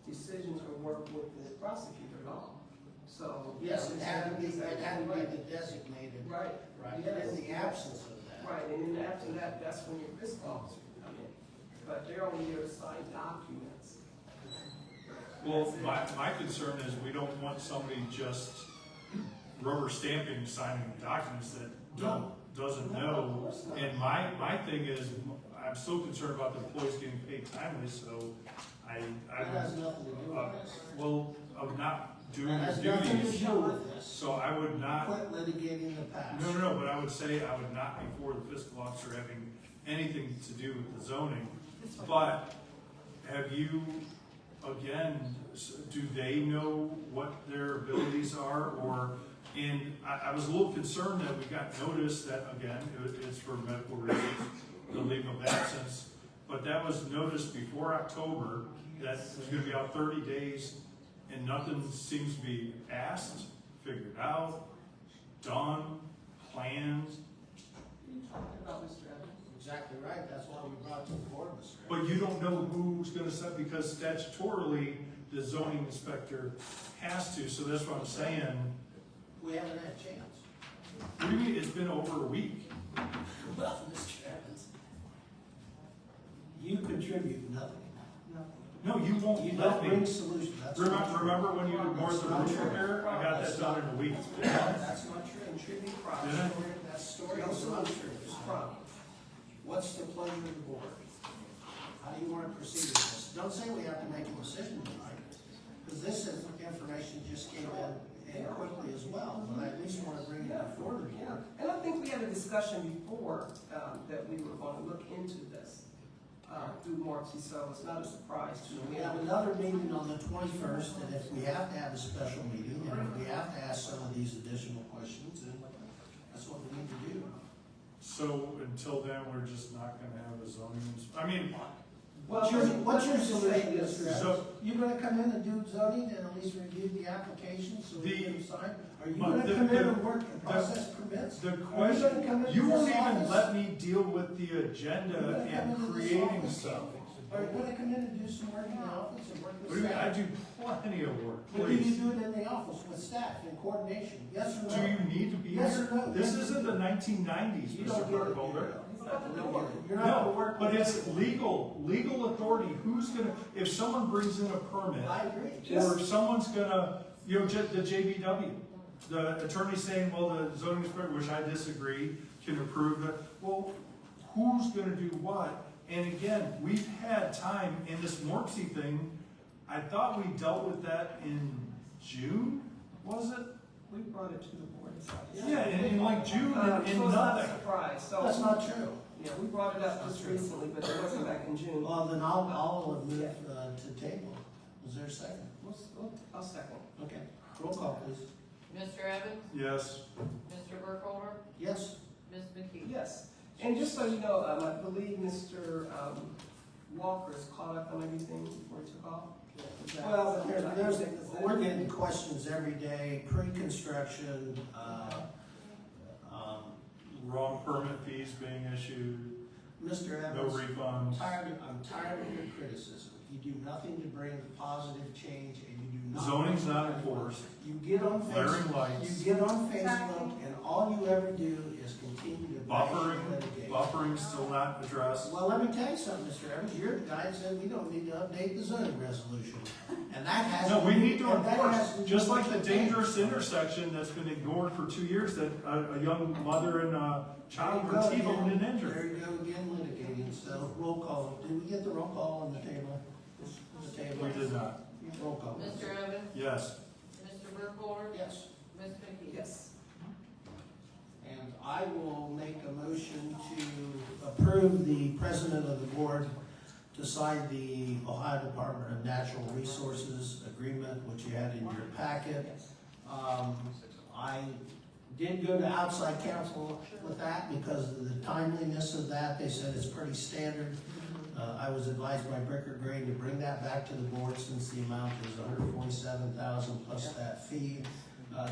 decisions or work with the prosecutor at all. So. Yes, it had to be the designated. Right. Right, Yes. in the absence of that. Right, and then after that, that's when your fiscal officer can come in. But they're only here to sign documents. Well, my concern is we don't want somebody just rubber stamping, signing documents that doesn't know. And my thing is, I'm so concerned about the employees getting paid timely, so I That has nothing to do with this. well, of not doing That your has nothing to duties. do with this. So I would not, Quit litigating the past. no, but I would say I would not be for the fiscal officer having anything to do with the zoning. But have you, again, do they know what their abilities are, or, and I was a little concerned that we got notice that, again, it's for medical reasons, the leave of absence, but that was noticed before October, that it's gonna be out 30 days, and nothing seems to be asked, figured out, done, planned. You talked about Mr. Evans. Exactly right, that's why we brought it to the board, Mr. But you don't know who's gonna set, because statutorily, the zoning inspector has to, so that's what I'm saying. We haven't had a chance. What do you mean, it's been over a week? Well, Mr. Evans, you contribute nothing. No, you won't You let don't me. bring solutions, that's not true. Remember when you moored the roof repair? I got that done in a week. That's not true. Contribute profit. Did I? That story is not true. What's the pleasure of the board? How do you want to proceed with this? Don't say we have to make a decision tonight, because this information just came in quickly as well, but I at least want to bring it before the board. And I think we had a discussion before, that we were gonna look into this, through Morpsey, so it's not a surprise to We me. have another meeting on the 21st, and if we have to have a special meeting, and if we have to ask some of these additional questions, then that's what we need to do. So until then, we're just not gonna have a zoning, I mean, What's your solution, Mr. Evans? So- You gonna come in and do zoning and at least review the application so we can decide? Are you But gonna the- come in the- and work and process permits? the Are you question, gonna come into you won't this even office? let me deal with the agenda You're gonna come and into this creating office? stuff. Are you gonna come in and do some work in the office and work What do with you mean, I staff? do plenty of work, But do you please. do it in the office with staff in coordination? Yes or no? Do you need to be Yes here? or no? This isn't the 1990s, You Mr. don't get it. Burkholder. You don't get it. You're not gonna No, work. but with it's us. legal authority, who's gonna, if someone brings in a permit, I agree. or if someone's gonna, you know, the JBW, the attorney saying, well, the zoning inspector, which I disagree, can approve it, well, who's gonna do what? And again, we've had time in this Morpsey thing, I thought we dealt with that in June, was it? We brought it to the board. Yeah, in like June, and So it's not a nothing. surprise, so. That's not true. Yeah, we brought it up just recently, but it wasn't back in June. Well, then I'll move to table. Is there a second? I'll second. Okay, roll call, please. Mr. Evans? Yes. Mr. Burkholder? Yes? Ms. McKee? Yes, and just so you know, I believe Mr. Walker's caught up on everything before he took off. Well, we're getting questions every day, pre-construction, Wrong permit fees being issued, Mr. no Evans, refunds. I'm tired of your criticism. You do nothing to bring positive change, and you do not. Zoning's not enforced. You get on Glaring Facebook, lights. you get on Facebook, and all you ever do is continue to bash and litigate. Buffering's still not addressed. Well, let me tell you something, Mr. Evans, you're the guy that said we don't need to update the zoning resolution, and that has. No, we need to and that has enforce, to just do like the with dangerous intersection that's been ignored for 2 years, that a young mother and a child There you were go T-boned again. and injured. There you go again, litigating, so roll call, did we get the roll call on the table? The table? We did not. Roll call. Mr. Evans? Yes. Mr. Burkholder? Yes, Ms. McKee? Yes. and I will make a motion to approve the president of the board to sign the Ohio Department of Natural Resources agreement, which you had in your packet. I did go to outside counsel with that because of the timeliness of that. They said it's pretty standard. I was advised by Bricker Gray to bring that back to the board since the amount is $147,000 plus that fee.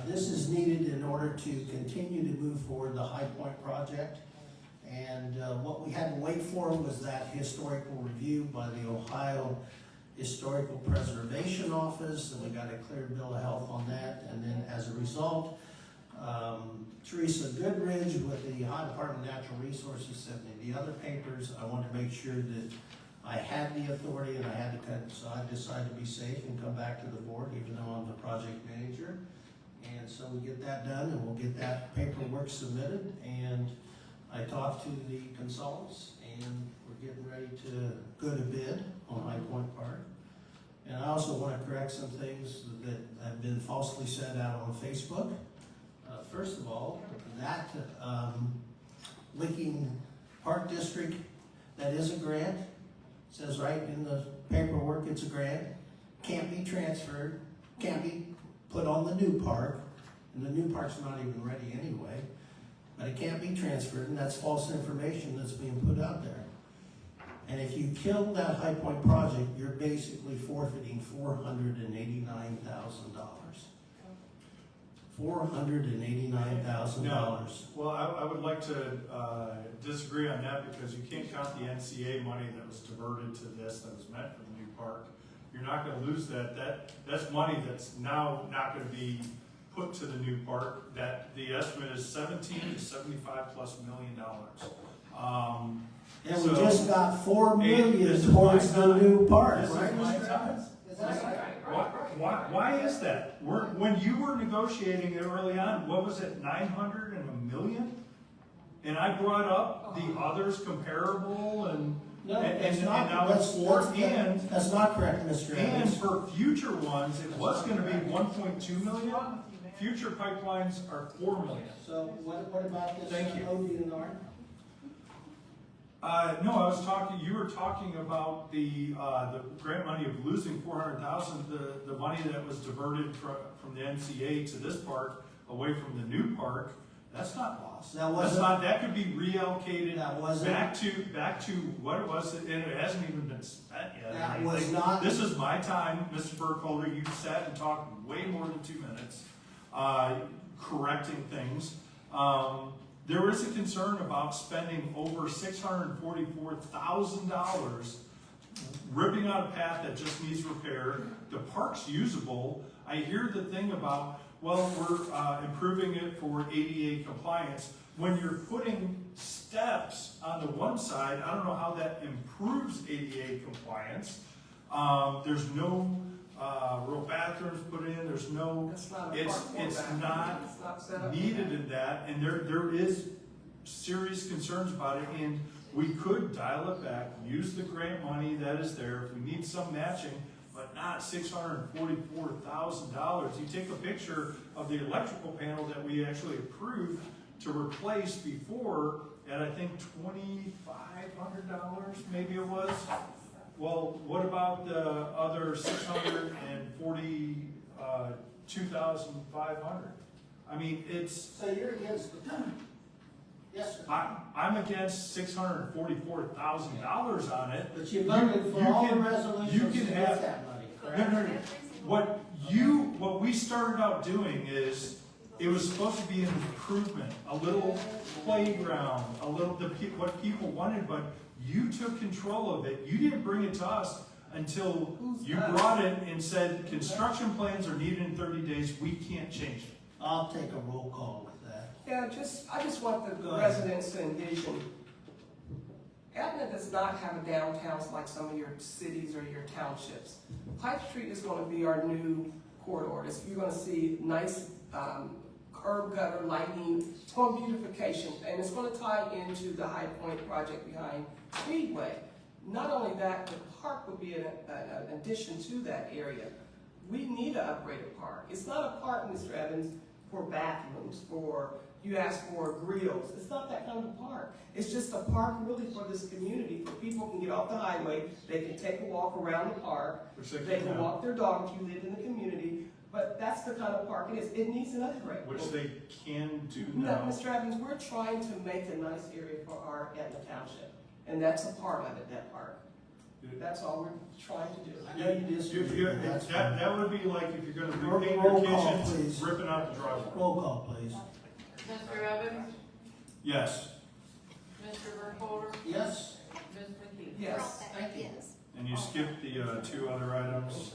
This is needed in order to continue to move forward the High Point project. And what we had to wait for was that historical review by the Ohio Historical Preservation Office, and we got a clear bill of health on that. And then as a result, Teresa Goodridge with the Ohio Department of Natural Resources sent me the other papers. I wanted to make sure that I had the authority and I had to cut, so I decided to be safe and come back to the board, even though I'm the project manager. And so we get that done and we'll get that paperwork submitted. And I talked to the consultants and we're getting ready to go to bid on High Point Park. And I also want to correct some things that have been falsely said out on Facebook. First of all, that Licking Park District, that is a grant. Says right in the paperwork it's a grant. Can't be transferred, can't be put on the new park. And the new park's not even ready anyway. But it can't be transferred, and that's false information that's being put out there. And if you kill that High Point project, you're basically forfeiting $489,000. $489,000. Well, I would like to disagree on that because you can't count the NCA money that was diverted to this, that was meant for the new park. You're not gonna lose that. That's money that's now not gonna be put to the new park. That the estimate is $17 to $75+ million. And we just got $4 million towards the new park, This right? is my time. Why is that? When you were negotiating it early on, what was it, 900 and $1 million? And I brought up the others comparable and now it's four, and that's not correct, Mr. and Evans. for future ones, it was gonna be 1.2 million. Future pipelines are 4 million. So what about this Thank you. ODNR? No, you were talking about the grant money of losing 400,000, the money that was diverted from the NCA to this park, away from the new park. That's not lost. That could be reallocated back to what it was, and it hasn't even been spent yet. That was not. This is my time, Mr. Burkholder. You sat and talked way more than 2 minutes, correcting things. There is a concern about spending over $644,000 ripping out a path that just needs repair. The park's usable. I hear the thing about, well, we're improving it for ADA compliance. When you're putting steps on the one side, I don't know how that improves ADA compliance. There's no real bathrooms put in. There's no. It's not needed in that, and there is serious concerns about it. And we could dial it back, use the grant money that is there. If we need some matching, but not $644,000. You take a picture of the electrical panel that we actually approved to replace before at I think $2,500, maybe it was. Well, what about the other $642,500? I mean, it's. So you're against the time? Yes, sir. I'm against $644,000 on it. But you voted for all the resolutions You to can get have that money, no, correct? no, no. What we started out doing is it was supposed to be an improvement, a little playground, a little what people wanted, but you took control of it. You didn't bring it to us until you brought it and said construction plans are needed in 30 days. We can't change it. I'll take a roll call with that. Yeah, I just want the residents to envision. Etna does not have a downtown like some of your cities or your townships. Pipe Street is going to be our new corridor. You're going to see nice curb gutter lighting, it's going to beautification, and it's going to tie into the High Point project behind Speedway. Not only that, the park would be an addition to that area. We need an upgraded park. It's not a park, Mr. Evans, for bathrooms, you ask for grills. It's not that kind of a park. It's just a park really for this community, for people can get off the highway, they can take a walk around the park, they can walk their dog if you live in the community, but that's the kind of park it is. It needs an upgrade. Which they can do No, now. Mr. Evans, we're trying to make a nice area for our Etna Township, and that's a part of it, that park. That's all we're trying to do. I know you disagree, but that's fine. That would be like if you're going to Roll repaint your call, kitchen, please. ripping out the drywall. Roll call, please. Mr. Evans? Yes. Mr. Burkholder? Yes? Ms. McKee? Yes. Thank you. And you skipped the two other items,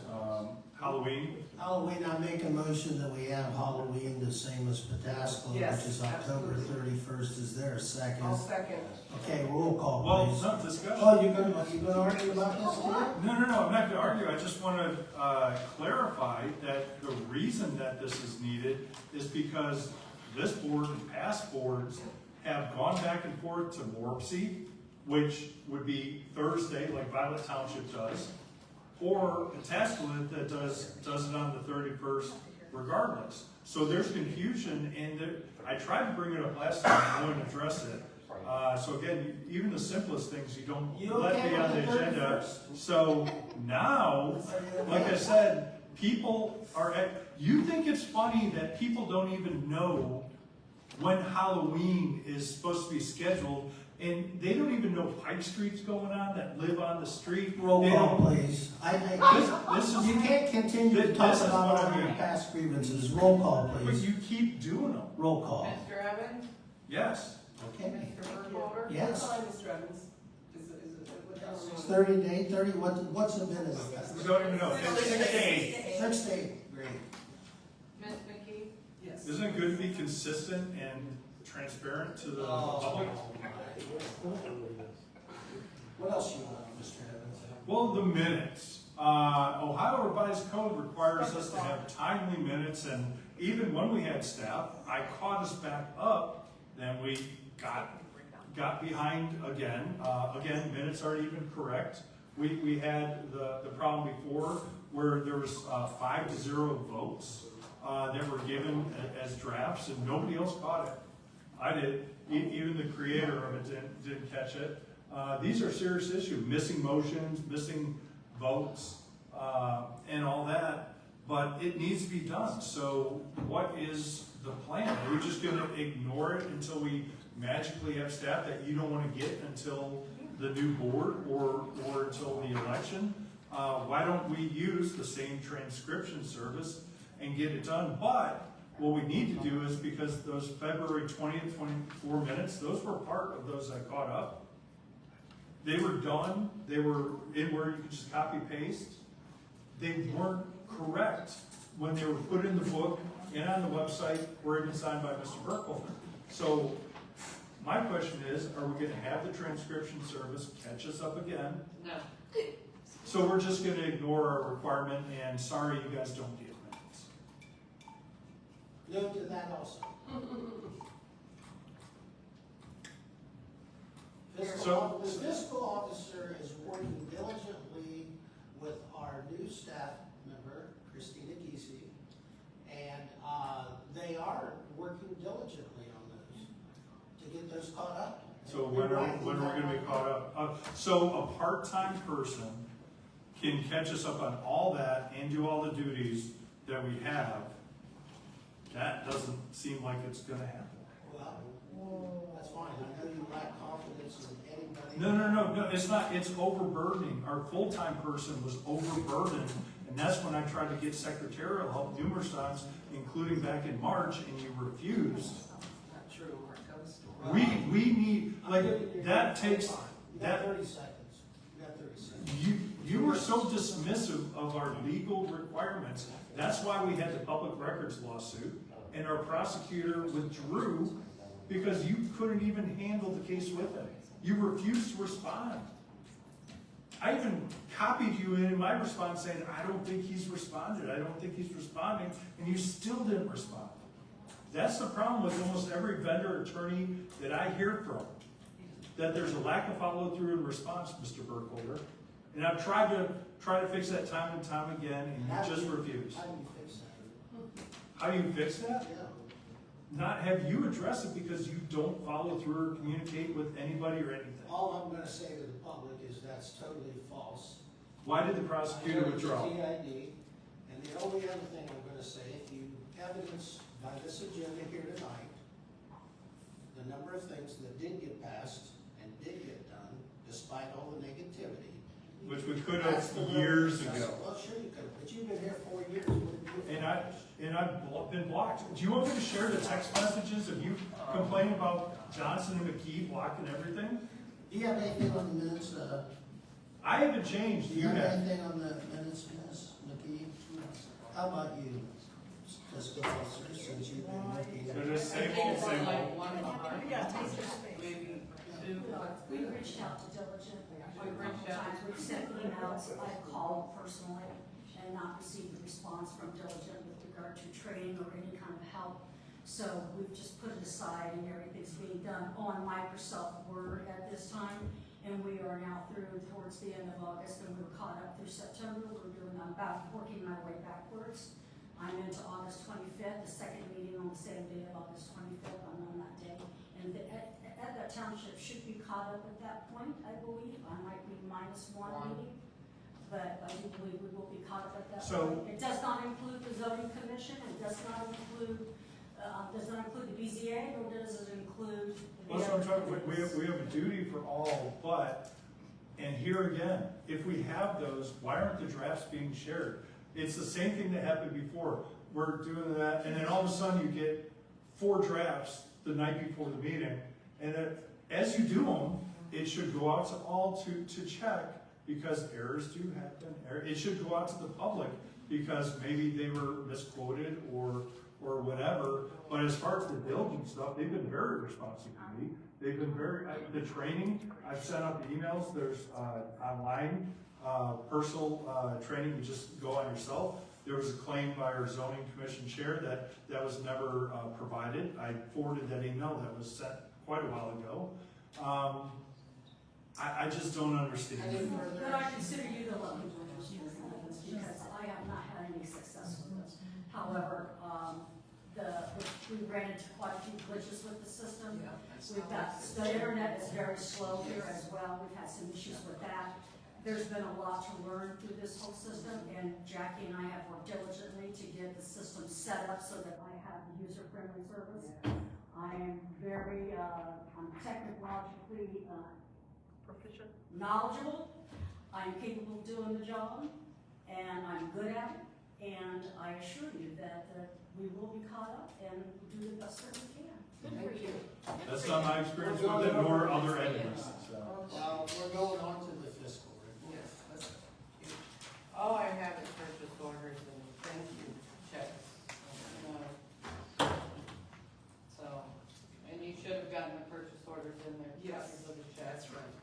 Halloween. Halloween, I make a motion that we have Halloween the same as Pataskla, Yes, which is October absolutely. 31st. Is there a second? I'll second. Okay, roll call, Well, please. it's not discussion. Oh, you gonna argue about this too? No, I'm not going to argue. I just want to clarify that the reason that this is needed is because this board and past boards have gone back and forth to Warpsy, which would be Thursday, like Violet Township does, or a task limit that does it on the 31st regardless. So there's confusion, and I tried to bring it up last time, I wouldn't address it. So again, even the simplest things you don't let be on the agenda. So now, like I said, people are you think it's funny that people don't even know when Halloween is supposed to be scheduled, and they don't even know Pike Street's going on, that live on the street. Roll call, please. This is, You can't continue to talk this is about what all I your mean. past grievances. Roll call, But please. you keep doing them. Roll call. Mr. Evans? Yes. Okay. Mr. Burkholder? Yes. Fine, Mr. Evans. What time is it? 30 day, 30, what's the minute? We don't even know. It's 6 to 8. 6 to 8, great. Ms. McKee? Yes. Isn't it good to be consistent and transparent to the public? What else you want, Mr. Evans? Well, the minutes. Ohio Revised Code requires us to have timely minutes, and even when we had staff, I caught us back up, then we got behind again. Again, minutes aren't even correct. We had the problem before where there was 5-0 votes that were given as drafts, and nobody else caught it. I did. Even the creator of it didn't catch it. These are serious issues, missing motions, missing votes, and all that, but it needs to be done. So what is the plan? Are we just gonna ignore it until we magically have staff that you don't wanna get until the new board or until the election? Why don't we use the same transcription service and get it done? But what we need to do is, because those February 20th, 24 minutes, those were part of those I caught up. They were done, they were in where you could just copy paste. They weren't correct when they were put in the book and on the website, were even signed by Mr. Burkholder. So my question is, are we gonna have the transcription service catch us up again? No. So we're just gonna ignore our requirement and sorry you guys don't get minutes. Note to that also. The fiscal officer is working diligently with our new staff member, Christina Giese, and they are working diligently on those to get those caught up. So when are we gonna be caught up? So a part-time person can catch us up on all that and do all the duties that we have. That doesn't seem like it's gonna happen. Well, that's fine. I know you lack confidence in anybody. No, it's not, it's overburdening. Our full-time person was overburdened, and that's when I tried to get secretarial help numerous times, including back in March, and you refused. Not true. We need, like, that takes, You got 30 seconds. You got 30 seconds. you were so dismissive of our legal requirements. That's why we had the public records lawsuit, and our prosecutor withdrew because you couldn't even handle the case with him. You refused to respond. I even copied you in my response saying, I don't think he's responded, I don't think he's responding, and you still didn't respond. That's the problem with almost every vendor attorney that I hear from, that there's a lack of follow-through and response, Mr. Burkholder. And I've tried to fix that time and time again, and you just refuse. How do you fix that? How do you fix that? Yeah. Not have you address it because you don't follow through or communicate with anybody or anything. All I'm gonna say to the public is that's totally false. Why did the prosecutor withdraw? TID, and the only other thing I'm gonna say, if you evidence by this agenda here tonight, the number of things that did get passed and did get done, despite all the negativity. Which we could That's have the years number. ago. Well, sure you could, but you've been here 4 years. What did you And I've been blocked. Do you want me to share the text messages of you complaining about Johnson and McKee blocking everything? Do you have anything on the minutes, I haven't changed, do you you have have. anything on the minutes, Ms. McKee? How about you, fiscal officer, since you've been working? They're just same I think old, it's same like old. one behind. Maybe two. We reached out to Diligent a We reached couple out. times, we've sent emails, I've called personally and not received a response from Diligent with regard to training or any kind of help. So we've just put it aside and everything's being done on Microsoft Word at this time. and we are now through towards the end of August, and we're caught up through September. I'm about working my way backwards. I'm into August 25th, the second meeting on the same day of August 25th, I'm on that day. And that township should be caught up at that point, I believe. I might be -1 meeting, but I do believe we will be caught up at that So- point. It does not include the zoning commission, it does not include the BZA, nor does it include the. Well, that's what I'm talking about. We have a duty for all, but, and here again, if we have those, why aren't the drafts being shared? It's the same thing that happened before. We're doing that, and then all of a sudden you get 4 drafts the night before the meeting. And that, as you do them, it should go out to all to check, because errors do happen. It should go out to the public, because maybe they were misquoted or whatever. But as far as the diligence stuff, they've been very responsive to me. They've been the training, I've sent out the emails, there's online personal training, you just go on yourself. There was a claim by our zoning commission chair that was never provided. I forwarded that email that was sent quite a while ago. I just don't understand. But I consider you the lucky one, because I have not had any success with this. However, we ran into quite a few glitches with the system. The internet is very slow here as well. We've had some issues with that. There's been a lot to learn through this whole system, and Jackie and I have worked diligently to get the system set up so that I have user-friendly service. I am very, I'm technologically Proficient. knowledgeable. I'm capable of doing the job, and I'm good at it. And I assure you that we will be caught up and do the best that we can. Thank you. That's not my experience with it, nor other entities. So. We're going on to the fiscal. Yes. All I have is purchase orders and thank you checks. So, and you should have gotten the purchase orders in there. Yes, copies of the checks. that's right.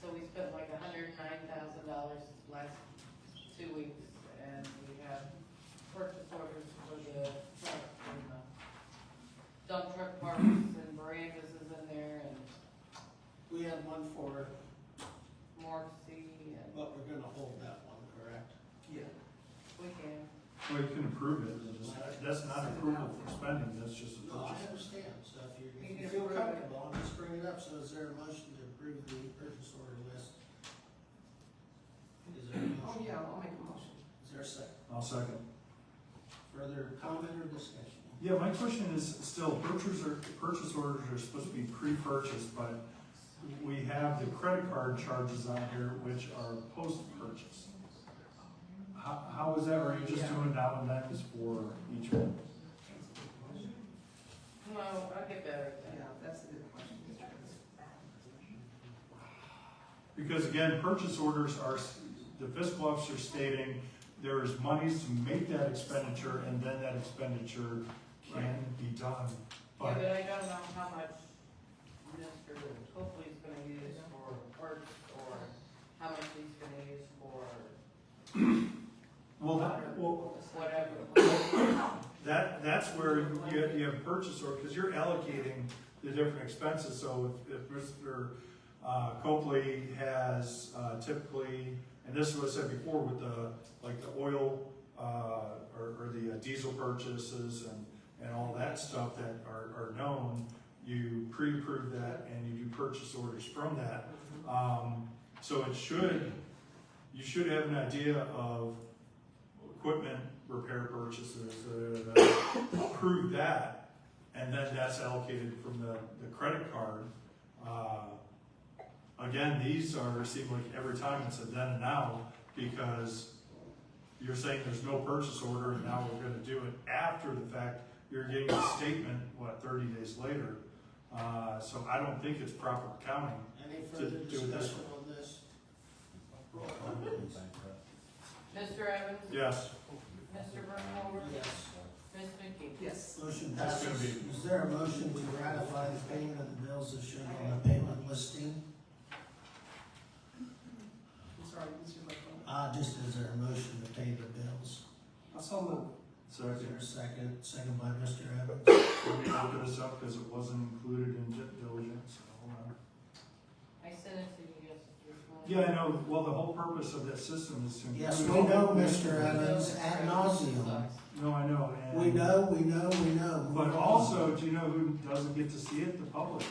So we spent like $109,000 last 2 weeks, and we have purchase orders for the truck and the dump truck parts and Miranda's is in there, and We have one for, Morrissey, and but we're gonna hold that one, correct? Yeah. we can. Well, you can approve it. That's not approval for spending, that's just a No, I purchase. understand, so if You you can feel approve it. comfortable, I'm just bringing it up, so is there a motion to approve the purchase order list? Is there a Oh, motion? yeah, I'll make a motion. Is there a second? I'll second. Further comment or discussion? Yeah, my question is still, purchase orders are supposed to be pre-purchased, but we have the credit card charges on here, which are post-purchase. How is that, or are you just doing down and that is for each one? No, I'll get better at that. Yeah, that's a good question. Because again, purchase orders are, the fiscal officer stating there is monies to make that expenditure, and then that expenditure can be done. Yeah, But but I don't know how much Mr. Copley's gonna use for parts, or how much he's gonna use for whatever. that's where you have purchase order, because you're allocating the different expenses. So if Mr. Copley has typically, and this was said before with the oil or the diesel purchases and all that stuff that are known, you pre-approve that and you do purchase orders from that. So you should have an idea of equipment repair purchases, approve that, and then that's allocated from the credit card. Again, these seem like every time it's a then and now, because you're saying there's no purchase order and now we're gonna do it after the fact. You're getting a statement, 30 days later? So I don't think it's proper accounting Any to further do it this discussion way. on this? Roll call, please. Mr. Evans? Yes. Mr. Burkholder? Yes. Ms. McKee? Yes. Motion That's gonna passes. be- Is there a motion to ratify the payment of the bills as shown on the payment listing? I'm sorry, Mr. McCollum. Just is there a motion to pay the bills? I saw move. Is there a second? Second by Mr. Evans. Let me open this up because it wasn't included in diligence. Hold on. I sent it to you yesterday. Yeah, I know, well, the whole purpose of that system is to. Yes, improve- we know, Mr. Evans, ad nauseum. No, I know, and. We know. But also, do you know who doesn't get to see it? The public.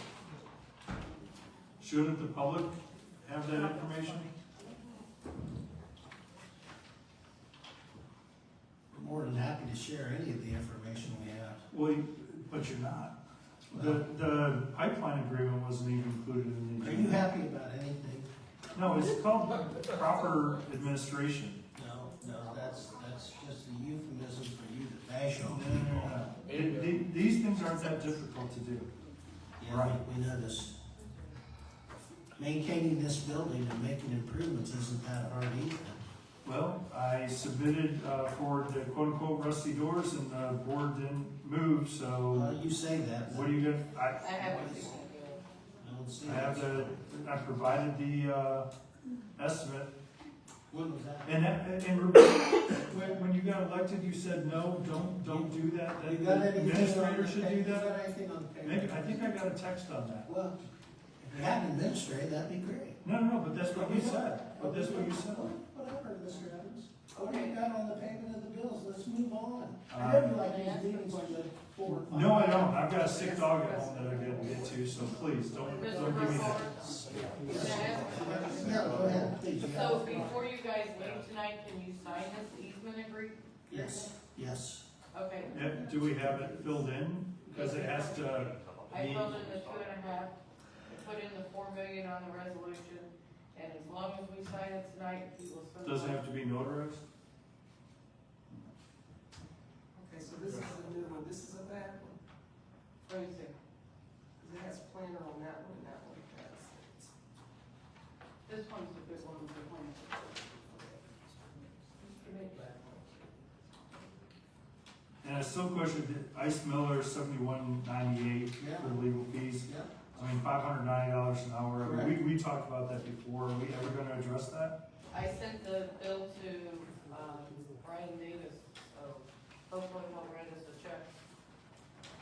Shouldn't the public have that information? We're more than happy to share any of the information we have. Well, but you're not. The pipeline agreement wasn't even included in the. Are you happy about anything? No, it's called proper administration. No, that's just a euphemism for you to bash on No. people. These things aren't that difficult to do. Yeah, we know this. Maintaining this building and making improvements isn't that hard either. Well, I submitted for the quote-unquote rusty doors and the board didn't move, so You say that. what do you get? I haven't seen it. I don't see I have it. I provided the estimate. When was that? And when you got elected, you said, no, don't do that. You That got the anything on administrator the should paper? do You that. got anything on the paper? Maybe, I think I got a text on that. Well, if you had an administrator, that'd be great. No, but that's what you said. But that's what you said. Whatever, Mr. Evans. What do you got on the payment of the bills? Let's move on. I know you like these meetings to go forward. No, I don't. I've got a sick dog at home that I gotta get to, so please, don't give me that. Yeah, go ahead, please. You So have- before you guys leave tonight, can you sign this easement agreement? Yes. Okay. Yeah, do we have it filled in? Because it has to I be, filled in the 2.5, I put in the 4 million on the resolution, and as long as we sign it tonight, he will send. does it have to be notarized? Okay, so this is a new one, this is a bad one, What do you think? 'cause it has planner on that one, and that one has. This one's a good one, the one. And I still question, Ice Miller, 7198 for the legal fees. Yeah. I mean, $590 an hour. I mean, Correct. we talked about that before. Are we ever gonna address that? I sent the bill to, Brian Davis, so hopefully he'll write us a check.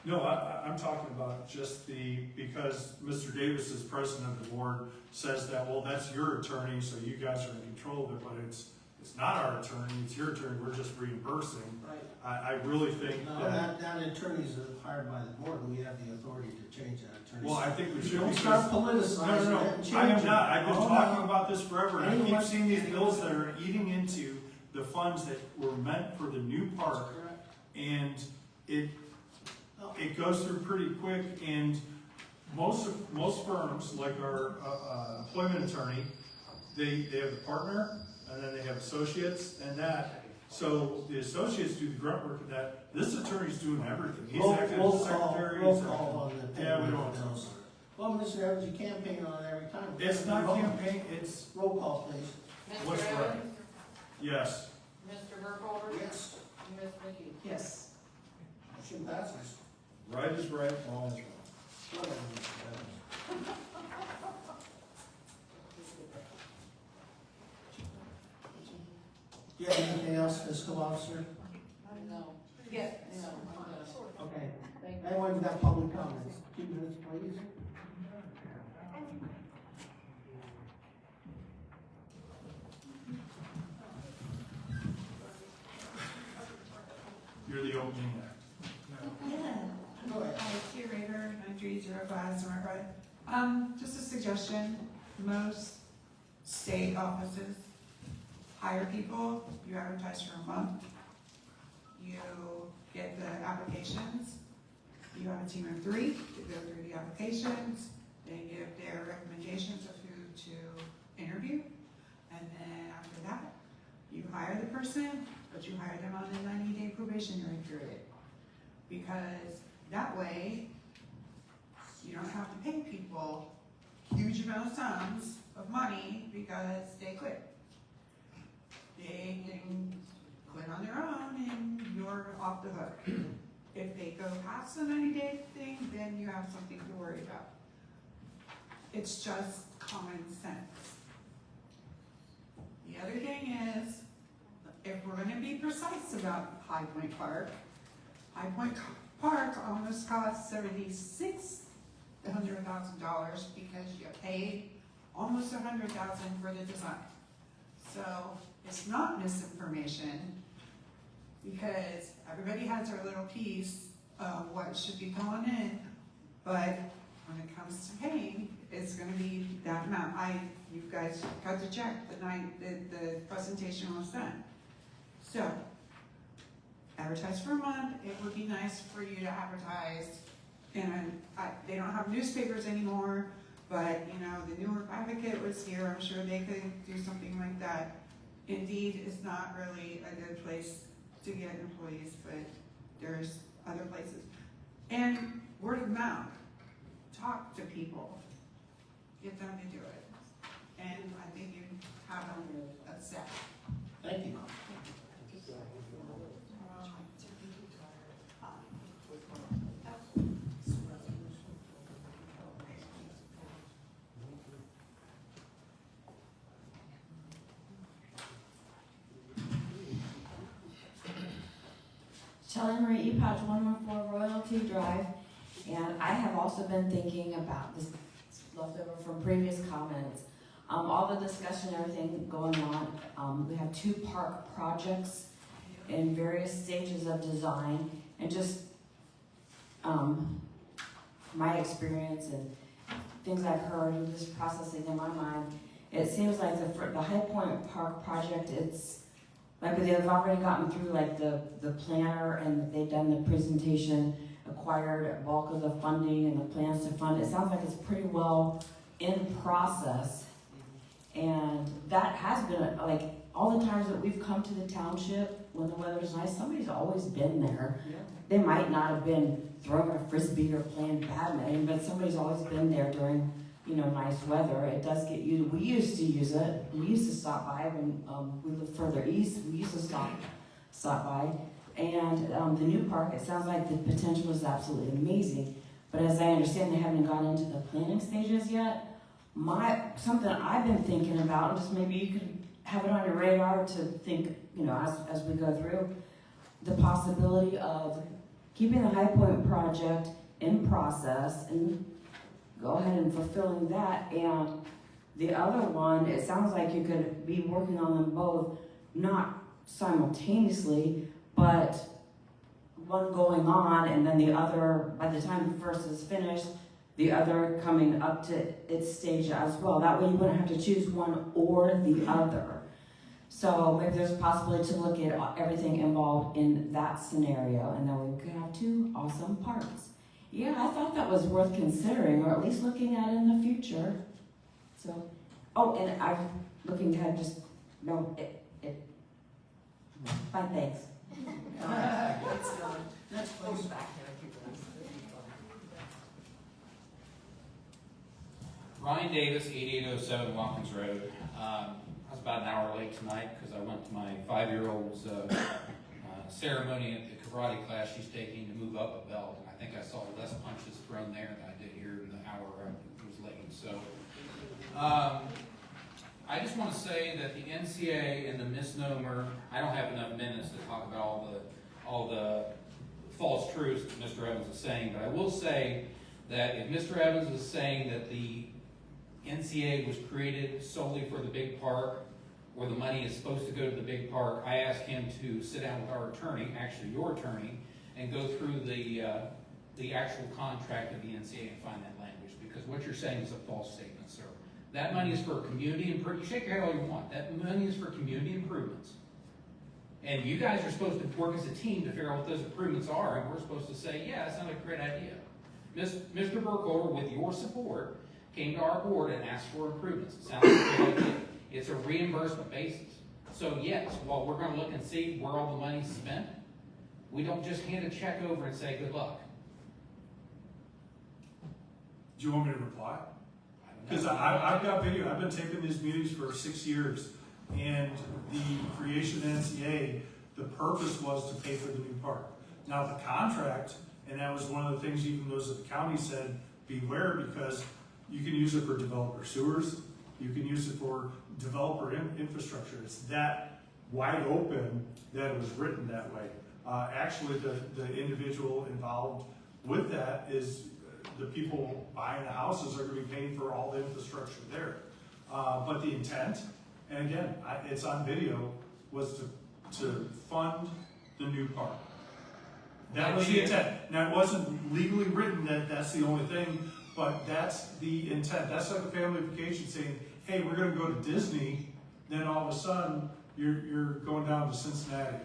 No, I'm talking about just because Mr. Davis is president of the board, says that, well, that's your attorney, so you guys are in control of it, but it's not our attorney, it's your attorney, we're just reimbursing. Right. I really think No, that, that attorney's hired by the board, and we have the authority to change that attorney. well, I think we should. Don't because- start politicizing No, it and change I am it. not, I've been Oh, talking no. about this forever, and I keep Anyone- seeing these bills that are eating into the funds that were meant for the new park, Correct. and it goes through pretty quick, and most firms, like our employment attorney, they have a partner, and then they have associates, and that, so the associates do the grunt work of that, this attorney's doing everything, he's acting as a secretary. Roll he's call acting- on the Yeah, we payment don't of want the to. bills. Well, Mr. Evans, you campaign on it every time. It's not campaign, it's, Roll call, please. What's Mr. right? Evans, yes. Mr. Burkholder, Yes. and Ms. McKee. Yes. Motion passes. Right is right, wrong is wrong. Whatever, Mr. Evans. Do you have anything else, fiscal officer? No. Yeah. No, I'm done. Okay. Thank you. Anyone got public comments? 2 minutes, please. You're the opening act. Go ahead. Hi, Tia Rader, 9305, Smart Just a suggestion, most state offices hire people, you advertise for a month, you get the applications, you have a team of 3 to go through the applications, they give their recommendations of who to interview, and then after that, you hire the person, but you hire them on a 90-day probationary period. Because that way, you don't have to pay people huge amount of sums of money because they quit. They can quit on their own and you're off the hook. If they go past the 90-day thing, then you have something to worry about. It's just common sense. The other thing is, if we're gonna be precise about High Point Park, High Point Park almost cost $76,000 because you paid almost 100,000 for the design. So it's not misinformation, because everybody has their little piece of what should be going in, but when it comes to paying, it's gonna be that amount. You guys got to check the night that the presentation was done. So, advertise for a month. It would be nice for you to advertise, and they don't have newspapers anymore, but you know, the Newark Advocate was here. I'm sure they could do something like that. Indeed is not really a good place to get employees, but there's other places. And word of mouth. Talk to people. Get them to do it. And I think you have a set. Thank you. Shelley Marie Epatch, 114 Royalty Drive, and I have also been thinking about this leftover from previous comments. All the discussion, everything going on, we have 2 park projects in various stages of design, and just my experience and things I've heard and just processing in my mind, it seems like the High Point Park project, it's like they've already gotten through like the planner, and they've done the presentation, acquired a bulk of the funding and the plans to fund. It sounds like it's pretty well in process. And that has been, like, all the times that we've come to the township when the weather's nice, somebody's always been there. Yeah. They might not have been throwing a frisbee or playing badminton, but somebody's always been there during, you know, nice weather. It does get used. We used to use it. We used to stop by when we lived further east. We used to stop by. And the new park, it sounds like the potential is absolutely amazing. But as I understand, they haven't gone into the planning stages yet. Something I've been thinking about, and just maybe you could have it on your radar to think, you know, as we go through, the possibility of keeping the High Point project in process and go ahead and fulfilling that. And the other one, it sounds like you could be working on them both, not simultaneously, but one going on and then the other, by the time the first is finished, the other coming up to its stage as well. That way you wouldn't have to choose one or the other. So maybe there's a possibility to look at everything involved in that scenario, and then we could have 2 awesome parks. Yeah, I thought that was worth considering, or at least looking at in the future. So, oh, and I'm looking ahead, just, no, fine, thanks. Next, please. Back there. Ryan Davis, 8807 Watkins Road. I was about an hour late tonight because I went to my 5-year-old's ceremony at the karate class she's taking to move up a belt. And I think I saw less punches thrown there than I did here in the hour I was late. So I just want to say that the NCA and the misnomer, I don't have enough minutes to talk about all the false truths that Mr. Evans is saying, but I will say that if Mr. Evans is saying that the NCA was created solely for the big park, or the money is supposed to go to the big park, I asked him to sit down with our attorney, actually your attorney, and go through the actual contract of the NCA and find that language, because what you're saying is a false statement, sir. That money is for community improvement. You shake your head all you want. That money is for community improvements. And you guys are supposed to work as a team to figure out what those improvements are, and we're supposed to say, yeah, that sounds like a great idea. Mr. Burkholder, with your support, came to our board and asked for improvements. It sounds like a great idea. It's a reimbursement basis. So yes, while we're going to look and see where all the money's spent, we don't just hand a check over and say good luck. Do you want me to reply? Because I've got video. I've been taking these meetings for 6 years, and the creation of NCA, the purpose was to pay for the new park. Now the contract, and that was one of the things even those at the county said, beware, because you can use it for developer sewers, you can use it for developer infrastructure. It's that wide open that it was written that way. Actually, the individual involved with that is the people buying the houses are going to be paying for all the infrastructure there. But the intent, and again, it's on video, was to fund the new park. That was the intent. Now, it wasn't legally written that that's the only thing, but that's the intent. That's like a family vacation saying, hey, we're gonna go to Disney, then all of a sudden, you're going down to Cincinnati.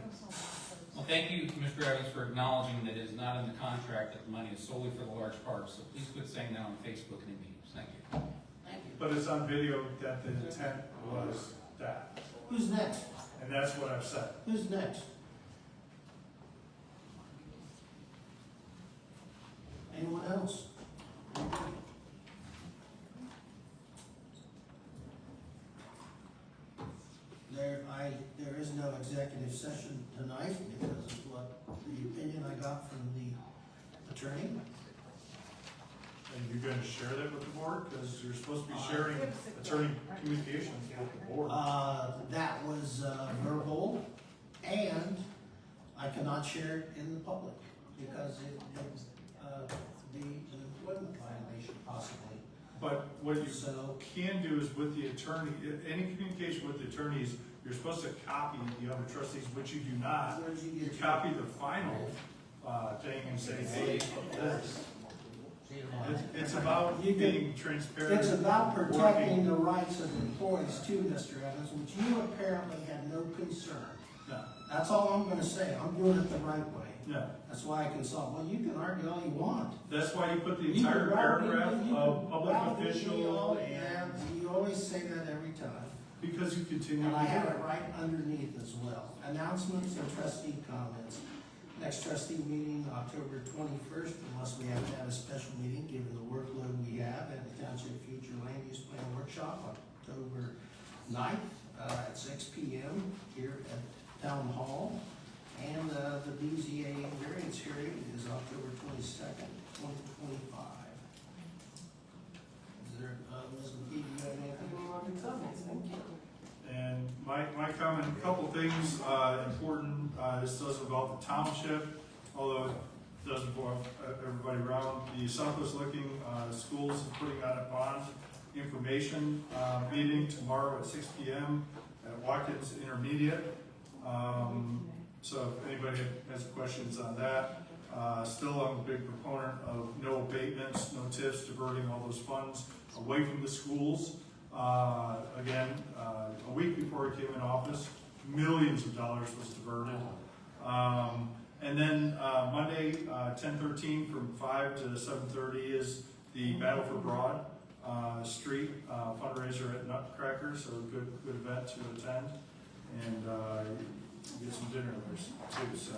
Well, thank you, Mr. Evans, for acknowledging that it is not in the contract that the money is solely for the large parks. So please quit saying that on Facebook and in meetings. Thank you. Thank you. But it's on video that the intent was that. Who's next? And that's what I've said. Who's next? Anyone else? There is no executive session tonight because of what the opinion I got from the attorney. And you're gonna share that with the board, because you're supposed to be sharing attorney communications with the board. That was verbal, and I cannot share it in the public because it be an employment violation possibly. But what you So, can do is with the attorney, any communication with the attorneys, you're supposed to copy the other trustees, which you do not. where did you You get? copy the final, thing and say, hey, this. It's about being transparent. It's about protecting working. the rights of employees too, Mr. Evans, which you apparently had no concern. No, That's all I'm gonna say. I'm doing it the right way. no. That's why I consult. Well, you can argue all you want. That's why you put the You entire can browbeat me, paragraph you of can public browbeat me official all, and, you always say that every time. because you continue And to I do have it. it right underneath as well. Announcements and trustee comments. Next trustee meeting, October 21st, unless we have to have a special meeting, given the workload we have at the Township Future Land Use Plan Workshop, October 9th, at 6 p.m. here at Town Hall. And the BZA variance hearing is October 22nd, 2025. Is there, Ms. McKee, do you have anything? And my comment, a couple things, important, this does involve the township, although it does involve everybody around. The Southwest Licking Schools is putting on a bond information, meeting tomorrow at 6 p.m. at Watkins Intermediate. So if anybody has questions on that, still I'm a big proponent of no abatements, no TIFs, diverting all those funds away from the schools. Again, a week before I came in office, millions of dollars was diverted. And then Monday, 10/13 from 5 to 7:30 is the Battle for Broad Street fundraiser at Nutcracker, so a good event to attend. And get some dinner there too. So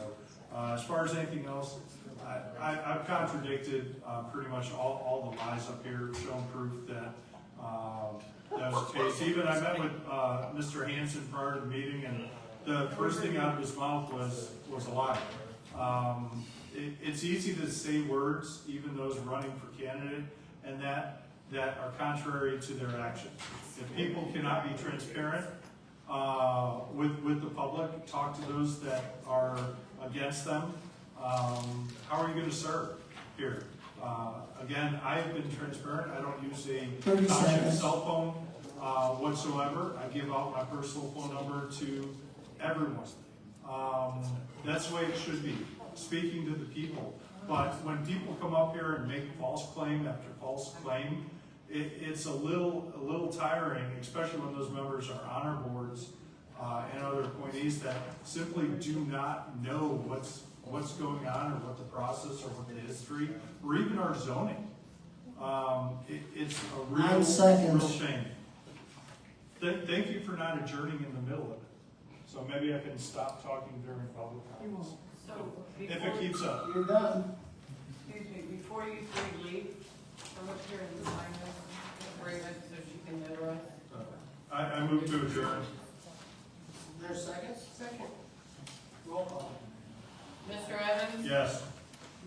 as far as anything else, I've contradicted pretty much all the lies up here, shown proof that that was the case. Even I met with Mr. Hanson prior to the meeting, and the first thing out of his mouth was a lie. It's easy to say words, even those running for candidate, and that are contrary to their actions. If people cannot be transparent with the public, talk to those that are against them, how are you going to serve here? Again, I've been transparent. I don't use a township cell phone whatsoever. I give out my personal phone number to everyone. That's the way it should be, speaking to the people. But when people come up here and make false claim after false claim, it's a little tiring, especially when those members are on our boards and other appointees that simply do not know what's going on or what the process or what the history or even our zoning. It's a real shame. Thank you for not adjourning in the middle of it. So maybe I can stop talking during public comments. So If it keeps up. You're done. Excuse me, before you three leave, come up here and sign this agreement so she can notarize. I move to adjourn. Is there a second? Second. Roll call. Mr. Evans? Yes.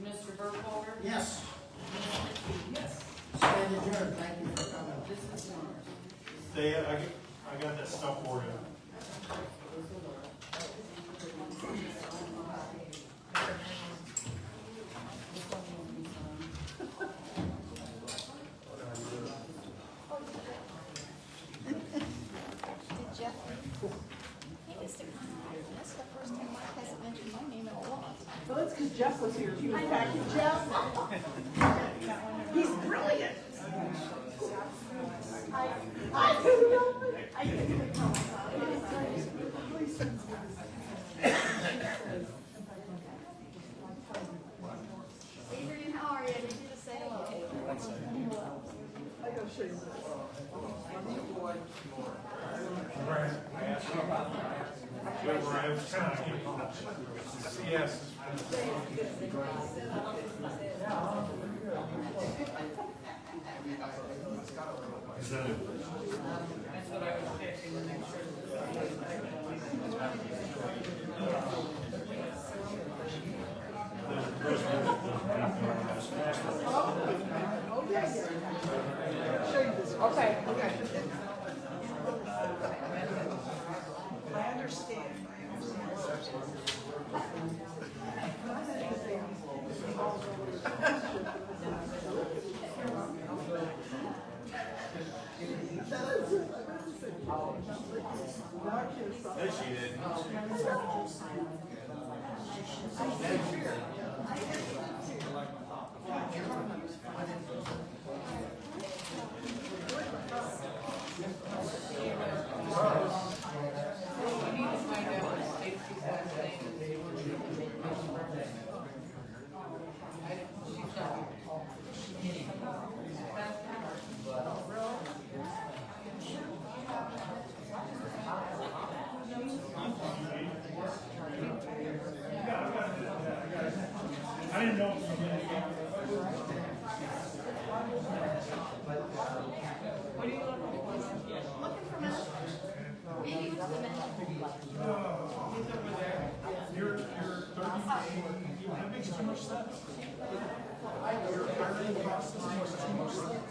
Mr. Burkholder? Yes. Ms. McKee? Yes. Stand adjourned. Thank you for coming. This is yours. They, I got that stuff for you. Jeff was here, he was packing Jeff. He's brilliant. Adrian, how are you? Did you just say hello? I gotta show you. Yes. That's what I was checking to make sure. Okay, okay. I understand. Yes, she did. We need to find out what Stacy's last name is. She's not. I didn't know. What do you want? Looking for minutes? He's over there. You're 30, that makes too much sense. Your hiring process makes too much sense.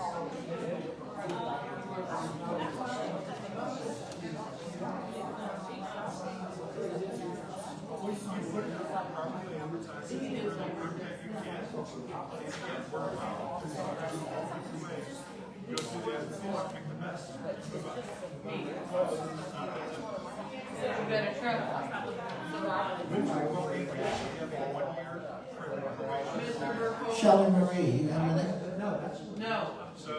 You put it properly advertising. You can't work out. Go through the application, pick the best. You better try. Mr. Burkholder. Shelley Marie, you have a minute? No. So,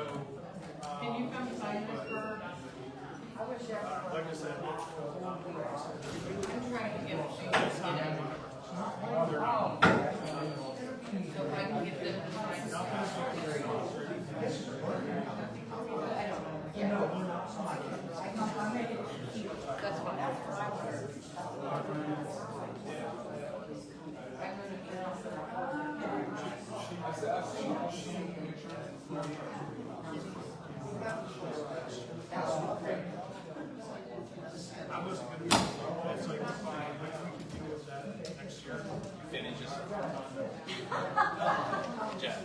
Can you come sign this for? like I said, I'm trying to get a sheet. So if I can get them to sign That's fine. I wasn't gonna be, it's like, we can deal with that next year. Finishes. Jeff.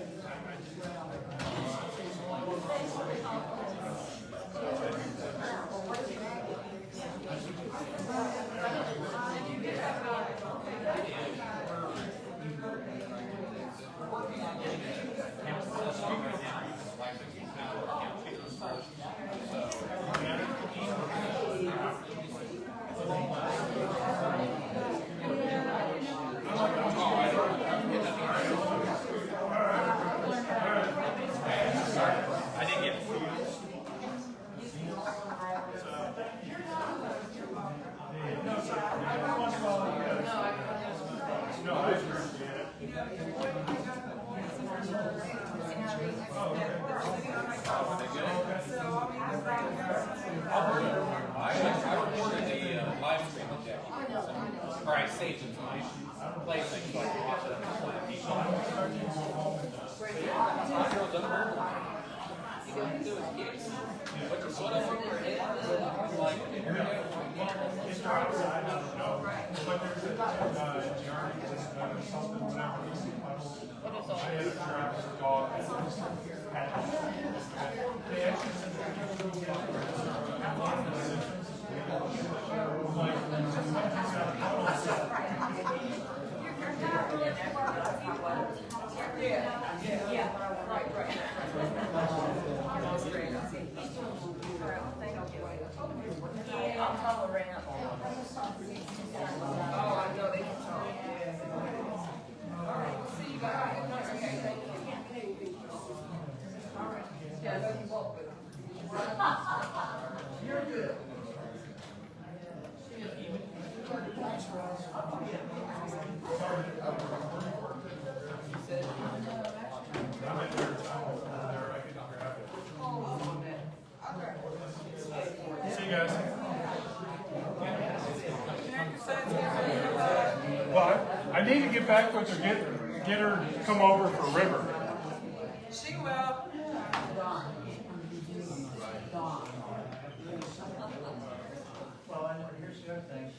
I didn't get it. No, I appreciate it. I recorded the live stream with Jackie. Or I saved it to my play thing so I can watch it on the TV. Put your foot up over your head. Like, here we go. It's hard to, I don't know, but there's a, something, whenever we see puddles. I had a trap dog. They actually said I'll call her in. Oh, I know they can talk. But I need to get back with her, get her to come over for River. She will. Well, I know, here's the other thing.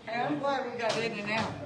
Hey, I'm glad we got in and out.